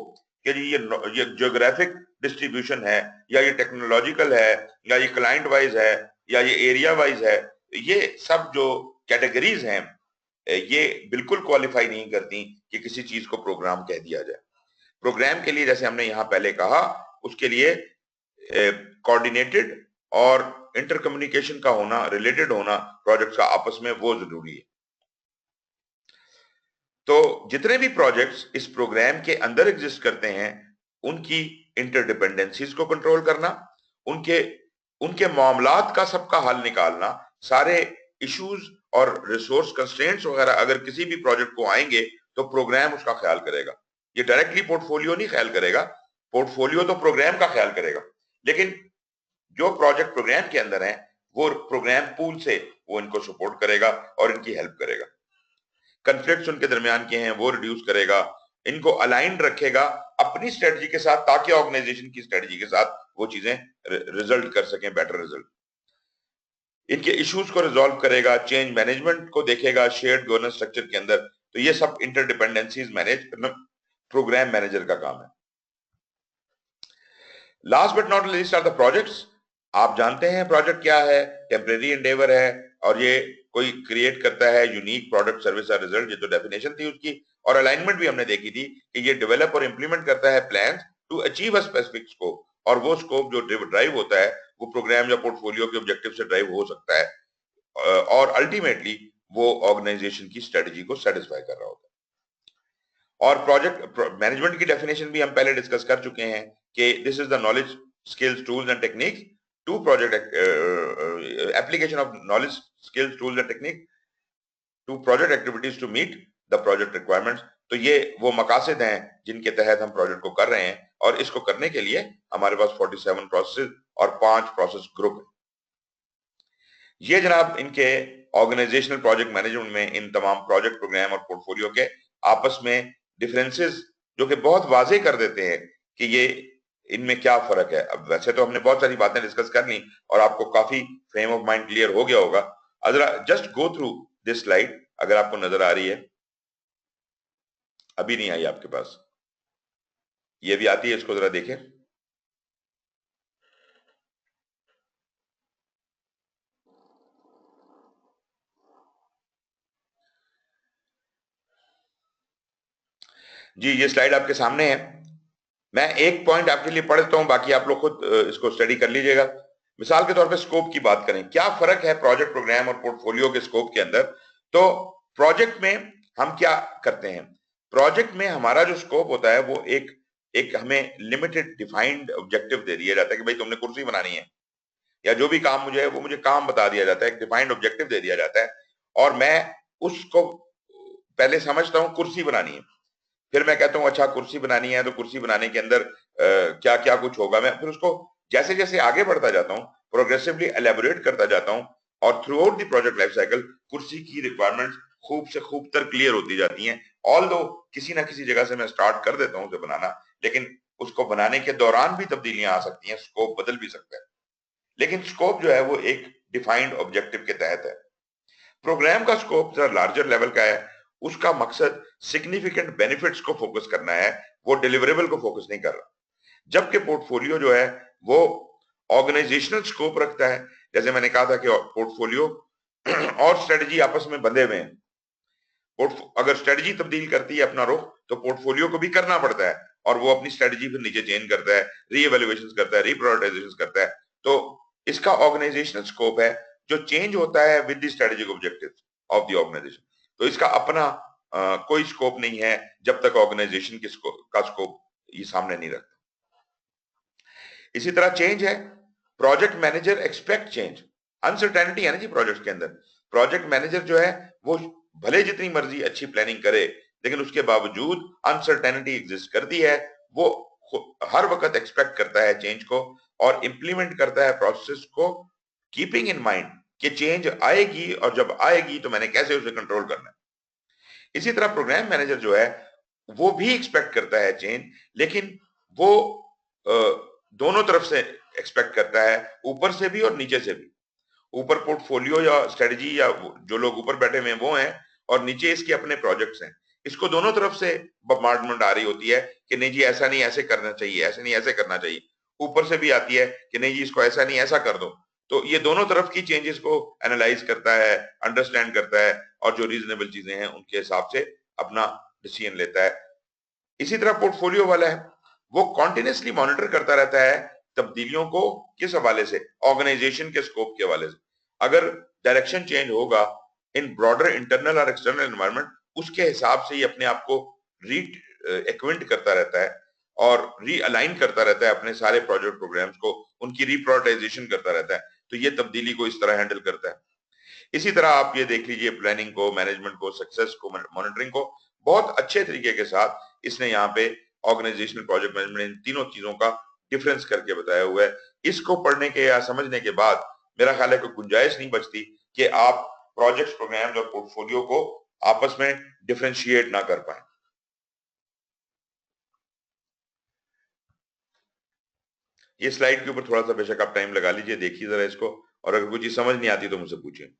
कि जी ये ज्योग्राफिक डिस्ट्रीब्यूशन है, या ये टेक्नोलॉजिकल है, या ये क्लाइंट वाइज है, या ये एरिया वाइज है, ये सब जो कैटेगरीज हैं ये बिल्कुल क्वालिफाई नहीं करती कि किसी चीज को प्रोग्राम कह दिया जाए। प्रोग्राम के लिए, जैसे हमने यहां पहले कहा, उसके लिए कोऑर्डिनेटेड और इंटर कम्युनिकेशन का होना, रिलेटेड होना प्रोजेक्ट्स का आपस में, वो जरूरी है। तो जितने भी प्रोजेक्ट्स इस प्रोग्राम के अंदर एग्जिस्ट करते हैं उनकी इंटरडिपेंडेंसीज को कंट्रोल करना, उनके मामलात का सबका हल निकालना, सारे इश्यूज और रिसोर्स कंस्ट्रेंट्स वगैरह अगर किसी भी प्रोजेक्ट को आएंगे तो प्रोग्राम उसका ख्याल करेगा। ये डायरेक्टली पोर्टफोलियो नहीं ख्याल करेगा, पोर्टफोलियो तो प्रोग्राम का ख्याल करेगा, लेकिन जो प्रोजेक्ट प्रोग्राम के अंदर है वो प्रोग्राम पूल से वो इनको सपोर्ट करेगा और इनकी हेल्प करेगा। कन्फ्लिक्ट्स उनके दरमियान के हैं वो रिड्यूस करेगा, इनको अलाइंड रखेगा अपनी स्ट्रेटजी के साथ, ताकि ऑर्गेनाइजेशन की स्ट्रेटजी के साथ वो चीजें रिजल्ट कर सकें, बेटर रिजल्ट। इनके इश्यूज को रिजॉल्व करेगा, चेंज मैनेजमेंट को देखेगा शेयर्ड गवर्नेंस स्ट्रक्चर के अंदर। तो ये सब इंटरडिपेंडेंसीज मैनेज करना प्रोग्राम मैनेजर का काम है। Last but not least are the projects. आप जानते हैं प्रोजेक्ट क्या है, टेम्परेरी एंडेवर है, और ये कोई क्रिएट करता है यूनिक प्रोडक्ट, सर्विस और रिजल्ट, ये तो डेफिनेशन थी उसकी। और अलाइनमेंट भी हमने देखी थी कि ये डेवलप और इंप्लीमेंट करता है plan to achieve a specific scope, और वो स्कोप जो ड्राइव होता है वो प्रोग्राम या पोर्टफोलियो के ऑब्जेक्टिव से ड्राइव हो सकता है, और अल्टीमेटली वो ऑर्गेनाइजेशन की स्ट्रेटजी को सेटिस्फाई कर रहा होता है। और प्रोजेक्ट मैनेजमेंट की डेफिनेशन भी हम पहले डिस्कस कर चुके हैं कि this is the knowledge, skills, tools and techniques to project application of knowledge, skills, tools and technique to project activities to meet the project requirements. तो ये वो मकासद हैं जिनके तहत हम प्रोजेक्ट को कर रहे हैं, और इसको करने के लिए हमारे पास 47 प्रोसेस और 5 प्रोसेस ग्रुप है। ये जनाब इनके ऑर्गेनाइजेशनल प्रोजेक्ट मैनेजमेंट में इन तमाम प्रोजेक्ट, प्रोग्राम और पोर्टफोलियो के आपस में डिफरेंसेस जो कि बहुत वाजे कर देते हैं कि ये इनमें क्या फर्क है। अब वैसे तो हमने बहुत सारी बातें डिस्कस कर ली और आपको काफी फ्रेम ऑफ माइंड क्लियर हो गया होगा। जरा just go through this slide, अगर आपको नजर आ रही है। अभी नहीं आई आपके पास, ये भी आती है, इसको जरा देखें। जी ये स्लाइड आपके सामने है, मैं एक पॉइंट आपके लिए पढ़ देता हूं, बाकी आप लोग खुद इसको स्टडी कर लीजिएगा। मिसाल के तौर पे स्कोप की बात करें, क्या फर्क है प्रोजेक्ट, प्रोग्राम और पोर्टफोलियो के स्कोप के अंदर। तो प्रोजेक्ट में हम क्या करते हैं, प्रोजेक्ट में हमारा जो स्कोप होता है वो एक हमें लिमिटेड डिफाइंड ऑब्जेक्टिव दे दिया जाता है कि भाई तुमने कुर्सी बनानी है, या जो भी काम मुझे है वो मुझे काम बता दिया जाता है, एक डिफाइंड ऑब्जेक्टिव दे दिया जाता है, और मैं उसको पहले समझता हूं कुर्सी बनानी है। फिर मैं कहता हूं अच्छा कुर्सी बनानी है, तो कुर्सी बनाने के अंदर क्या क्या कुछ होगा। मैं फिर उसको जैसे जैसे आगे बढ़ता जाता हूं, प्रोग्रेसिवली एलेबोरेट करता जाता हूं, और through out the project life cycle कुर्सी की रिक्वायरमेंट्स खूब से खूब तर क्लियर होती जाती हैं। ऑल्दो किसी ना किसी जगह से मैं स्टार्ट कर देता हूं उसे बनाना, लेकिन उसको बनाने के दौरान भी तब्दीलियां आ सकती हैं, स्कोप बदल भी सकता है, लेकिन स्कोप जो है वो एक डिफाइंड ऑब्जेक्टिव के तहत है। प्रोग्राम का स्कोप जरा लार्जर लेवल का है, उसका मकसद सिग्निफिकेंट बेनिफिट्स को फोकस करना है, वो डिलीवरेबल को फोकस नहीं कर रहा। जबकि पोर्टफोलियो जो है वो ऑर्गेनाइजेशनल स्कोप रखता है। जैसे मैंने कहा था कि पोर्टफोलियो और स्ट्रेटजी आपस में बंधे हुए हैं। अगर स्ट्रेटजी तब्दील करती है अपना रुख, तो पोर्टफोलियो को भी करना पड़ता है और वो अपनी स्ट्रेटजी फिर नीचे चेंज करता है, रीएवैल्यूएशन करता है, रीप्रायोरिटाइजेशन करता है। तो इसका ऑर्गेनाइजेशनल स्कोप है जो चेंज होता है with the strategic objectives of the organisation. तो इसका अपना कोई स्कोप नहीं है जब तक ऑर्गेनाइजेशन का स्कोप ये सामने नहीं रखता। इसी तरह चेंज है, project manager expect change. Uncertainty है ना जी प्रोजेक्ट के अंदर। प्रोजेक्ट मैनेजर जो है वो भले जितनी मर्जी अच्छी प्लानिंग करे, लेकिन उसके बावजूद अनसर्टेनिटी एग्जिस्ट करती है। वो हर वक्त एक्सपेक्ट करता है चेंज को और इंप्लीमेंट करता है प्रोसेस को, कीपिंग इन माइंड कि चेंज आएगी और जब आएगी तो मैंने कैसे उसे कंट्रोल करना है। इसी तरह प्रोग्राम मैनेजर जो है वो भी एक्सपेक्ट करता है चेंज, लेकिन वो दोनों तरफ से एक्सपेक्ट करता है, ऊपर से भी और नीचे से भी। ऊपर पोर्टफोलियो या स्ट्रेटजी या जो लोग ऊपर बैठे हुए हैं वो हैं, और नीचे इसके अपने प्रोजेक्ट्स हैं। इसको दोनों तरफ से बम्बार्डमेंट आ रही होती है कि नहीं जी ऐसा नहीं ऐसे करना चाहिए, ऐसे नहीं ऐसे करना चाहिए। ऊपर से भी आती है कि नहीं जी इसको ऐसा नहीं ऐसा कर दो। तो ये दोनों तरफ की चेंजेस को एनालाइज करता है, अंडरस्टैंड करता है और जो रीजनेबल चीजें हैं उनके हिसाब से अपना डिसीजन लेता है। इसी तरह पोर्टफोलियो वाला है वो कॉन्टिन्यूसली मॉनिटर करता रहता है तब्दीलियों को, किस हवाले से, ऑर्गेनाइजेशन के स्कोप के हवाले से। अगर डायरेक्शन चेंज होगा इन ब्रॉडर इंटरनल और एक्सटर्नल एनवायरनमेंट, उसके हिसाब से ही अपने आप को री एक्विंट करता रहता है और रीअलाइन करता रहता है अपने सारे प्रोजेक्ट प्रोग्राम्स को, उनकी रिप्रायोरिटाइजेशन करता रहता है। तो ये तब्दीली को इस तरह हैंडल करता है। इसी तरह आप ये देख लीजिए प्लानिंग को, मैनेजमेंट को, सक्सेस को, मॉनिटरिंग को बहुत अच्छे तरीके के साथ इसने यहाँ पे ऑर्गेनाइजेशनल प्रोजेक्ट मैनेजमेंट इन तीनों चीजों का डिफरेंस करके बताया हुआ है। इसको पढ़ने के या समझने के बाद मेरा ख्याल है कोई गुंजाइश नहीं बचती कि आप प्रोजेक्ट्स, प्रोग्राम्स और पोर्टफोलियो को आपस में डिफरेंशिएट ना कर पाए। ये स्लाइड के ऊपर थोड़ा सा बेशक आप टाइम लगा लीजिए, देखिए जरा इसको, और अगर कुछ चीज समझ नहीं आती तो मुझसे पूछिए।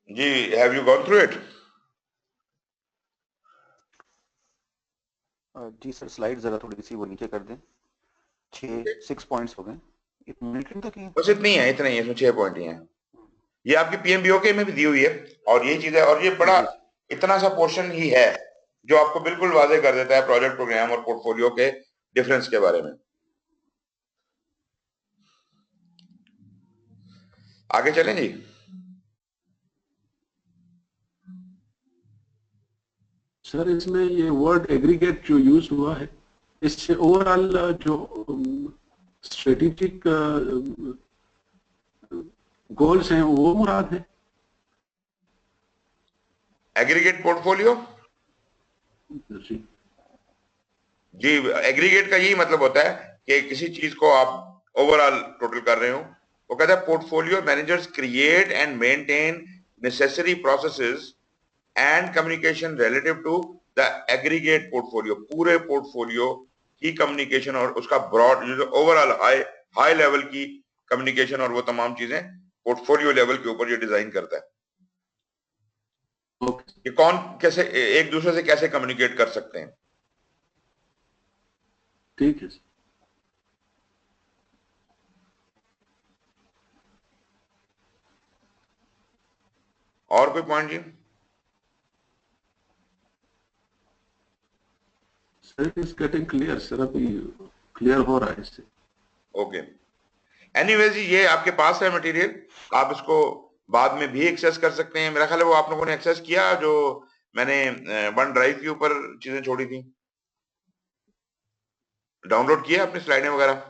जी, have you gone through it? जी सर, स्लाइड जरा थोड़ी सी वो नीचे कर दें। 6 पॉइंट्स हो गए। मॉनिटरिंग तो की बस इतनी है, इतने ही है, इसमें 6 पॉइंट ही हैं। ये आपकी पीएमबीओके में भी दी हुई है और ये चीज है, और ये बड़ा इतना सा पोर्शन ही है जो आपको बिल्कुल वाजे कर देता है प्रोजेक्ट प्रोग्राम और पोर्टफोलियो के डिफरेंस के बारे में। आगे चलें जी। सर इसमें ये वर्ड एग्रीगेट जो यूज हुआ है, इससे ओवरऑल जो स्ट्रेटेजिक गोल्स हैं वो मुराद है? एग्रीगेट पोर्टफोलियो जी, एग्रीगेट का यही मतलब होता है कि किसी चीज को आप ओवरऑल टोटल कर रहे हो। वो कहता है portfolio managers create and maintain necessary processes and communication relative to the aggregate portfolio, पूरे पोर्टफोलियो की कम्युनिकेशन और उसका ब्रॉड ओवरऑल हाई लेवल की कम्युनिकेशन और वो तमाम चीजें पोर्टफोलियो लेवल के ऊपर ये डिजाइन करता है कि कौन कैसे एक दूसरे से कैसे कम्युनिकेट कर सकते हैं। ठीक है। और कोई पॉइंट जी? Sir it is getting clear sir, अभी क्लियर हो रहा है इससे। ओके, एनीवेज ये आपके पास है मटेरियल, आप इसको बाद में भी एक्सेस कर सकते हैं। मेरा ख्याल है वो आप लोगों ने एक्सेस किया जो मैंने वन ड्राइव के ऊपर चीजें छोड़ी थी, डाउनलोड किया अपनी स्लाइडें वगैरह?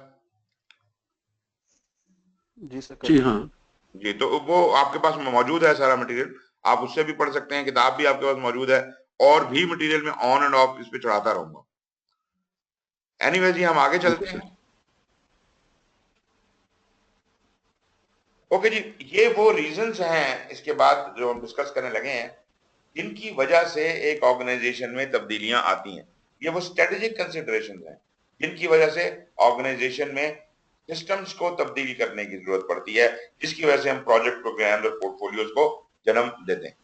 जी सर। जी हाँ जी, तो वो आपके पास मौजूद है सारा मटेरियल, आप उससे भी पढ़ सकते हैं, किताब भी आपके पास मौजूद है, और भी मटेरियल में ऑन एंड ऑफ इस पे चढ़ाता रहूंगा। एनीवेज जी हम आगे चलते हैं। ओके जी, ये वो रीजंस हैं इसके बाद जो हम डिस्कस करने लगे हैं जिनकी वजह से एक ऑर्गेनाइजेशन में तब्दीलियां आती हैं। ये वो स्ट्रेटेजिक कंसिडरेशन हैं जिनकी वजह से ऑर्गेनाइजेशन में सिस्टम्स को तब्दील करने की जरूरत पड़ती है, जिसकी वजह से हम प्रोजेक्ट प्रोग्राम और पोर्टफोलियोज को जन्म देते हैं।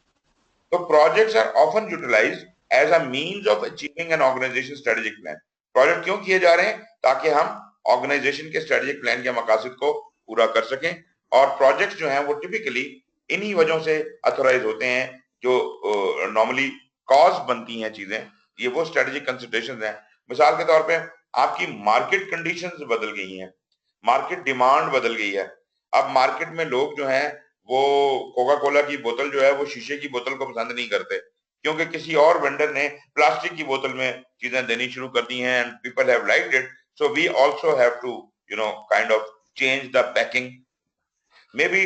तो projects are often utilised as a means of achieving an organisation strategic plan. Project क्यों किए जा रहे हैं? ताकि हम ऑर्गेनाइजेशन के स्ट्रेटेजिक प्लान के मकासद को पूरा कर सकें, और प्रोजेक्ट्स जो हैं वो टिपिकली इन्हीं वजहों से अथोराइज होते हैं जो नॉर्मली कॉज बनती हैं चीजें। ये वो स्ट्रेटेजिक कंसिडरेशंस हैं। मिसाल के तौर पे आपकी मार्केट कंडीशंस बदल गई हैं, मार्केट डिमांड बदल गई है। अब मार्केट में लोग जो हैं वो कोका कोला की बोतल जो है वो शीशे की बोतल को पसंद नहीं करते, क्योंकि किसी और वेंडर ने प्लास्टिक की बोतल में चीजें देनी शुरू कर दी हैं and people have liked it, so we also have to kind of change the packing maybe.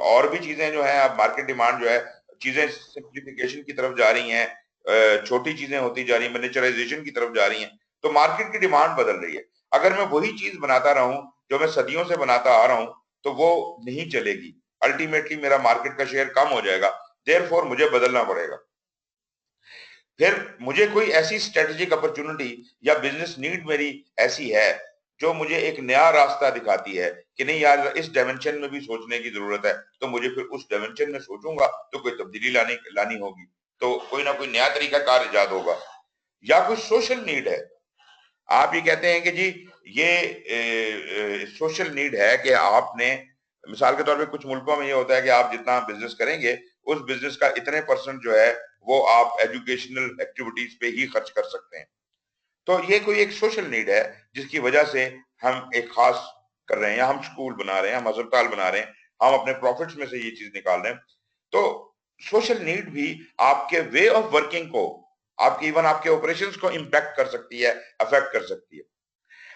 और भी चीजें जो है, अब मार्केट डिमांड जो है, चीजें सिंप्लीफिकेशन की तरफ जा रही हैं, छोटी चीजें होती जा रही हैं, मिनिएचराइजेशन की तरफ जा रही हैं, तो मार्केट की डिमांड बदल रही है। अगर मैं वही चीज बनाता रहूं जो मैं सदियों से बनाता आ रहा हूं तो वो नहीं चलेगी, अल्टीमेटली मेरा मार्केट का शेयर कम हो जाएगा, देयरफॉर मुझे बदलना पड़ेगा। फिर मुझे कोई ऐसी स्ट्रेटेजिक अपॉर्चुनिटी या बिजनेस नीड मेरी ऐसी है जो मुझे एक नया रास्ता दिखाती है कि नहीं यार इस डायमेंशन में भी सोचने की जरूरत है, तो मुझे फिर उस डायमेंशन में सोचूंगा तो कोई तब्दीली लानी होगी, तो कोई ना कोई नया तरीका कार इजाद होगा। या कोई सोशल नीड है, आप ये कहते हैं कि जी ये सोशल नीड है कि आपने, मिसाल के तौर पे कुछ मुल्कों में ये होता है कि आप जितना बिजनेस करेंगे उस बिजनेस का इतने % जो है वो आप एजुकेशनल एक्टिविटीज पे ही खर्च कर सकते हैं। तो ये कोई एक सोशल नीड है जिसकी वजह से हम एक खास कर रहे हैं, या हम स्कूल बना रहे हैं, हम अस्पताल बना रहे हैं, हम अपने प्रॉफिट्स में से ये चीज निकाल रहे हैं। तो सोशल नीड भी आपके वे ऑफ वर्किंग को, आपके इवन आपके ऑपरेशंस को इंपैक्ट कर सकती है, अफेक्ट कर सकती है।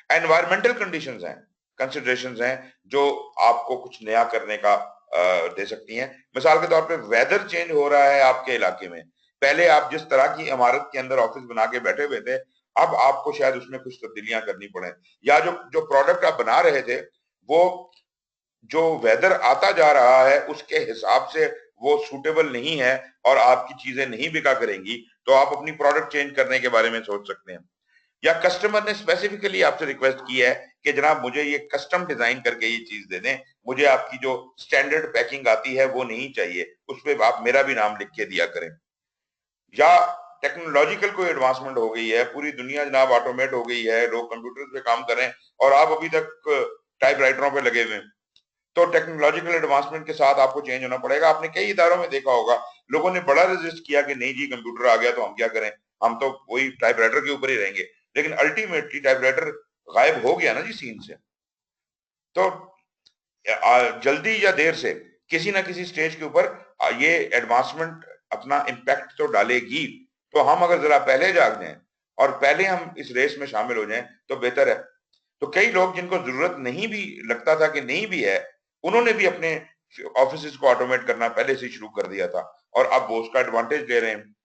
एनवायरमेंटल कंडीशंस हैं, कंसिडरेशंस हैं जो आपको कुछ नया करने का दे सकती हैं। मिसाल के तौर पे वेदर चेंज हो रहा है आपके इलाके में, पहले आप जिस तरह की इमारत के अंदर ऑफिस बना के बैठे हुए थे, अब आपको शायद उसमें कुछ तब्दीलियां करनी पड़े, या जो जो प्रोडक्ट आप बना रहे थे वो जो वेदर आता जा रहा है उसके हिसाब से वो सूटेबल नहीं है और आपकी चीजें नहीं बिका करेंगी, तो आप अपनी प्रोडक्ट चेंज करने के बारे में सोच सकते हैं। या कस्टमर ने स्पेसिफिकली आपसे रिक्वेस्ट की है कि जनाब मुझे ये कस्टम डिजाइन करके ये चीज दे दें, मुझे आपकी जो स्टैंडर्ड पैकिंग आती है वो नहीं चाहिए, उस पर आप मेरा भी नाम लिख के दिया करें। या टेक्नोलॉजिकल कोई एडवांसमेंट हो गई है, पूरी दुनिया जनाब ऑटोमेट हो गई है, लोग कंप्यूटर पे काम कर रहे हैं और आप अभी तक टाइपराइटरों पे लगे हुए हैं, तो टेक्नोलॉजिकल एडवांसमेंट के साथ आपको चेंज होना पड़ेगा। आपने कई इदारों में देखा होगा, लोगों ने बड़ा रेजिस्ट किया कि नहीं जी कंप्यूटर आ गया तो हम क्या करें, हम तो वही टाइपराइटर के ऊपर ही रहेंगे, लेकिन अल्टीमेटली टाइपराइटर गायब हो गया ना जी सीन से। तो जल्दी या देर से किसी ना किसी स्टेज के ऊपर ये एडवांसमेंट अपना इम्पैक्ट तो डालेगी। तो हम अगर जरा पहले जाग जाएं और पहले हम इस रेस में शामिल हो जाएं तो बेहतर है। तो कई लोग जिनको जरूरत नहीं भी लगता था कि नहीं भी है, उन्होंने भी अपने ऑफिस को ऑटोमेट करना पहले से शुरू कर दिया था और अब वो उसका एडवांटेज ले रहे हैं।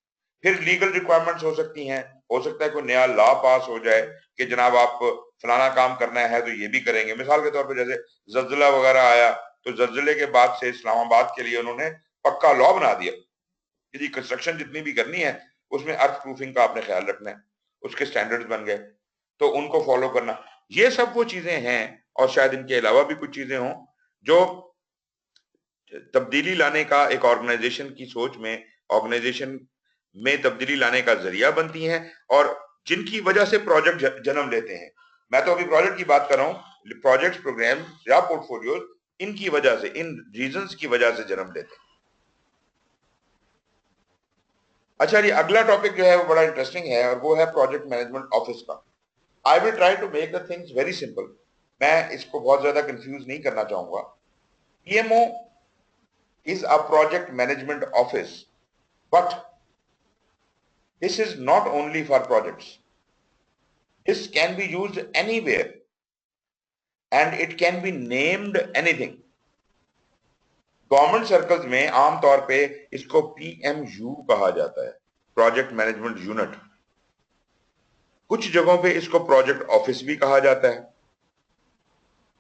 फिर लीगल रिक्वायरमेंट्स हो सकती हैं, हो सकता है कोई नया लॉ पास हो जाए कि जनाब आप फलाना काम करना है तो ये भी करेंगे। मिसाल के तौर पर जैसे जल्जला वगैरह आया तो जल्जले के बाद से इस्लामाबाद के लिए उन्होंने पक्का लॉ बना दिया कि कंस्ट्रक्शन जितनी भी करनी है उसमें अर्थ प्रूफिंग का आपने ख्याल रखना है, उसके स्टैंडर्ड्स बन गए तो उनको फॉलो करना। ये सब वो चीजें हैं और शायद इनके अलावा भी कुछ चीजें हों जो तब्दीली लाने का एक ऑर्गेनाइजेशन की सोच में, ऑर्गेनाइजेशन में तब्दीली लाने का जरिया बनती हैं और जिनकी वजह से प्रोजेक्ट जन्म लेते हैं। मैं तो अभी प्रोजेक्ट की बात कर रहा हूं, प्रोजेक्ट्स, प्रोग्राम या पोर्टफोलियोज इनकी वजह से, इन रीजंस की वजह से जन्म लेते हैं। अच्छा जी, अगला टॉपिक जो है वो बड़ा इंटरेस्टिंग है और वो है प्रोजेक्ट मैनेजमेंट ऑफिस का। I will try to make the things very simple, मैं इसको बहुत ज्यादा कंफ्यूज नहीं करना चाहूंगा। PMO is a project management office, but this is not only for projects. This can be used anywhere and it can be named anything. Government circles में आमतौर पे इसको PMU कहा जाता है, प्रोजेक्ट मैनेजमेंट यूनिट। कुछ जगहों पे इसको प्रोजेक्ट ऑफिस भी कहा जाता है,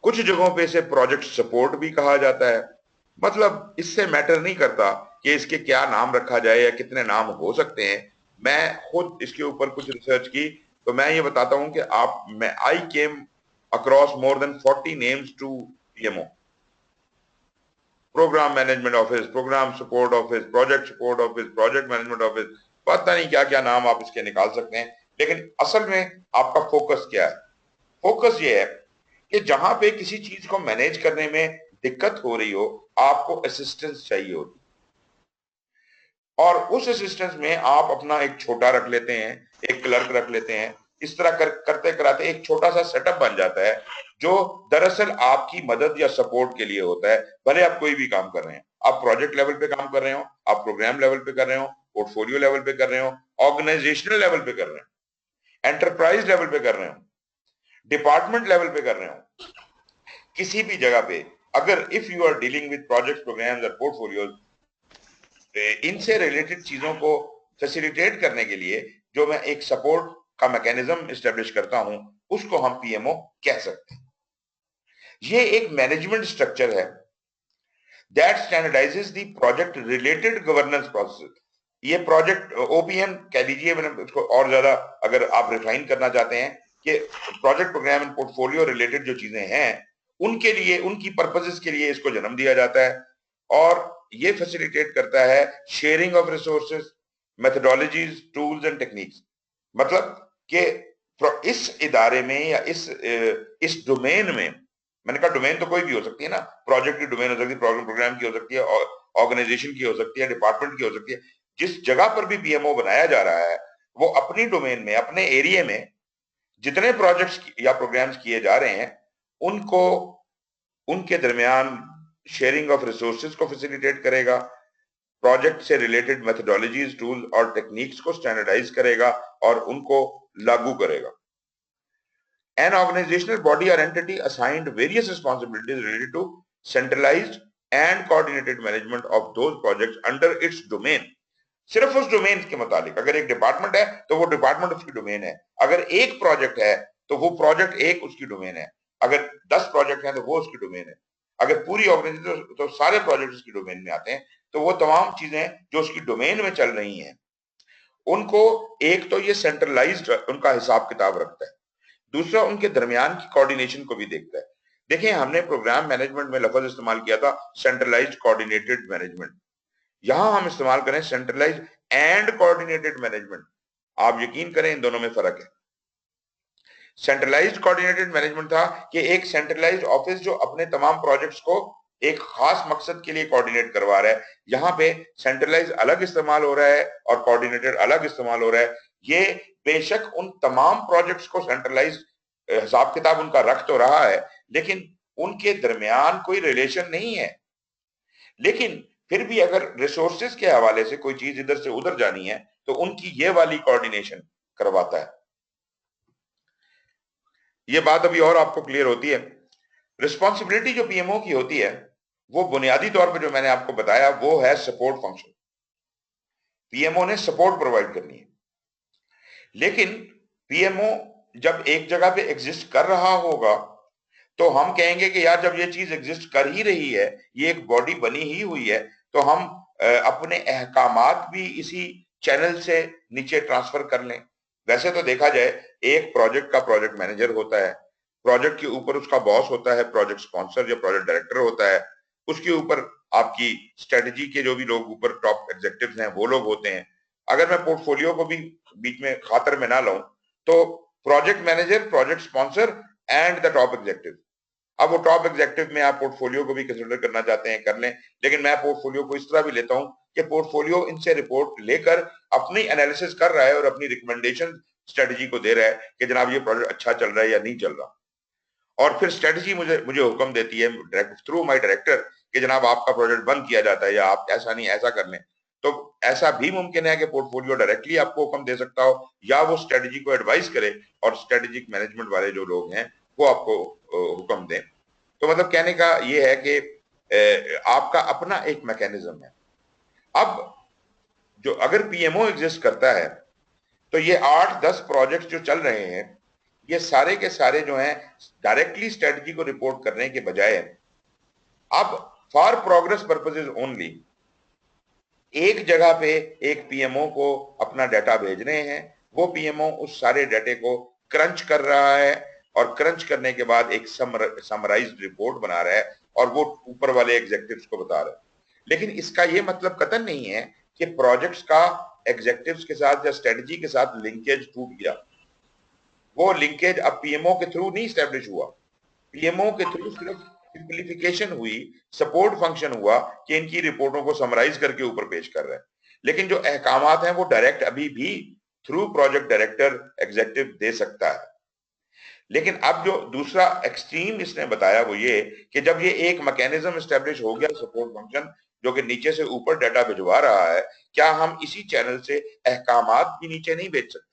कुछ जगहों पे इसे प्रोजेक्ट सपोर्ट भी कहा जाता है। मतलब इससे मैटर नहीं करता कि इसके क्या नाम रखा जाए या कितने नाम हो सकते हैं। मैं खुद इसके ऊपर कुछ रिसर्च की तो मैं ये बताता हूं कि I came across more than 40 names to PMO, programme management office, programme support office, project support office, project management office, पता नहीं क्या क्या नाम आप इसके निकाल सकते हैं। लेकिन असल में आपका फोकस क्या है? फोकस ये है कि जहां पे किसी चीज को मैनेज करने में दिक्कत हो रही हो, आपको असिस्टेंस चाहिए होती, और उस असिस्टेंस में आप अपना एक छोटा रख लेते हैं, एक क्लर्क रख लेते हैं। इस तरह करते कराते एक छोटा सा सेटअप बन जाता है जो दरअसल आपकी मदद या सपोर्ट के लिए होता है। भले आप कोई भी काम कर रहे हैं, आप प्रोजेक्ट लेवल पे काम कर रहे हो, आप प्रोग्राम लेवल पे कर रहे हो, पोर्टफोलियो लेवल पे कर रहे हो, ऑर्गेनाइजेशनल लेवल पे कर रहे हो, एंटरप्राइज लेवल पे कर रहे हो, डिपार्टमेंट लेवल पे कर रहे हो, किसी भी जगह पे अगर if you are dealing with project, programmes और पोर्टफोलियोज, इनसे रिलेटेड चीजों को फैसिलिटेट करने के लिए जो मैं एक सपोर्ट का मैकेनिज्म एस्टेब्लिश करता हूं, उसको हम PMO कह सकते हैं। ये एक मैनेजमेंट स्ट्रक्चर है that standardises the project related governance process. ये प्रोजेक्ट OPM कह लीजिए, मैंने इसको और ज्यादा अगर आप रिफाइन करना चाहते हैं कि project, programme and portfolio related जो चीजें हैं उनके लिए, उनकी पर्पसेस के लिए इसको जन्म दिया जाता है और ये फैसिलिटेट करता है sharing of resources, methodologies, tools and techniques. मतलब कि इस इदारे में या इस डोमेन में, मैंने कहा डोमेन तो कोई भी हो सकती है ना, प्रोजेक्ट की डोमेन हो सकती है, प्रोग्राम की हो सकती है, ऑर्गेनाइजेशन की हो सकती है, डिपार्टमेंट की हो सकती है। जिस जगह पर भी PMO बनाया जा रहा है वो अपनी डोमेन में, अपने एरिया में जितने प्रोजेक्ट्स या प्रोग्राम्स किए जा रहे हैं उनको, उनके दरमियान शेयरिंग ऑफ रिसोर्सेज को फैसिलिटेट करेगा, प्रोजेक्ट से रिलेटेड मेथोडोलॉजीज, टूल और टेक्निक्स को स्टैंडर्डाइज करेगा और उनको लागू करेगा। An organizational body or entity assigned various responsibilities related to centralized and coordinated management of those projects under its domain. सिर्फ उस डोमेन के मुताबिक, अगर एक डिपार्टमेंट है तो वो डिपार्टमेंट उसकी डोमेन है, अगर एक प्रोजेक्ट है तो वो प्रोजेक्ट एक उसकी डोमेन है, अगर 10 प्रोजेक्ट हैं तो वो उसकी डोमेन है, अगर पूरी ऑर्गेनाइजेशन तो सारे प्रोजेक्ट उसकी डोमेन में आते हैं। तो वो तमाम चीजें जो उसकी डोमेन में चल रही हैं उनको एक तो ये सेंट्रलाइज्ड उनका हिसाब किताब रखता है, दूसरा उनके दरमियान की कोऑर्डिनेशन को भी देखता है। देखिए, हमने प्रोग्राम मैनेजमेंट में लफ्ज इस्तेमाल किया था सेंट्रलाइज्ड कोऑर्डिनेटेड मैनेजमेंट, यहां हम इस्तेमाल करें सेंट्रलाइज्ड एंड कोऑर्डिनेटेड मैनेजमेंट। आप यकीन करें इन दोनों में फर्क है। सेंट्रलाइज्ड कोऑर्डिनेटेड मैनेजमेंट था कि एक सेंट्रलाइज्ड ऑफिस जो अपने तमाम प्रोजेक्ट्स को एक खास मकसद के लिए कोऑर्डिनेट करवा रहा है। यहाँ पे सेंट्रलाइज अलग इस्तेमाल हो रहा है और कोऑर्डिनेटेड अलग इस्तेमाल हो रहा है। ये बेशक उन तमाम प्रोजेक्ट्स को सेंट्रलाइज हिसाब किताब उनका रख तो रहा है, लेकिन उनके दरमियान कोई रिलेशन नहीं है। लेकिन फिर भी अगर रिसोर्सेज के हवाले से कोई चीज इधर से उधर जानी है तो उनकी ये वाली कोऑर्डिनेशन करवाता है। ये बात अभी और आपको क्लियर होती है। रिस्पॉन्सिबिलिटी जो पीएमओ की होती है वो बुनियादी तौर पर जो मैंने आपको बताया वो है सपोर्ट फंक्शन। पीएमओ ने सपोर्ट प्रोवाइड करनी है, लेकिन पीएमओ जब एक जगह पे एग्जिस्ट कर रहा होगा तो हम कहेंगे कि यार जब ये चीज एग्जिस्ट कर ही रही है, ये एक बॉडी बनी ही हुई है, तो हम अपने अहकामात भी इसी चैनल से नीचे ट्रांसफर कर लें। वैसे तो देखा जाए एक प्रोजेक्ट का प्रोजेक्ट मैनेजर होता है, प्रोजेक्ट के ऊपर उसका बॉस होता है, प्रोजेक्ट स्पॉन्सर या प्रोजेक्ट डायरेक्टर होता है, उसके ऊपर आपकी स्ट्रेटजी के जो भी लोग ऊपर टॉप एग्जीक्यूटिव्स हैं वो लोग होते हैं। अगर मैं पोर्टफोलियो को भी बीच में खातर में ना लाऊं तो project manager, project sponsor and the top executive. अब वो टॉप एग्जीक्यूटिव में आप पोर्टफोलियो को भी कंसिडर करना चाहते हैं कर लें, लेकिन मैं पोर्टफोलियो को इस तरह भी लेता हूं कि पोर्टफोलियो इनसे रिपोर्ट लेकर अपनी एनालिसिस कर रहा है और अपनी रिकमेंडेशन स्ट्रेटजी को दे रहा है कि जनाब ये प्रोजेक्ट अच्छा चल रहा है या नहीं चल रहा। और फिर स्ट्रेटजी मुझे हुक्म देती है थ्रू माय डायरेक्टर कि जनाब आपका प्रोजेक्ट बंद किया जाता है या आप ऐसा नहीं ऐसा कर लें। तो ऐसा भी मुमकिन है कि पोर्टफोलियो डायरेक्टली आपको हुक्म दे सकता हो या वो स्ट्रेटजी को एडवाइस करे और स्ट्रेटेजिक मैनेजमेंट वाले जो लोग हैं वो आपको हुक्म दें। तो मतलब कहने का ये है कि आपका अपना एक मैकेनिज्म है। अब जो अगर पीएमओ एग्जिस्ट करता है तो ये 8-10 प्रोजेक्ट्स जो चल रहे हैं ये सारे के सारे जो हैं डायरेक्टली स्ट्रेटजी को रिपोर्ट करने के बजाय अब फॉर प्रोग्रेस पर्पसेस ओनली एक जगह पे एक पीएमओ को अपना डाटा भेज रहे हैं। वो पीएमओ उस सारे डाटे को क्रंच कर रहा है और क्रंच करने के बाद एक समराइज्ड रिपोर्ट बना रहा है और वो ऊपर वाले एग्जीक्यूटिव्स को बता रहा है। लेकिन इसका ये मतलब कतई नहीं है कि प्रोजेक्ट्स का एग्जीक्यूटिव्स के साथ या स्ट्रेटजी के साथ लिंकेज टूट गया। वो लिंकेज अब पीएमओ के थ्रू नहीं स्टैब्लिश हुआ, पीएमओ के थ्रू सिर्फ सिंप्लीफिकेशन हुई, सपोर्ट फंक्शन हुआ कि इनकी रिपोर्टों को समराइज करके ऊपर पेश कर रहा है। लेकिन जो अहकामात हैं वो डायरेक्ट अभी भी थ्रू प्रोजेक्ट डायरेक्टर एग्जीक्यूटिव दे सकता है। लेकिन अब जो दूसरा एक्सट्रीम इसने बताया वो ये कि जब ये एक मैकेनिज्म एस्टेब्लिश हो गया सपोर्ट फंक्शन जो कि नीचे से ऊपर डाटा भिजवा रहा है, क्या हम इसी चैनल से अहकामात भी नीचे नहीं भेज सकते?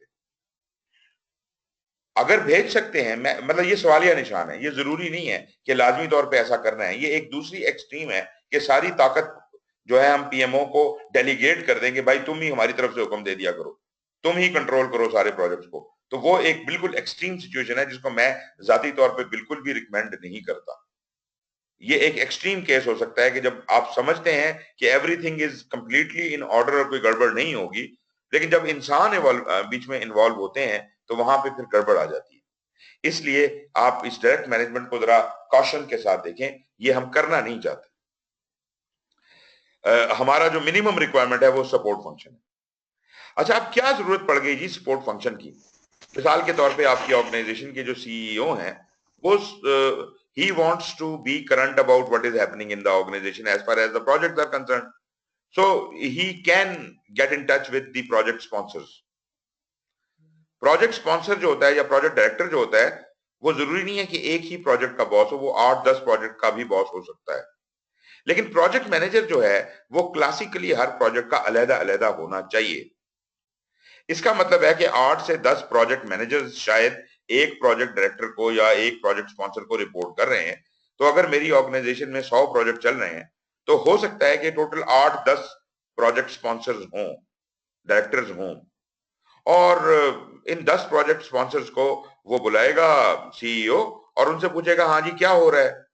अगर भेज सकते हैं, मैं मतलब ये सवालिया निशान है, ये जरूरी नहीं है कि लाजमी तौर पे ऐसा करना है। ये एक दूसरी एक्सट्रीम है कि सारी ताकत जो है हम पीएमओ को डेलीगेट कर देंगे, भाई तुम ही हमारी तरफ से हुक्म दे दिया करो, तुम ही कंट्रोल करो सारे प्रोजेक्ट्स को। तो वो एक बिल्कुल एक्सट्रीम सिचुएशन है जिसको मैं जाती तौर पे बिल्कुल भी रिकमेंड नहीं करता। ये एक एक्सट्रीम केस हो सकता है कि जब आप समझते हैं कि everything is completely in order और कोई गड़बड़ नहीं होगी, लेकिन जब इंसान बीच में इन्वॉल्व होते हैं तो वहां पे फिर गड़बड़ आ जाती है। इसलिए आप इस डायरेक्ट मैनेजमेंट को जरा कॉशन के साथ देखें, ये हम करना नहीं चाहते। हमारा जो मिनिमम रिक्वायरमेंट है वो सपोर्ट फंक्शन है। अच्छा, अब क्या जरूरत पड़ गई जी सपोर्ट फंक्शन की? मिसाल के तौर पे आपकी ऑर्गेनाइजेशन के जो सीईओ हैं वो he wants to be current about what is happening in the organization as far as the projects are concerned, so he can get in touch with the project sponsors. Project sponsor जो होता है या project director जो होता है वो जरूरी नहीं है कि एक ही प्रोजेक्ट का बॉस हो, वो 8-10 प्रोजेक्ट का भी बॉस हो सकता है। लेकिन प्रोजेक्ट मैनेजर जो है वो क्लासिकली हर प्रोजेक्ट का अलग-अलग होना चाहिए। इसका मतलब है कि 8 से 10 प्रोजेक्ट मैनेजर्स शायद एक प्रोजेक्ट डायरेक्टर को या एक प्रोजेक्ट स्पॉन्सर को रिपोर्ट कर रहे हैं। तो अगर मेरी ऑर्गेनाइजेशन में 100 प्रोजेक्ट चल रहे हैं तो हो सकता है कि टोटल 8-10 प्रोजेक्ट स्पॉन्सर्स हों, डायरेक्टर्स हों, और इन 10 प्रोजेक्ट स्पॉन्सर्स को वो बुलाएगा सीईओ और उनसे पूछेगा हाँ जी क्या हो रहा है।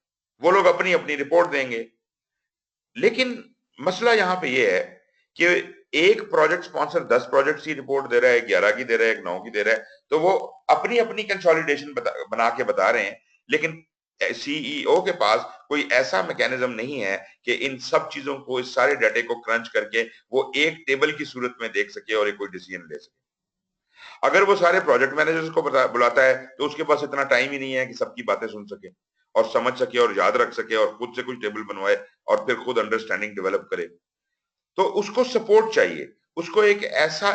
वो लोग अपनी अपनी रिपोर्ट देंगे। लेकिन मसला यहाँ पे ये है कि एक प्रोजेक्ट स्पॉन्सर 10 प्रोजेक्ट की रिपोर्ट दे रहा है, 11 की दे रहा है, 9 की दे रहा है, तो वो अपनी अपनी कंसोलिडेशन बना के बता रहे हैं। लेकिन सीईओ के पास कोई ऐसा मैकेनिज्म नहीं है कि इन सब चीजों को, इस सारे डाटे को क्रंच करके वो एक टेबल की सूरत में देख सके और एक कोई डिसीजन ले सके। अगर वो सारे प्रोजेक्ट मैनेजर्स को बुलाता है तो उसके पास इतना टाइम ही नहीं है कि सबकी बातें सुन सके। और समझ सके और याद रख सके और खुद से कुछ टेबल बनवाए और फिर खुद अंडरस्टैंडिंग डेवलप करे, तो उसको सपोर्ट चाहिए। उसको एक ऐसा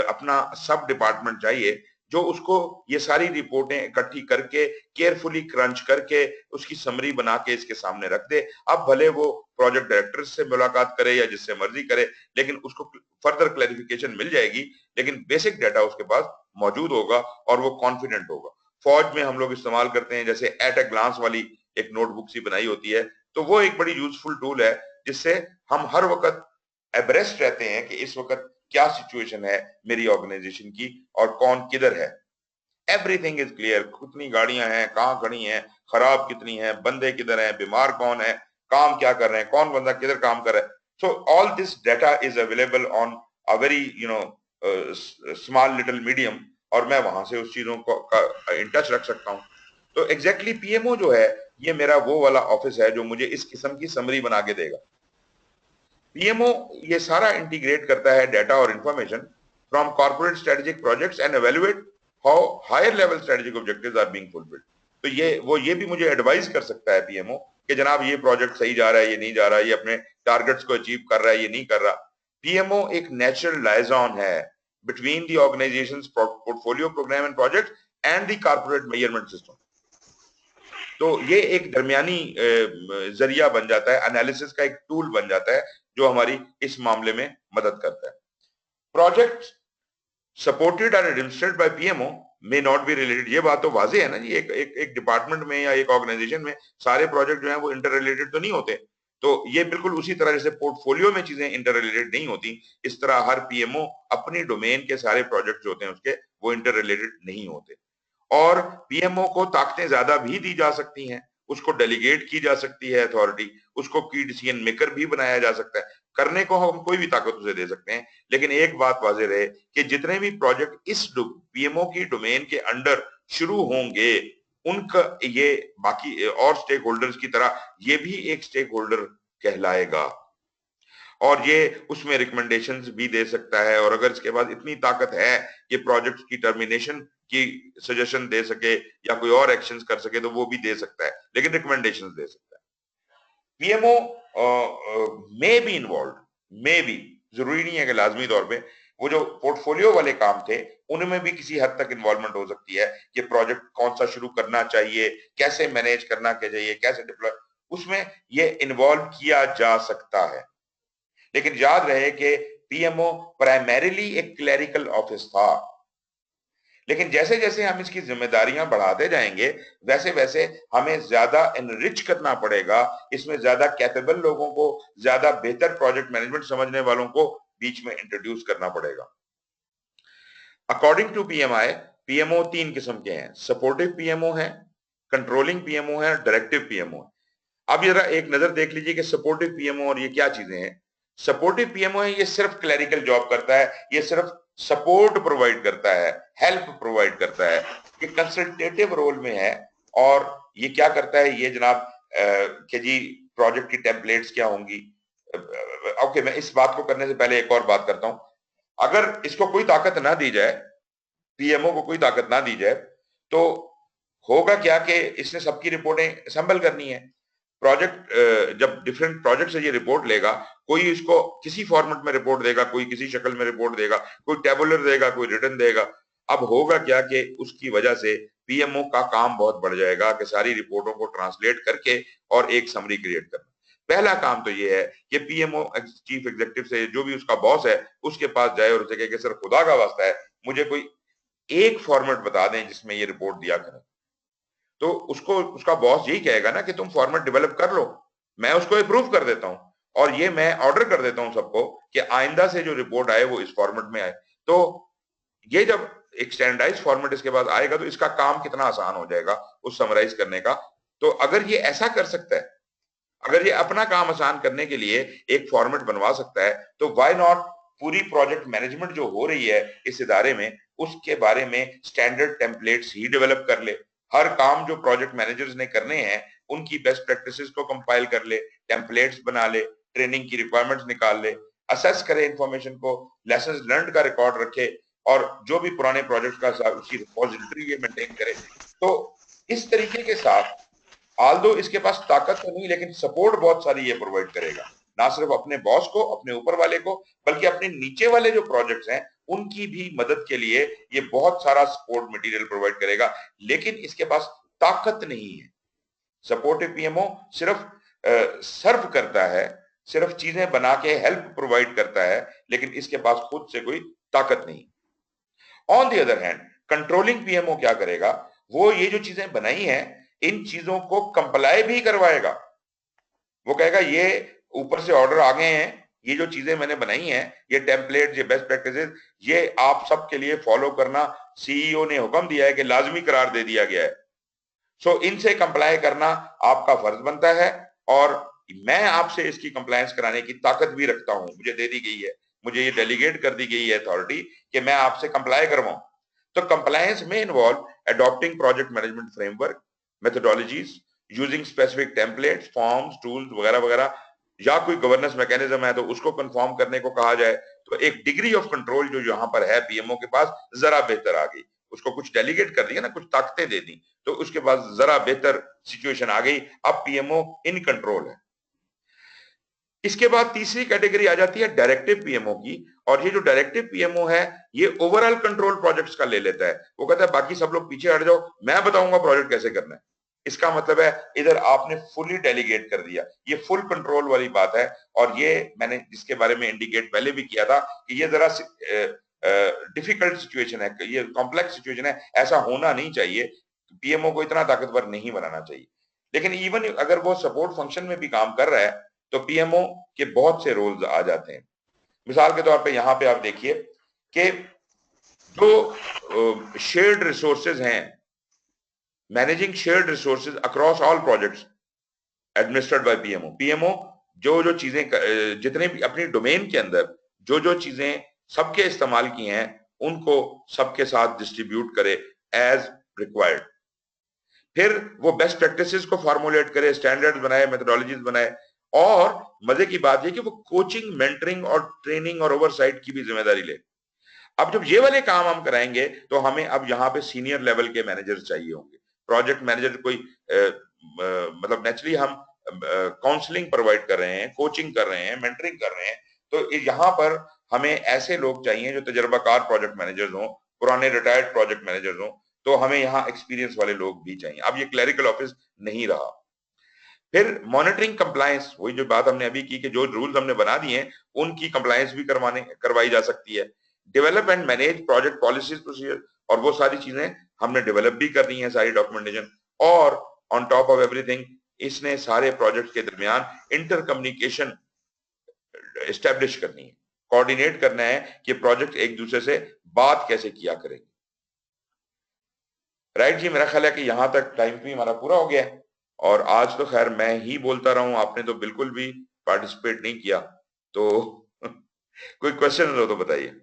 अपना सब डिपार्टमेंट चाहिए जो उसको ये सारी रिपोर्टें इकट्ठी करके केयरफुली क्रंच करके उसकी समरी बना के इसके सामने रख दे। अब भले वो प्रोजेक्ट डायरेक्टर से मुलाकात करे या जिससे मर्जी करे, लेकिन उसको फर्दर क्लैरिफिकेशन मिल जाएगी, लेकिन बेसिक डाटा उसके पास मौजूद होगा और वो कॉन्फिडेंट होगा। फौज में हम लोग इस्तेमाल करते हैं जैसे एट अ ग्लांस वाली एक नोटबुक सी बनाई होती है, तो वो एक बड़ी यूजफुल टूल है जिससे हम हर वक्त एब्रेस्ट रहते हैं कि इस वक्त क्या सिचुएशन है मेरी ऑर्गेनाइजेशन की और कौन किधर है। एवरीथिंग इज क्लियर, कितनी गाड़ियां हैं, कहां खड़ी हैं, खराब कितनी हैं, बंदे किधर हैं, बीमार कौन है, काम क्या कर रहे हैं, कौन बंदा किधर काम कर रहा है। So all this data is available on a very small little medium, और मैं वहां से उस चीजों को इन टच रख सकता हूं। तो एग्जैक्टली पीएमओ जो है ये मेरा वो वाला ऑफिस है जो मुझे इस किस्म की समरी बना के देगा। पीएमओ ये सारा इंटीग्रेट करता है डाटा और information from corporate strategic projects and evaluate how higher level strategic objectives are being fulfilled. तो ये भी मुझे एडवाइस कर सकता है पीएमओ कि जनाब ये प्रोजेक्ट सही जा रहा है, ये नहीं जा रहा, ये अपने टारगेट्स को अचीव कर रहा है, ये नहीं कर रहा। पीएमओ एक नेचुरल लाइजन है between the organisation's portfolio programme and project and the corporate measurement system. तो ये एक दरमियानी जरिया बन जाता है, एनालिसिस का एक टूल बन जाता है जो हमारी इस मामले में मदद करता है। Project supported and administered by PMO may not be related. ये बात तो वाजे है ना जी, एक डिपार्टमेंट में या एक ऑर्गेनाइजेशन में सारे प्रोजेक्ट जो है वो इंटर रिलेटेड तो नहीं होते। तो ये बिल्कुल उसी तरह जैसे पोर्टफोलियो में चीजें इंटर रिलेटेड नहीं होती, इस तरह हर पीएमओ अपनी डोमेन के सारे प्रोजेक्ट जो होते हैं उसके वो इंटर रिलेटेड नहीं होते। और पीएमओ को ताकतें ज्यादा भी दी जा सकती हैं, उसको डेलीगेट की जा सकती है अथॉरिटी, उसको की डिसीजन मेकर भी बनाया जा सकता है, करने को हम कोई भी ताकत उसे दे सकते हैं। लेकिन एक बात वाज़ेह रहे कि जितने भी प्रोजेक्ट इस पीएमओ की डोमेन के अंडर शुरू होंगे उनका ये बाकी और स्टेक होल्डर्स की तरह ये भी एक स्टेक होल्डर कहलाएगा और ये उसमें रिकमेंडेशंस भी दे सकता है। और अगर इसके पास इतनी ताकत है कि प्रोजेक्ट की टर्मिनेशन की सजेशन दे सके या कोई और एक्शंस कर सके तो वो भी दे सकता है, लेकिन रिकमेंडेशंस दे सकता है। PMO may be involve, may be, जरूरी नहीं है कि लाजमी तौर पे। वो जो पोर्टफोलियो वाले काम थे उनमें भी किसी हद तक इन्वॉल्वमेंट हो सकती है कि प्रोजेक्ट कौन सा शुरू करना चाहिए, कैसे मैनेज करना चाहिए, कैसे डिप्लॉय, उसमें ये इन्वॉल्व किया जा सकता है। लेकिन याद रहे कि पीएमओ प्राइमरीली एक क्लरिकल ऑफिस था, लेकिन जैसे जैसे हम इसकी जिम्मेदारियां बढ़ाते जाएंगे वैसे वैसे हमें ज्यादा एनरिच करना पड़ेगा, इसमें ज्यादा कैपेबल लोगों को, ज्यादा बेहतर प्रोजेक्ट मैनेजमेंट समझने वालों को बीच में इंट्रोड्यूस करना पड़ेगा। अकॉर्डिंग टू पीएमआई, पीएमओ 3 किस्म के हैं, सपोर्टिव पीएमओ है, कंट्रोलिंग पीएमओ है, डायरेक्टिव पीएमओ है। अब जरा एक नजर देख लीजिए कि सपोर्टिव पीएमओ और ये क्या चीजें हैं। सपोर्टिव पीएमओ है, ये सिर्फ क्लरिकल जॉब करता है, ये सिर्फ सपोर्ट प्रोवाइड करता है, हेल्प प्रोवाइड करता है, ये कंसल्टेटिव रोल में है। और ये क्या करता है ये जनाब कि जी प्रोजेक्ट की टेम्पलेट्स क्या होंगी। ओके, मैं इस बात को करने से पहले एक और बात करता हूं। अगर इसको कोई ताकत ना दी जाए, पीएमओ को कोई ताकत ना दी जाए, तो होगा क्या कि इसने सबकी रिपोर्टें संभल करनी है। प्रोजेक्ट जब डिफरेंट प्रोजेक्ट से ये रिपोर्ट लेगा, कोई इसको किसी फॉर्मेट में रिपोर्ट देगा, कोई किसी शक्ल में रिपोर्ट देगा, कोई टेबुलर देगा, कोई रिटन देगा। अब होगा क्या कि उसकी वजह से पीएमओ का काम बहुत बढ़ जाएगा कि सारी रिपोर्टों को ट्रांसलेट करके और एक समरी क्रिएट करना। पहला काम तो ये है कि पीएमओ चीफ एग्जीक्यूटिव से जो भी उसका बॉस है उसके पास जाए और उसे कहे कि सर खुदा का वास्ता है मुझे कोई एक फॉर्मेट बता दें जिसमें ये रिपोर्ट दिया करें। तो उसको उसका बॉस यही कहेगा ना कि तुम फॉर्मेट डेवलप कर लो, मैं उसको अप्रूव कर देता हूं और ये मैं ऑर्डर कर देता हूं सबको कि आइंदा से जो रिपोर्ट आए वो इस फॉर्मेट में आए। तो ये जब एक स्टैंडर्डाइज फॉर्मेट इसके बाद आएगा तो इसका काम कितना आसान हो जाएगा उस समराइज करने का। तो अगर ये ऐसा कर सकता है, अगर ये अपना काम आसान करने के लिए एक फॉर्मेट बनवा सकता है, तो व्हाई नॉट पूरी प्रोजेक्ट मैनेजमेंट जो हो रही है इस इदारे में उसके बारे में स्टैंडर्ड टेम्पलेट्स ही डेवलप कर ले। हर काम जो प्रोजेक्ट मैनेजर्स ने करने हैं उनकी बेस्ट प्रैक्टिसेस को कंपाइल कर ले, टेम्पलेट्स बना ले, ट्रेनिंग की रिक्वायरमेंट्स निकाल ले, असेस करे इंफॉर्मेशन को, लेसन्स लर्न का रिकॉर्ड रखे और जो भी पुराने प्रोजेक्ट का उसकी रिपोजिटरी ये मेंटेन करे। तो इस तरीके के साथ ऑल्दो इसके पास ताकत तो नहीं, लेकिन सपोर्ट बहुत सारी ये प्रोवाइड करेगा, ना सिर्फ अपने बॉस को, अपने ऊपर वाले को, बल्कि अपने नीचे वाले जो प्रोजेक्ट्स हैं उनकी भी मदद के लिए ये बहुत सारा सपोर्ट मटेरियल प्रोवाइड करेगा। लेकिन इसके पास ताकत नहीं है। सपोर्टिव पीएमओ सिर्फ सर्व करता है, सिर्फ चीजें बना के हेल्प प्रोवाइड करता है, लेकिन इसके पास खुद से कोई ताकत नहीं। On the other hand controlling PMO क्या करेगा, वो ये जो चीजें बनाई हैं इन चीजों को कंप्लाई भी करवाएगा। वो कहेगा ये ऊपर से ऑर्डर आ गए हैं, ये जो चीजें मैंने बनाई हैं, ये टेम्पलेट, ये बेस्ट प्रैक्टिसेस, ये आप सबके लिए फॉलो करना सीईओ ने हुक्म दिया है कि लाजमी करार दे दिया गया है। सो इनसे कंप्लाई करना आपका फर्ज बनता है, और मैं आपसे इसकी कंप्लायंस कराने की ताकत भी रखता हूं, मुझे दे दी गई है, मुझे ये डेलीगेट कर दी गई है अथॉरिटी कि मैं आपसे कंप्लाई करवाऊं। तो कंप्लायंस में involve adopting project management framework, methodologies, using specific templates, forms, tools वगैरह वगैरह, या कोई गवर्नेंस मैकेनिज्म है तो उसको कंफर्म करने को कहा जाए। तो एक डिग्री ऑफ कंट्रोल जो यहाँ पर है पीएमओ के पास जरा बेहतर आ गई, उसको कुछ डेलीगेट कर दिया ना, कुछ ताकतें दे दी, तो उसके बाद जरा बेहतर सिचुएशन आ गई, अब पीएमओ इन कंट्रोल है। इसके बाद तीसरी कैटेगरी आ जाती है डायरेक्टिव पीएमओ की, और ये जो डायरेक्टिव पीएमओ है ये ओवरऑल कंट्रोल प्रोजेक्ट्स का ले लेता है। वो कहता है बाकी सब लोग पीछे हट जाओ, मैं बताऊंगा प्रोजेक्ट कैसे करना है। इसका मतलब है इधर आपने फुली डेलीगेट कर दिया, ये फुल कंट्रोल वाली बात है। और ये मैंने जिसके बारे में इंडिकेट पहले भी किया था कि ये जरा डिफिकल्ट सिचुएशन है, ये कॉम्प्लेक्स सिचुएशन है, ऐसा होना नहीं चाहिए, पीएमओ को इतना ताकतवर नहीं बनाना चाहिए। लेकिन इवन अगर वो सपोर्ट फंक्शन में भी काम कर रहा है तो पीएमओ के बहुत से रोल्स आ जाते हैं। मिसाल के तौर पे यहाँ पे आप देखिए कि जो शेयर्ड रिसोर्सेज हैं, managing shared resources across all projects administered by PMO. PMO जो जो चीजें जितने भी अपनी डोमेन के अंदर जो जो चीजें सबके इस्तेमाल की हैं उनको सबके साथ डिस्ट्रीब्यूट करे एज रिक्वायर्ड। फिर वो बेस्ट प्रैक्टिसेस को फॉर्मुलेट करे, स्टैंडर्ड्स बनाए, मेथोडोलॉजीज बनाए, और मजे की बात है कि वो कोचिंग, मेंटरिंग और ट्रेनिंग और ओवरसाइट की भी जिम्मेदारी ले। अब जब ये वाले काम हम कराएंगे तो हमें अब यहाँ पे सीनियर लेवल के मैनेजर चाहिए होंगे। प्रोजेक्ट मैनेजर कोई मतलब नेचुरली हम काउंसलिंग प्रोवाइड कर रहे हैं, कोचिंग कर रहे हैं, मेंटरिंग कर रहे हैं, तो यहाँ पर हमें ऐसे लोग चाहिए जो तजर्बाकार प्रोजेक्ट मैनेजर्स हों, पुराने रिटायर्ड प्रोजेक्ट मैनेजर्स हों। तो हमें यहाँ एक्सपीरियंस वाले लोग भी चाहिए। अब ये क्लरिकल ऑफिस नहीं रहा। फिर मॉनिटरिंग कंप्लायंस, वही जो बात हमने अभी की कि जो रूल्स हमने बना दिए हैं उनकी कंप्लायंस भी करवाई जा सकती है। Develop and manage project policies procedure, और वो सारी चीजें हमने डेवलप भी करनी है, सारी डॉक्यूमेंटेशन। और ऑन टॉप ऑफ एवरीथिंग इसने सारे प्रोजेक्ट के दरमियान इंटर कम्युनिकेशन एस्टेब्लिश करनी है, कोऑर्डिनेट करना है कि प्रोजेक्ट एक दूसरे से बात कैसे किया करेंगे। राइट जी, मेरा ख्याल है कि यहां तक टाइम भी हमारा पूरा हो गया है, और आज तो खैर मैं ही बोलता रहा हूं, आपने तो बिल्कुल भी पार्टिसिपेट नहीं किया। तो कोई क्वेश्चन हो तो बताइए।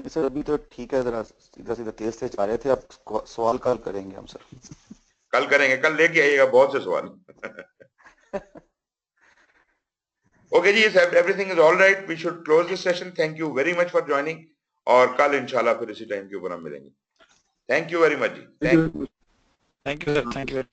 सर अभी तो ठीक है, जरा सीधा सीधा तेज से जा रहे थे, अब सवाल कल करेंगे हम सर। कल करेंगे, कल लेके आइएगा बहुत से सवाल। ओके जी, everything is all right, we should close this session. Thank you very much for joining, और कल इंशाल्लाह फिर इसी टाइम के ऊपर हम मिलेंगे। थैंक यू वेरी मच जी। Thank you thank you sir, thank you.